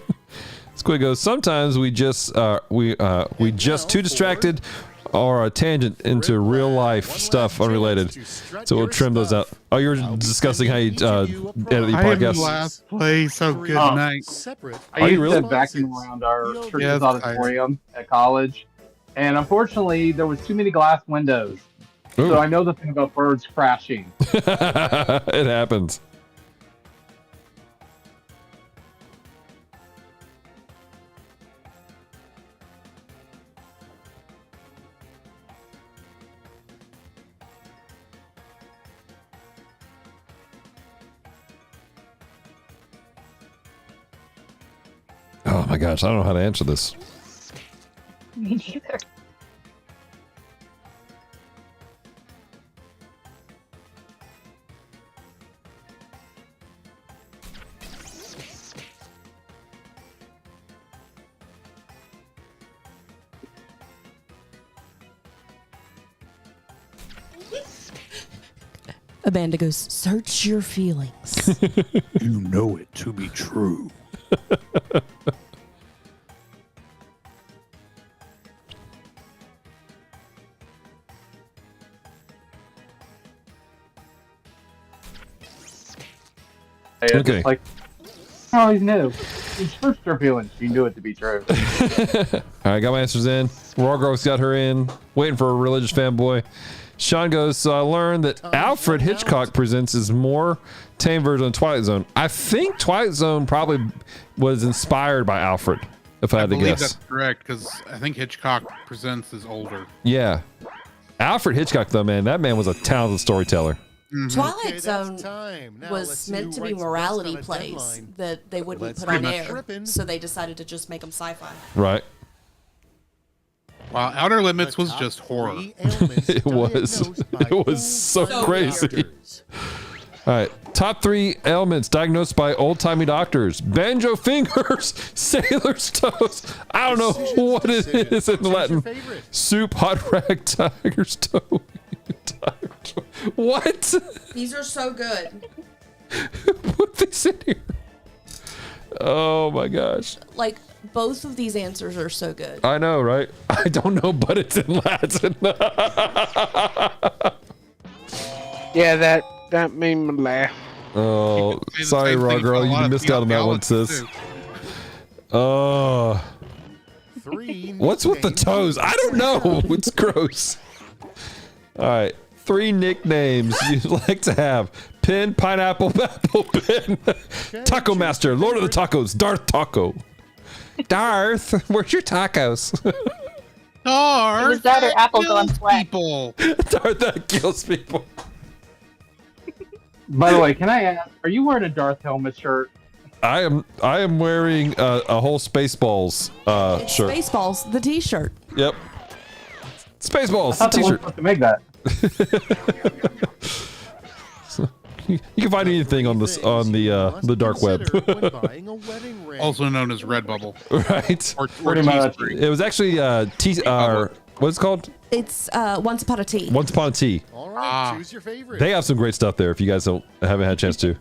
Squid goes, sometimes we just too distracted or a tangent into real life stuff unrelated. So we'll trim those out. Oh, you're discussing how you edit your podcast? last place. Oh, good Oh. night. Separate. I Are you used really? to vacuum around our church's Yes, auditorium at college, and unfortunately, there was too many glass windows. Ooh. So I know the thing about birds crashing. It happens. Oh my gosh, I don't know how to answer this. Me neither. Amanda goes, search your feelings. You know it to be true. Okay. Like, oh, you know, you searched your feelings. You knew it to be true. All right, got my answers in. Wargrove's got her in. Waiting for a religious fanboy. Sean goes, so I learned that Alfred Hitchcock Presents is more tame version of Twilight Zone. I think Twilight Zone probably was inspired by Alfred, if I had to believe guess. that's correct, because I think Hitchcock Presents is older. Yeah. Alfred Hitchcock, though, man, that man was a talented storyteller. Twilight Zone was meant to be morality plays that they wouldn't put on air, so they decided to just make them sci-fi. Right. While Outer Limits was just horror. It was so crazy. All right. Top 3 ailments diagnosed by old-timey doctors. Banjo fingers, sailor's toes. I don't know what it is in Latin. Soup, hot rag, tiger's toe. What? These are so good. Put this in here. Oh my gosh. Like, both of these answers are so good. I know, right? I don't know, but it's in Latin. Yeah, that made me laugh. Oh, sorry, Raw Girl. You missed out on that one, sis. Oh. What's with the toes? I don't know. It's gross. All right. 3 nicknames you'd like to have. Pin, Pineapple, Apple, Pin. Taco Master, Lord of the Tacos, Darth Taco. Darth, where's your tacos? Darth, It was that or apples on flat. people. Darth that kills people. By the way, can I ask, are you wearing a Darth helmet shirt? I am wearing a whole Spaceballs It's shirt. Spaceballs, the T-shirt. Yep. Spaceballs, I thought they weren't t-shirt. supposed to make that. You can find anything on this on the dark web. Also known as Redbubble. Right. Or Pretty much. It was actually what's it called? It's Once Upon a Tea. Once Upon a Tea. All right, choose your favorite. They have some great stuff there if you guys haven't had a chance to.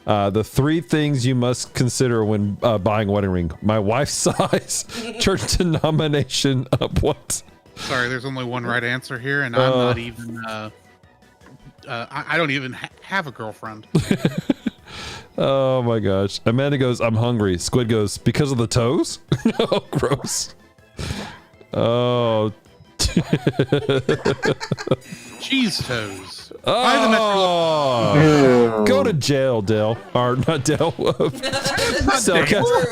The 3 things you must consider when buying a wedding ring. My wife's size, church denomination, what? Sorry, there's only one right answer here, and I'm not even. I don't even have a girlfriend. Oh my gosh. Amanda goes, I'm hungry. Squid goes, because of the toes? Oh, gross. Oh. Cheese toes. Oh. Go to jail, Dale. Or not Dale.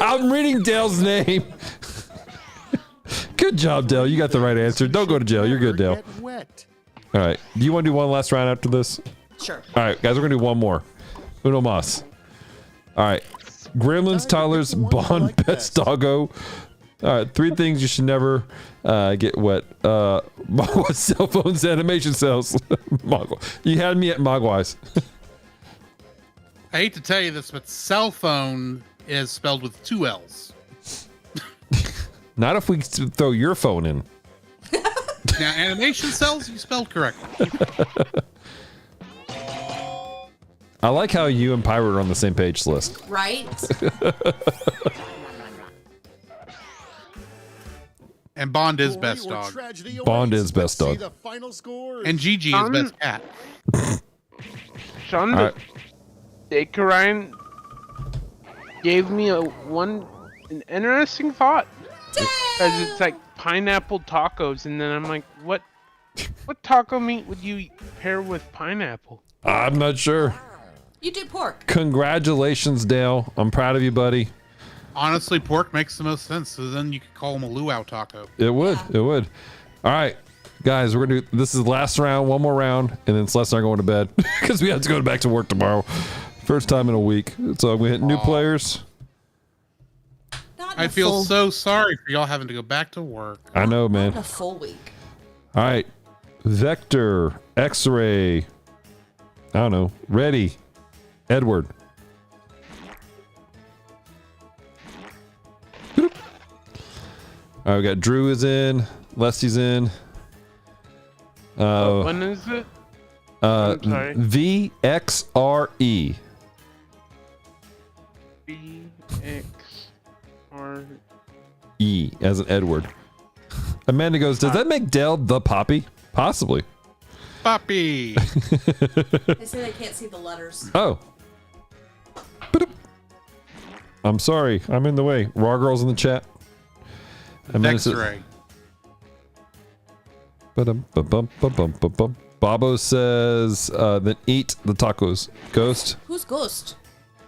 I'm reading Dale's name. Good job, Dale. You got the right answer. Don't go to jail. You're good, Dale. All right. Do you want to do one last round after this? Sure. All right, guys. We're going to do one more. Uno mas. All right. Gremlins, Tyler's, Bond, Best Doggo. All right. 3 things you should never get wet. What cell phones, animation cells. You had me at Mogwais. I hate to tell you this, but cell phone is spelled with 2 L's. Not if we throw your phone in. Now, animation cells, you spelled correctly. I like how you and Pirate are on the same page list. Right? And Bond is best dog. Bond is best dog. And Gigi is best cat. Sean, Right. Jake Ryan gave me an interesting thought. Because it's like pineapple tacos, and then I'm like, what taco meat would you pair with pineapple? I'm not sure. You do pork. Congratulations, Dale. I'm proud of you, buddy. Honestly, pork makes the most sense, so then you could call them a luau taco. It would. It would. All right, guys, we're gonna do this is the last round, one more round, and then Celeste and I are going to bed because we have to go back to work tomorrow. First time in a week. So we hit new players. I feel so sorry for y'all having to go back to work. I know, man. A full week. All right. Vector, X-ray. I don't know. Ready. Edward. All right, we got Drew is in. Lesty's in. When is it? I'm sorry. VXRE. VXR. E as in Edward. Amanda goes, does that make Dell the Poppy? Possibly. Poppy. They say they can't see the letters. Oh. I'm sorry. I'm in the way. Raw Girl's in the chat. X-ray. Bobo says, then eat the tacos. Ghost. Who's Ghost?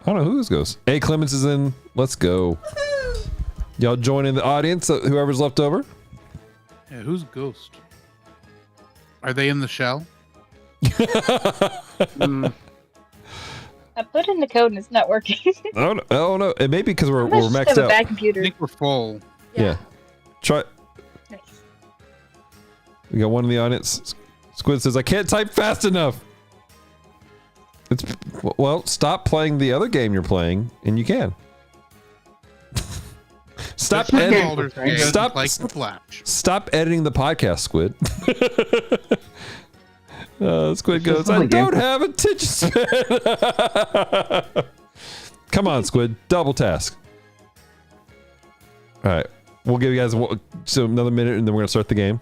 I don't know who's Ghost. A. Clemens is in. Let's go. Y'all join in the audience, whoever's left over. Yeah, who's Ghost? Are they in the shell? I put in the code and it's not working. Oh no! It may be because we're maxed have a out. bad I computer. think we're full. Yeah. Try. Nice. We got one in the audience. Squid says, I can't type fast enough. It's well, stop playing the other game you're playing, and you can. Stop editing. Stop. Stop editing the podcast, Squid. Squid goes, I don't have attention span. Come on, Squid. Double task. All right. We'll give you guys another minute, and then we're going to start the game.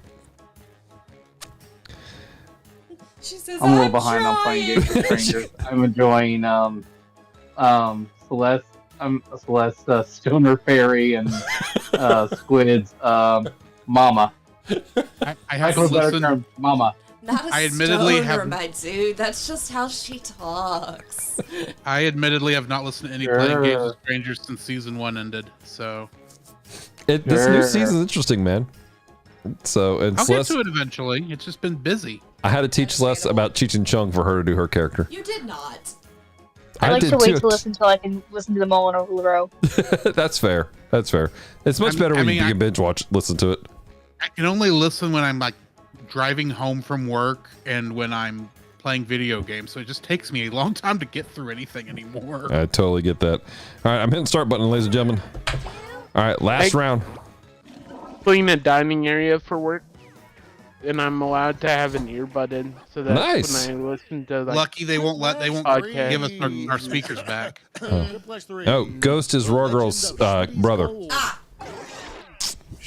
She says, I'm a little behind on playing games with strangers. I'm enjoying Celeste. I'm Celeste, Stoner Fairy, and Squid's Mama. I haven't listened. Mama. Not a I admittedly stoner, have. my dude. That's just how she talks. I admittedly have not listened to any playing games with strangers since season 1 ended. So this new season's interesting, man. So and I'll Celeste, get to it eventually. It's just been busy. I had to teach Celeste about Cheech and Chong for her to do her character. You did not. I like did to wait too. to listen until I can listen to them all in a row. That's fair. That's fair. It's much better when you can binge watch, listen to it. I can only listen when I'm like driving home from work and when I'm playing video games. So it just takes me a long time to get through anything anymore. I totally get that. All right, I'm hitting start button, ladies and gentlemen. All right, last round. Clean a dining area for work, and I'm allowed to have an earbud in, so that's Nice. when I listen to like. Lucky they won't podcast. give us our speakers back. Oh, Ghost is Raw Girl's brother.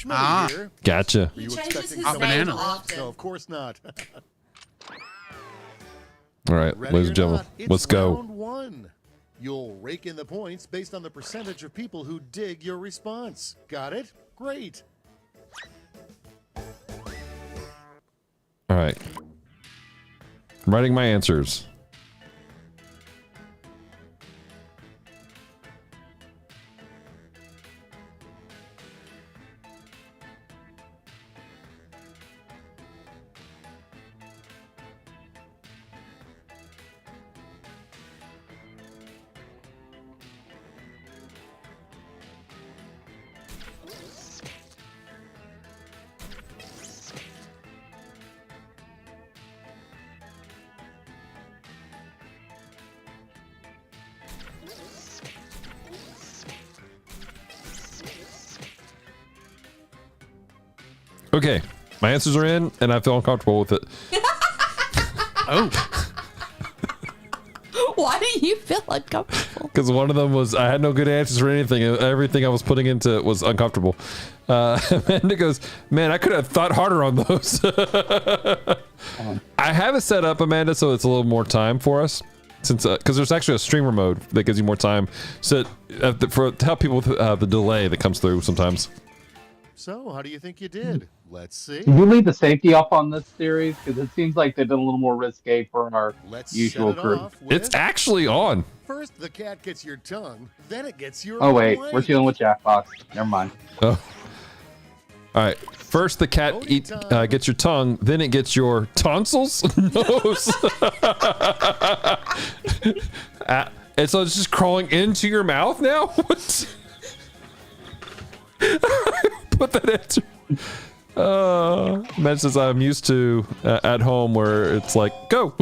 Here. Gotcha. He changes his Hot name banana. often. No, of course not. All right, Ready ladies or and gentlemen, not, it's let's go. Round 1. You'll rake in the points based on the percentage of people who dig your response. Got it? Great. All right. I'm writing my answers. Okay, my answers are in, and I feel uncomfortable with it. Oh. Why do you feel uncomfortable? Because one of them was, I had no good answers for anything. And everything I was putting into it was uncomfortable. Amanda goes, man, I could have thought harder on those. I have it set up, Amanda, so it's a little more time for us. Since because there's actually a streamer mode that gives you more time. So to help people with the delay that comes through sometimes. So, how do you think you did? Let's see. Did you leave the safety off on this series? Because it seems like they've been a little more risque for our usual set it crew. off with- It's actually on. First, the cat gets your tongue, then it gets your Oh wait, blade. we're dealing with Jackbox. Never mind. Oh. All right. First, the cat gets your tongue, then it gets your tonsils. Nose. And so it's just crawling into your mouth now. What? Put that answer. Imagine since I'm used to at home where it's like go.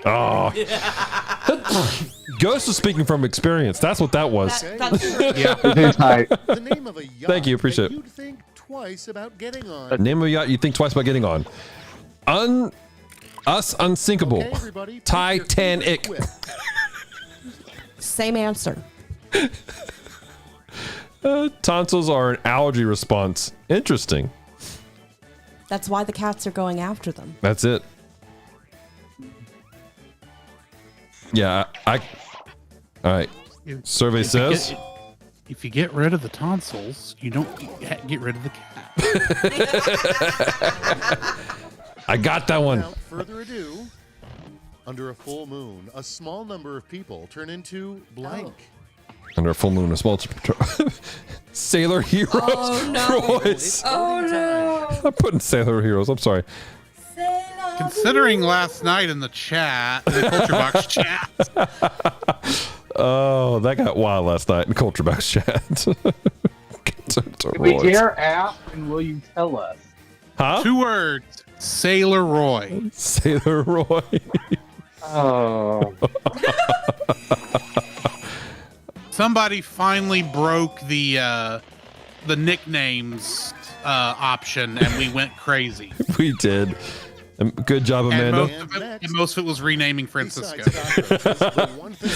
Oh. Ghost was speaking from experience. That's what that was. Yeah. The name of a yacht Thank you, appreciate that it. you'd think twice about getting on. Name of a yacht you think twice about getting on. Unsinkable. Okay, everybody, pick your Titanic. favorite Same answer. Tonsils are an allergy response. Interesting. That's why the cats are going after them. That's it. Yeah, all right. Survey says. If you get rid of the tonsils, you don't get rid of the cat. I got that one. Without further ado, under a full moon, a small number of people turn into blank. Under a full moon, a small Sailor Heroes. Oh, no. Royce. Oh no! I'm putting Sailor Heroes. I'm sorry. Considering last night in the chat, the Culture Box chat. Oh, that got wild last night in Culture Box chat. If we dare ask, and will you tell us? Huh? 2 words. Sailor Roy. Sailor Roy. Oh. Somebody finally broke the nicknames option, and we went crazy. We did. Good job, Amanda. And most of it was renaming Francisco.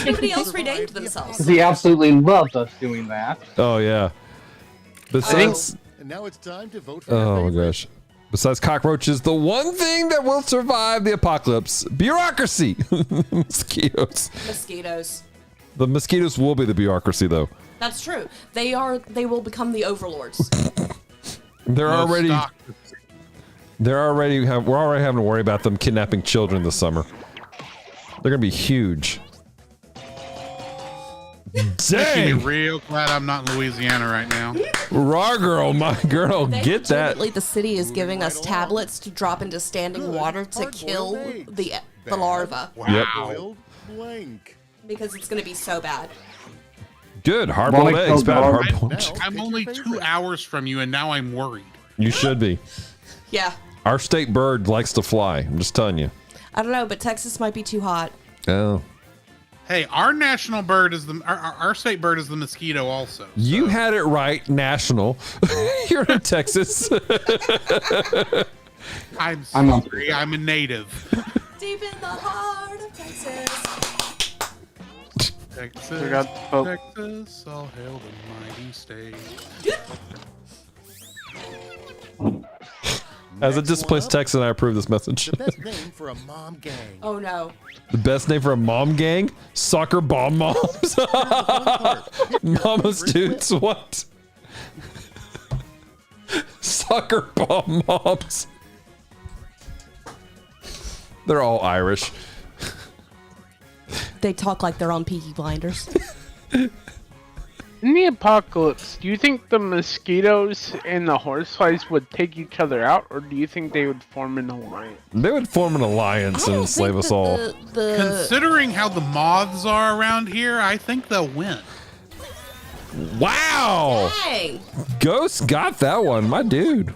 Nobody else renamed themselves. Because he absolutely loves us doing that. Oh, yeah. Besides, And now it's time to vote for oh my gosh. Besides cockroaches, the one thing that will survive the apocalypse, bureaucracy. Mosquitoes. Mosquitoes. The mosquitoes will be the bureaucracy, though. That's true. They will become the overlords. We're already having to worry about them kidnapping children this summer. They're gonna be huge. Making me Dang! real glad I'm not in Louisiana right now. Raw girl, my girl, get that. Legitimately, the city is giving us tablets to drop into standing water to kill the larva. Yep. Boiled blank. Because it's going to be so bad. Good. Hard-boiled eggs. Bad hard-boiled. I'm only 2 hours from you, and now I'm worried. You should be. Yeah. Our state bird likes to fly. I'm just telling you. I don't know, but Texas might be too hot. Oh. Hey, our national bird is our state bird is the mosquito also. You had it right, national. You're in Texas. I'm sorry, I'm a native. Deep in the heart of Texas. Texas, Texas, all hail the mighty state. As a displaced Texan, I approve this message. The best name for a mom gang. Oh no. The best name for a mom gang? Soccer bomb moms. Mama's dudes, what? Soccer bomb moms. They're all Irish. They talk like they're on Peaky Blinders. In the apocalypse, do you think the mosquitoes and the horseflies would take each other out, or do you think they would form an alliance? They would form an alliance and enslave us all. Considering how the moths are around here, I think they'll win. Wow! Dang. Ghost got that one, my dude.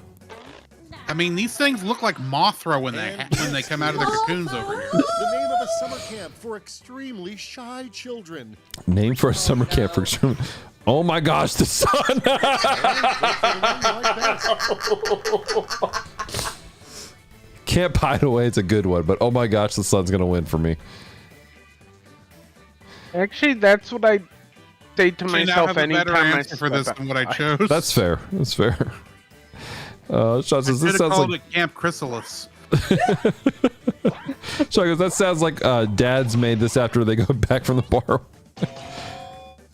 I mean, these things look like Mothra when they come out of their cocoons over here. The name of a summer camp for extremely shy children. Name for a summer camp for extreme. Oh my gosh, the sun! Camp Hideaway is a good one, but oh my gosh, the sun's gonna win for me. Actually, that's what I say to Actually, now I myself have a better anytime I answer for this step than what I chose. That's fair. That's fair. Sean says, I this should have sounds called like it Camp Chrysalis. Sean goes, that sounds like dads made this after they go back from the bar.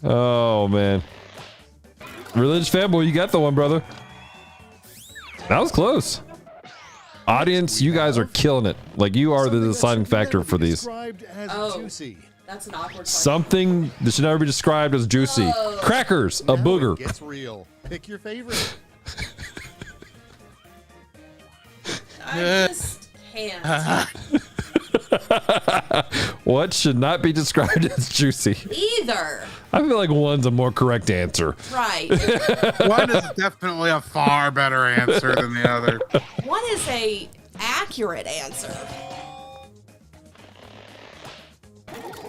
Oh man. Religious fanboy, you got the one, brother. That was close. Audience, you guys are killing it. Like, you are the deciding factor for these. That's an awkward part. Something that should never be described as juicy. Crackers, a booger. Gets real. Pick your favorite. I just can't. What should not be described as juicy? Either. I feel like one's a more correct answer. Right. One is definitely a far better answer than the other. One is a accurate answer.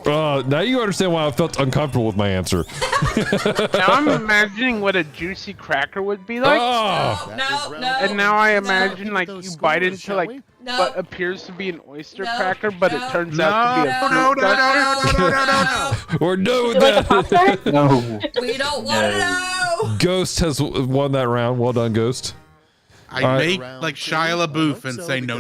Now you understand why I felt uncomfortable with my answer. Now I'm imagining what a juicy cracker would be like. Oh, No. And now I imagine like Those you bite scores, into shall like we? No. what appears to be an oyster No. cracker, but it No. turns out to be a fruit No. cracker. we're done with Is it like a that. Pop-Tart? No. We don't want to know. Ghost has won that round. Well done, Ghost. I All right. make like Shia LaBeouf and say no.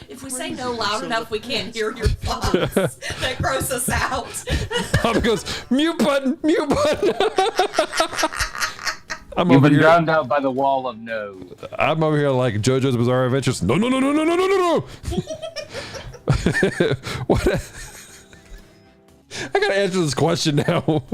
If we say no loud enough, we can't hear your thoughts. That gross us out. Papa goes, mute button. I'm You've over been here. drowned out by the wall of no. I'm over here like JoJo's Bizarre Adventures. No. What? I gotta answer this question now.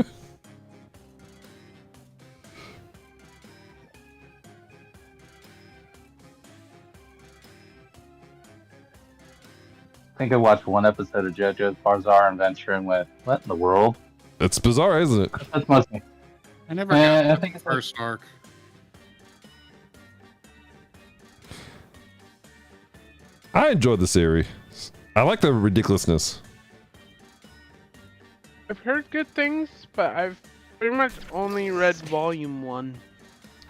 I think I watched one episode of JoJo's Bizarre Adventure and went, "What in the world?" It's bizarre, isn't it? That's mostly. I never I got think the it's first arc. I enjoyed the series. I like the ridiculousness. I've heard good things, but I've pretty much only read volume 1.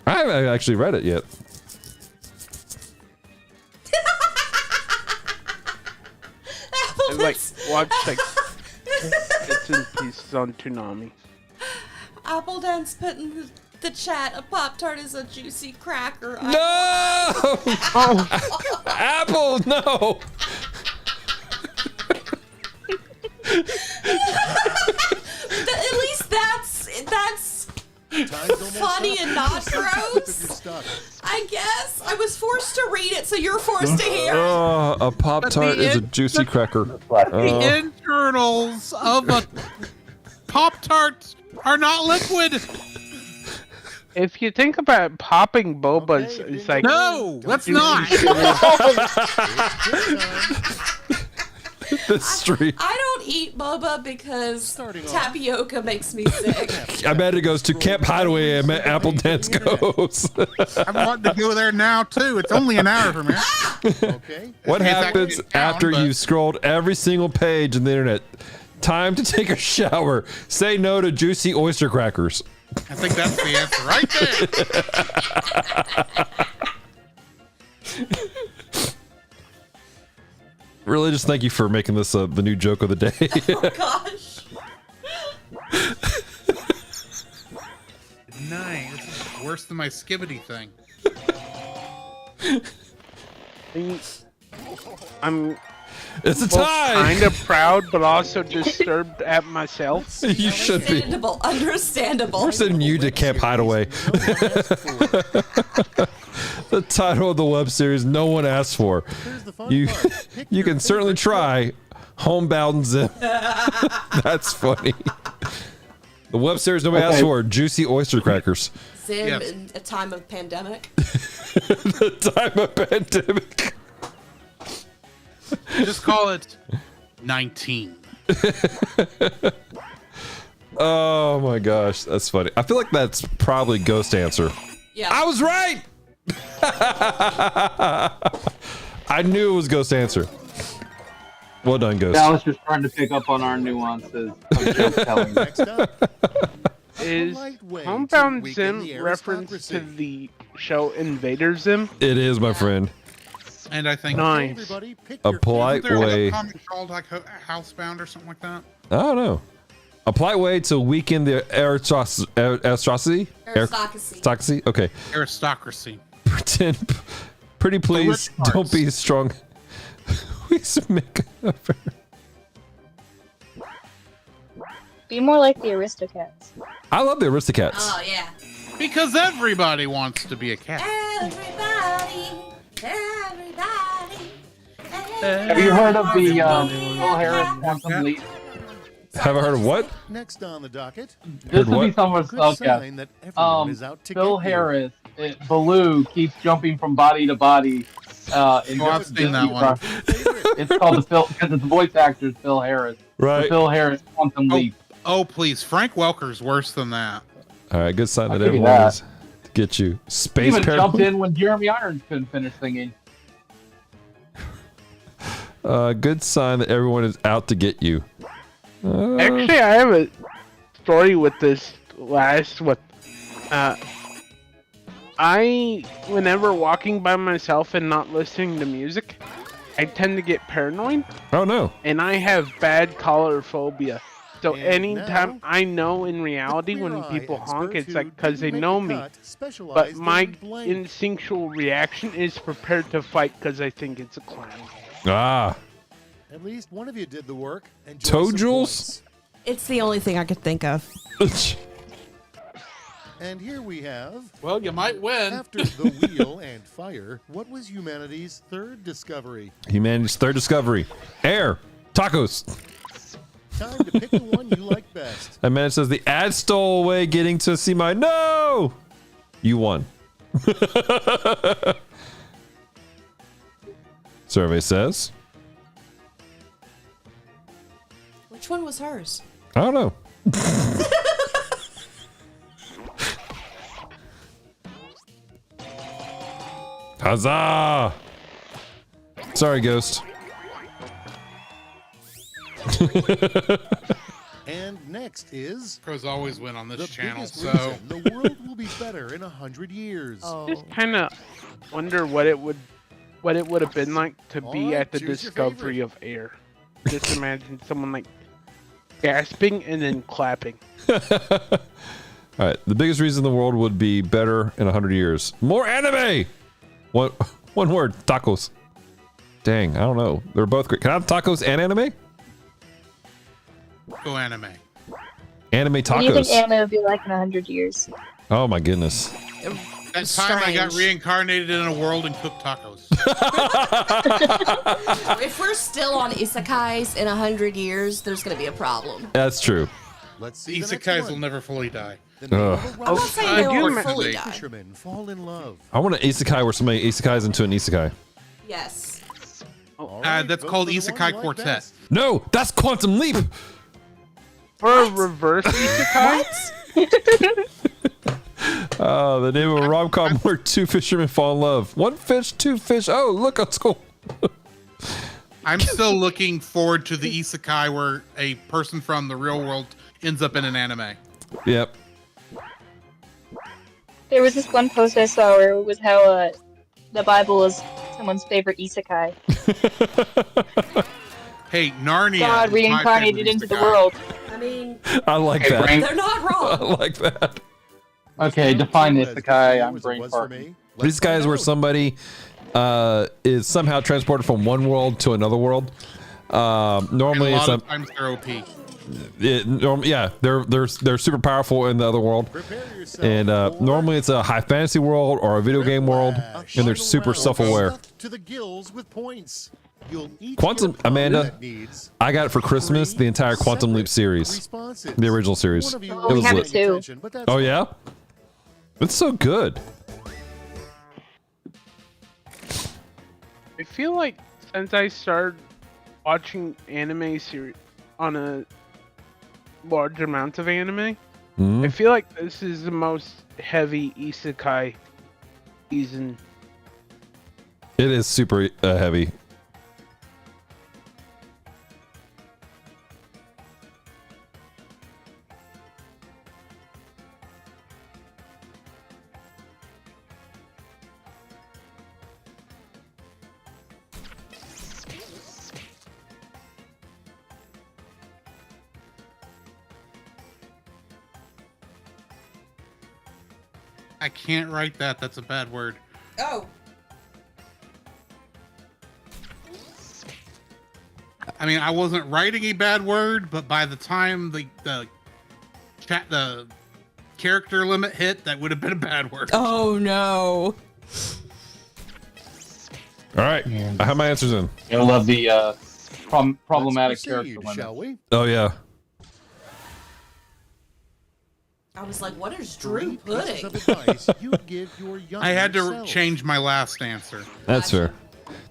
I haven't actually read it yet. I've like watched like bits and pieces on Toonami. Appledance put in the chat, a Pop-Tart is a juicy cracker. No! Apple, no! At least that's funny and not gross. I guess I was forced to read it, so you're forced to hear. A Pop-Tart is a juicy cracker. The internals of a Pop-Tart are not liquid. If you think about popping bobas, it's like No, let's not. The street. I don't eat boba because tapioca makes me sick. I bet it goes to Camp Hideaway and Apple Dance goes. I'm wanting to go there now too. It's only an hour from here. Okay. What It's happens actually in town, after but- you've scrolled every single page on the internet? Time to take a shower. Say no to juicy oyster crackers. I think that's the answer right there. Really, just thank you for making this the new joke of the day. Oh gosh. Nice. This is worse than my skibbity thing. I'm It's a both tie. kind of proud, but also disturbed at myself. You should be. Understandable. We're sending you to Camp Hideaway. The title of the web series no one asked for. You you can certainly try Homebound Zim. That's funny. The web series nobody asked for, Juicy Oyster Crackers. Zim Yes. in a time of pandemic. The time of pandemic. Just call it 19. Oh my gosh, that's funny. I feel like that's probably Ghost answer. Yeah. I was right. I knew it was Ghost answer. Well done, Ghost. Dallas just trying to pick up on our nuances of joke telling. Next up, Is polite way to Homebound weaken Zim the reference to aristocracy. the show Invader Zim? It is, my friend. And I think Nice. Everybody, pick A your polite isn't there way. like a comic called like Housebound or something like that? I don't know. A polite way to weaken the aristocracy. Aristocracy. Okay. Aristocracy. Pretend. Pretty please rich parts. don't be strong. We make Be more like the Aristocats. I love the Aristocats. Oh yeah. Because everybody wants to be a cat. Everybody. Have you heard of the Phil Harris Quantum Leap? Have I heard of what? Next on the docket, This would what? be someone's good okay. sign that everyone is out to Phil get you. Harris, Baloo keeps jumping from body to body. In Oh, I've different seen that one. It's called the Phil because it's the voice actor's Phil Harris. Right. The Phil Harris Quantum Leap. Oh, please. Frank Welker's worse than that. All right, good sign I'll that give you everyone that. is to get you. He Space even jumped Parallel. in when Jeremy Irons couldn't finish singing. Good sign that everyone is out to get you. Actually, I have a story with this last. Whenever walking by myself and not listening to music, I tend to get paranoid. Oh no! And I have bad color phobia. So And anytime now, I know in reality Queer when Eye people honk, expert it's who like because they didn't make know the me. cut specialized But in my blank. instinctual reaction is prepared to fight because I think it's a clown. Ah, At least one of you did the work. Enjoy some Toadjules? points. It's the only thing I could think of. And here we have, Well, you might win. after the wheel and fire, what was humanity's third discovery? humanity's third discovery: air, tacos. Time to pick the one you like best. And man says the ad stole away getting to see my no. You won. Survey says. Which one was hers? I don't know. Huzzah! Sorry, Ghost. And next is Pros always win on the this channel, biggest so reason the world will be better in 100 years. Oh. Just kind of wonder what it would have been like to be Alright, at the choose your discovery of air. Just imagine someone like gasping and then clapping. All right, the biggest reason the world would be better in 100 years: more anime. One word: tacos. Dang, I don't know. They're both great. Can I have tacos and anime? go anime. Anime What do you think tacos. anime would be like in 100 years? Oh my goodness. That time I got Strange. reincarnated in a world and cooked tacos. If we're still on isekais in 100 years, there's going to be a problem. That's true. Let's The see the next isekais one. will never fully die. The name Ugh. of a I'm not saying they I do won't remember fully they- die. fishermen fall in love. I want an isekai where somebody isekais into an isekai. Yes. All right, That's vote called for the one Isekai you like Quartet. best. No, that's Quantum Leap. For a reverse isekai, The name of a rom-com where two fishermen fall in love. One fish, two fish. Oh, look, that's cool. I'm still looking forward to the isekai where a person from the real world ends up in an anime. Yep. There was this one post I saw where it was how the Bible is someone's favorite isekai. Hey, Narnia. God is my reincarnated favorite into the isekai. world. I mean, I like Okay, that. brain- they're not wrong. I like that. Okay, define As this, Isekai. I'm as it brain was for farting. me. Let's These guys find where out. somebody is somehow transported from one world to another world. And Normally, a it's lot of times they're OP. they're super powerful in the other world, Prepare yourself and for normally it's a high fantasy world or a video game world, Quiplash. and they're Final super round, self-aware. stuffed to the gills with points. You'll each Quantum- get a Amanda, that needs I got it for Christmas, the entire Quantum Leap series, responses. the original series. One of you It won't was have lit. it too. attention, but that's Oh fine. yeah, it's so good. I feel like since I started watching anime series on a large amount of anime, Mhm. I feel like this is the most heavy isekai season. It is super heavy. I can't write that. That's a bad word. Oh. I mean, I wasn't writing a bad word, but by the time the character limit hit, that would have been a bad word. Oh no. All right, I have my answers in. You'll love the problematic Let's character proceed, limit. shall we? Oh yeah. I was like, what is Drew Three pieces pudding? of advice you'd give your younger I had to self. change my last answer. That's fair.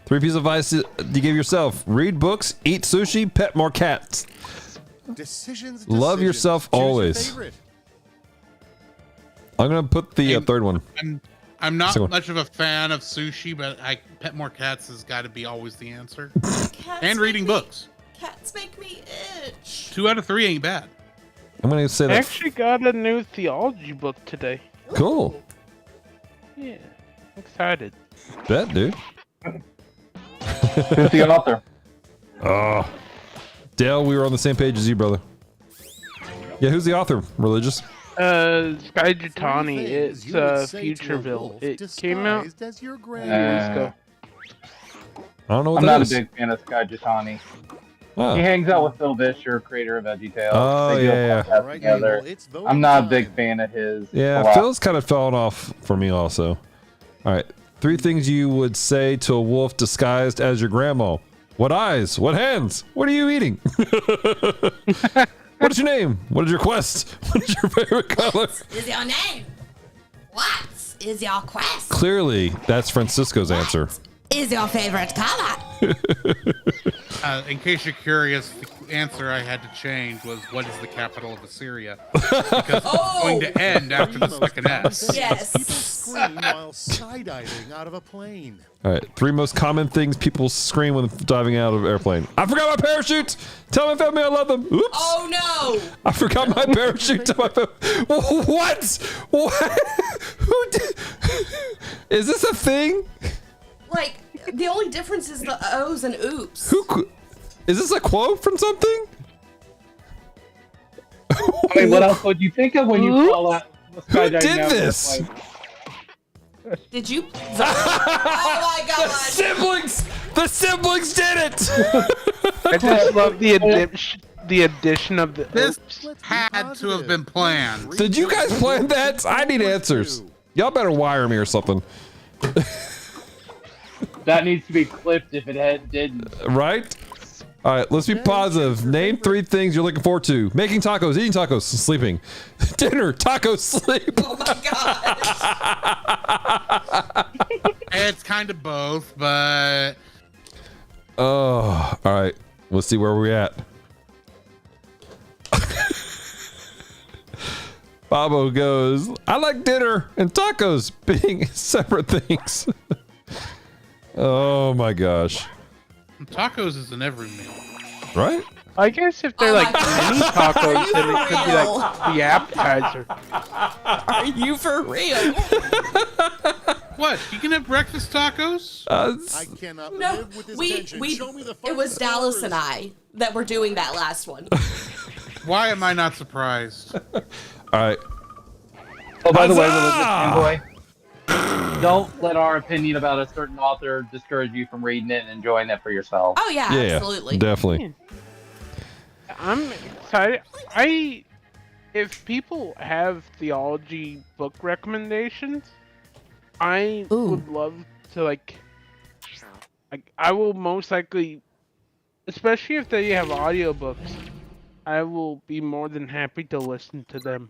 3 pieces of advice you give yourself: read books, eat sushi, pet more cats. Decisions, Love decisions. yourself Choose your always. favorite. I'm gonna put the third one. I'm not Second one. much of a fan of sushi, but pet more cats has got to be always the answer. Cats And reading make me- books. Cats make me itch. 2 out of 3 ain't bad. I'm gonna say I that. actually got a new theology book today. Cool. Yeah, excited. Bet, dude. Who's the author? Oh, Dale, we were on the same page as you, brother. Yeah, who's the author? Religious? Sky Jitani. Three It's things you would say to a Futureville. wolf It came out disguised as your years grandmother. ago. I don't know what I'm that not is. a big fan of Sky Jitani. Oh. He hangs out with Phil Vischer, creator of VeggieTales. Oh, They do a yeah, podcast All right, together. Mabel, it's voting I'm not a big time. fan of his. Yeah, philosophy. Phil's kind of fallen off for me also. All right. 3 things you would say to a wolf disguised as your grandma. What eyes? What hands? What are you eating? What is your name? What is your quest? What is your favorite color? Is your name? What is your quest? Clearly, that's Francisco's answer. Is your favorite color? In case you're curious, the answer I had to change was what is the capital of Assyria? Because it's going to end after the second S. Yes. People scream while skydiving out of a plane. All right. 3 most common things people scream when diving out of an airplane. I forgot my parachute. Tell my family I love them. Oops. Oh no! I forgot my parachute. Tell my family. What? What? Who did? Is this a thing? Like the only difference is the O's and oops. Is this a quote from something? I mean, what else would you think of when you call out the Who skydiving did out of this? airplane? Did you? Oh my god! The siblings did it. I just love the addition of the This oops. had to have been planned. Did you guys plan that? I need answers. Y'all better wire me or something. That needs to be clipped if it didn't. Right? All right, let's be positive. Name 3 things you're looking forward to. Making tacos, eating tacos, sleeping. Dinner, tacos, sleep. Oh my god! It's kind of both, but Oh, all right. Let's see where we're at. Bobo goes, I like dinner and tacos being separate things. Oh my gosh. tacos is in every meal. Right? I guess if they're Oh like my mini God. Are tacos, you then it for could be real? like the appetizer. Are you for real? What? You can have breakfast tacos? I cannot No, live with this we tension. Show me the it was first Dallas colors. and I that were doing that last one. Why am I not surprised? All right. Oh, by the way, Huzzah! religious fanboy, don't let our opinion about a certain author discourage you from reading it and enjoying it for yourself. Oh yeah, Yeah, absolutely. definitely. I'm excited. If people have theology book recommendations, I Ooh. would love to like. I will most likely, especially if they have audiobooks, I will be more than happy to listen to them.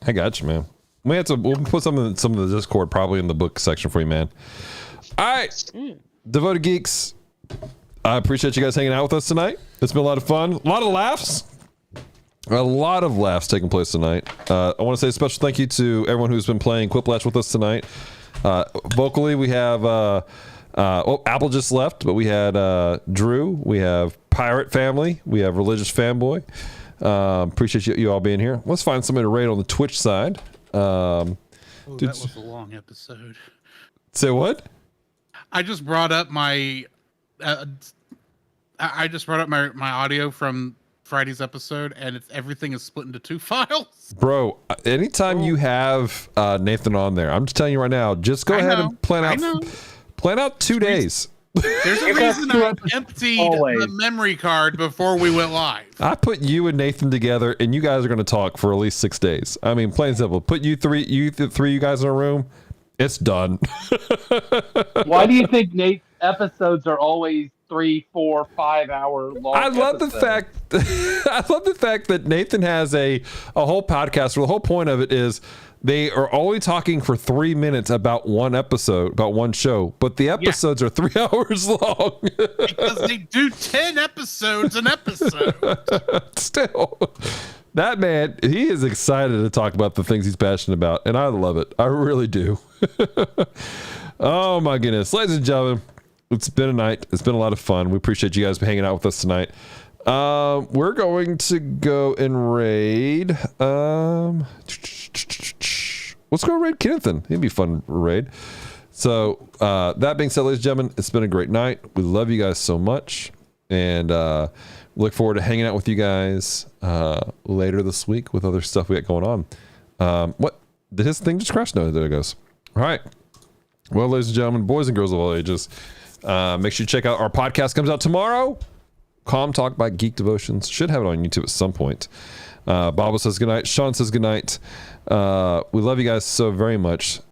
I got you, man. We'll put some of the Discord probably in the book section for you, man. All right. Devoted Geeks, I appreciate you guys hanging out with us tonight. It's been a lot of fun. A lot of laughs. A lot of laughs taking place tonight. I want to say a special thank you to everyone who's been playing Quiplash with us tonight. Vocally, we have Apple just left, but we had Drew. We have Pirate Family. We have Religious Fanboy. Appreciate you all being here. Let's find somebody to rate on the Twitch side. That was a long episode. Say what? I just brought up my my audio from Friday's episode, and everything is split into 2 files. Bro, anytime you have Nathan on there, I'm just telling you right now, just go ahead and plan out 2 days. There's a reason I emptied the memory card before we went live. I put you and Nathan together, and you guys are going to talk for at least 6 days. I mean, plain and simple. Put you three you guys in a room, it's done. Why do you think Nate's episodes are always 3, 4, 5 hour long? I love the fact that Nathan has a whole podcast where the whole point of it is they are only talking for 3 minutes about one episode, about one show, but the episodes are 3 hours long. Because they do 10 episodes an episode. Still, That man, he is excited to talk about the things he's passionate about, and I love it. I really do. Oh my goodness, ladies and gentlemen, it's been a night. It's been a lot of fun. We appreciate you guys hanging out with us tonight. We're going to go and raid. Let's go raid Kennethan. It'd be a fun raid. So that being said, ladies and gentlemen, it's been a great night. We love you guys so much, and look forward to hanging out with you guys later this week with other stuff we got going on. What? Did his thing just crash? No, there it goes. All right. Well, ladies and gentlemen, boys and girls of all ages, make sure you check out our podcast. Comes out tomorrow. Calm Talk by Geek Devotions. Should have it on YouTube at some point. Bobo says goodnight. Sean says goodnight. We love you guys so very much.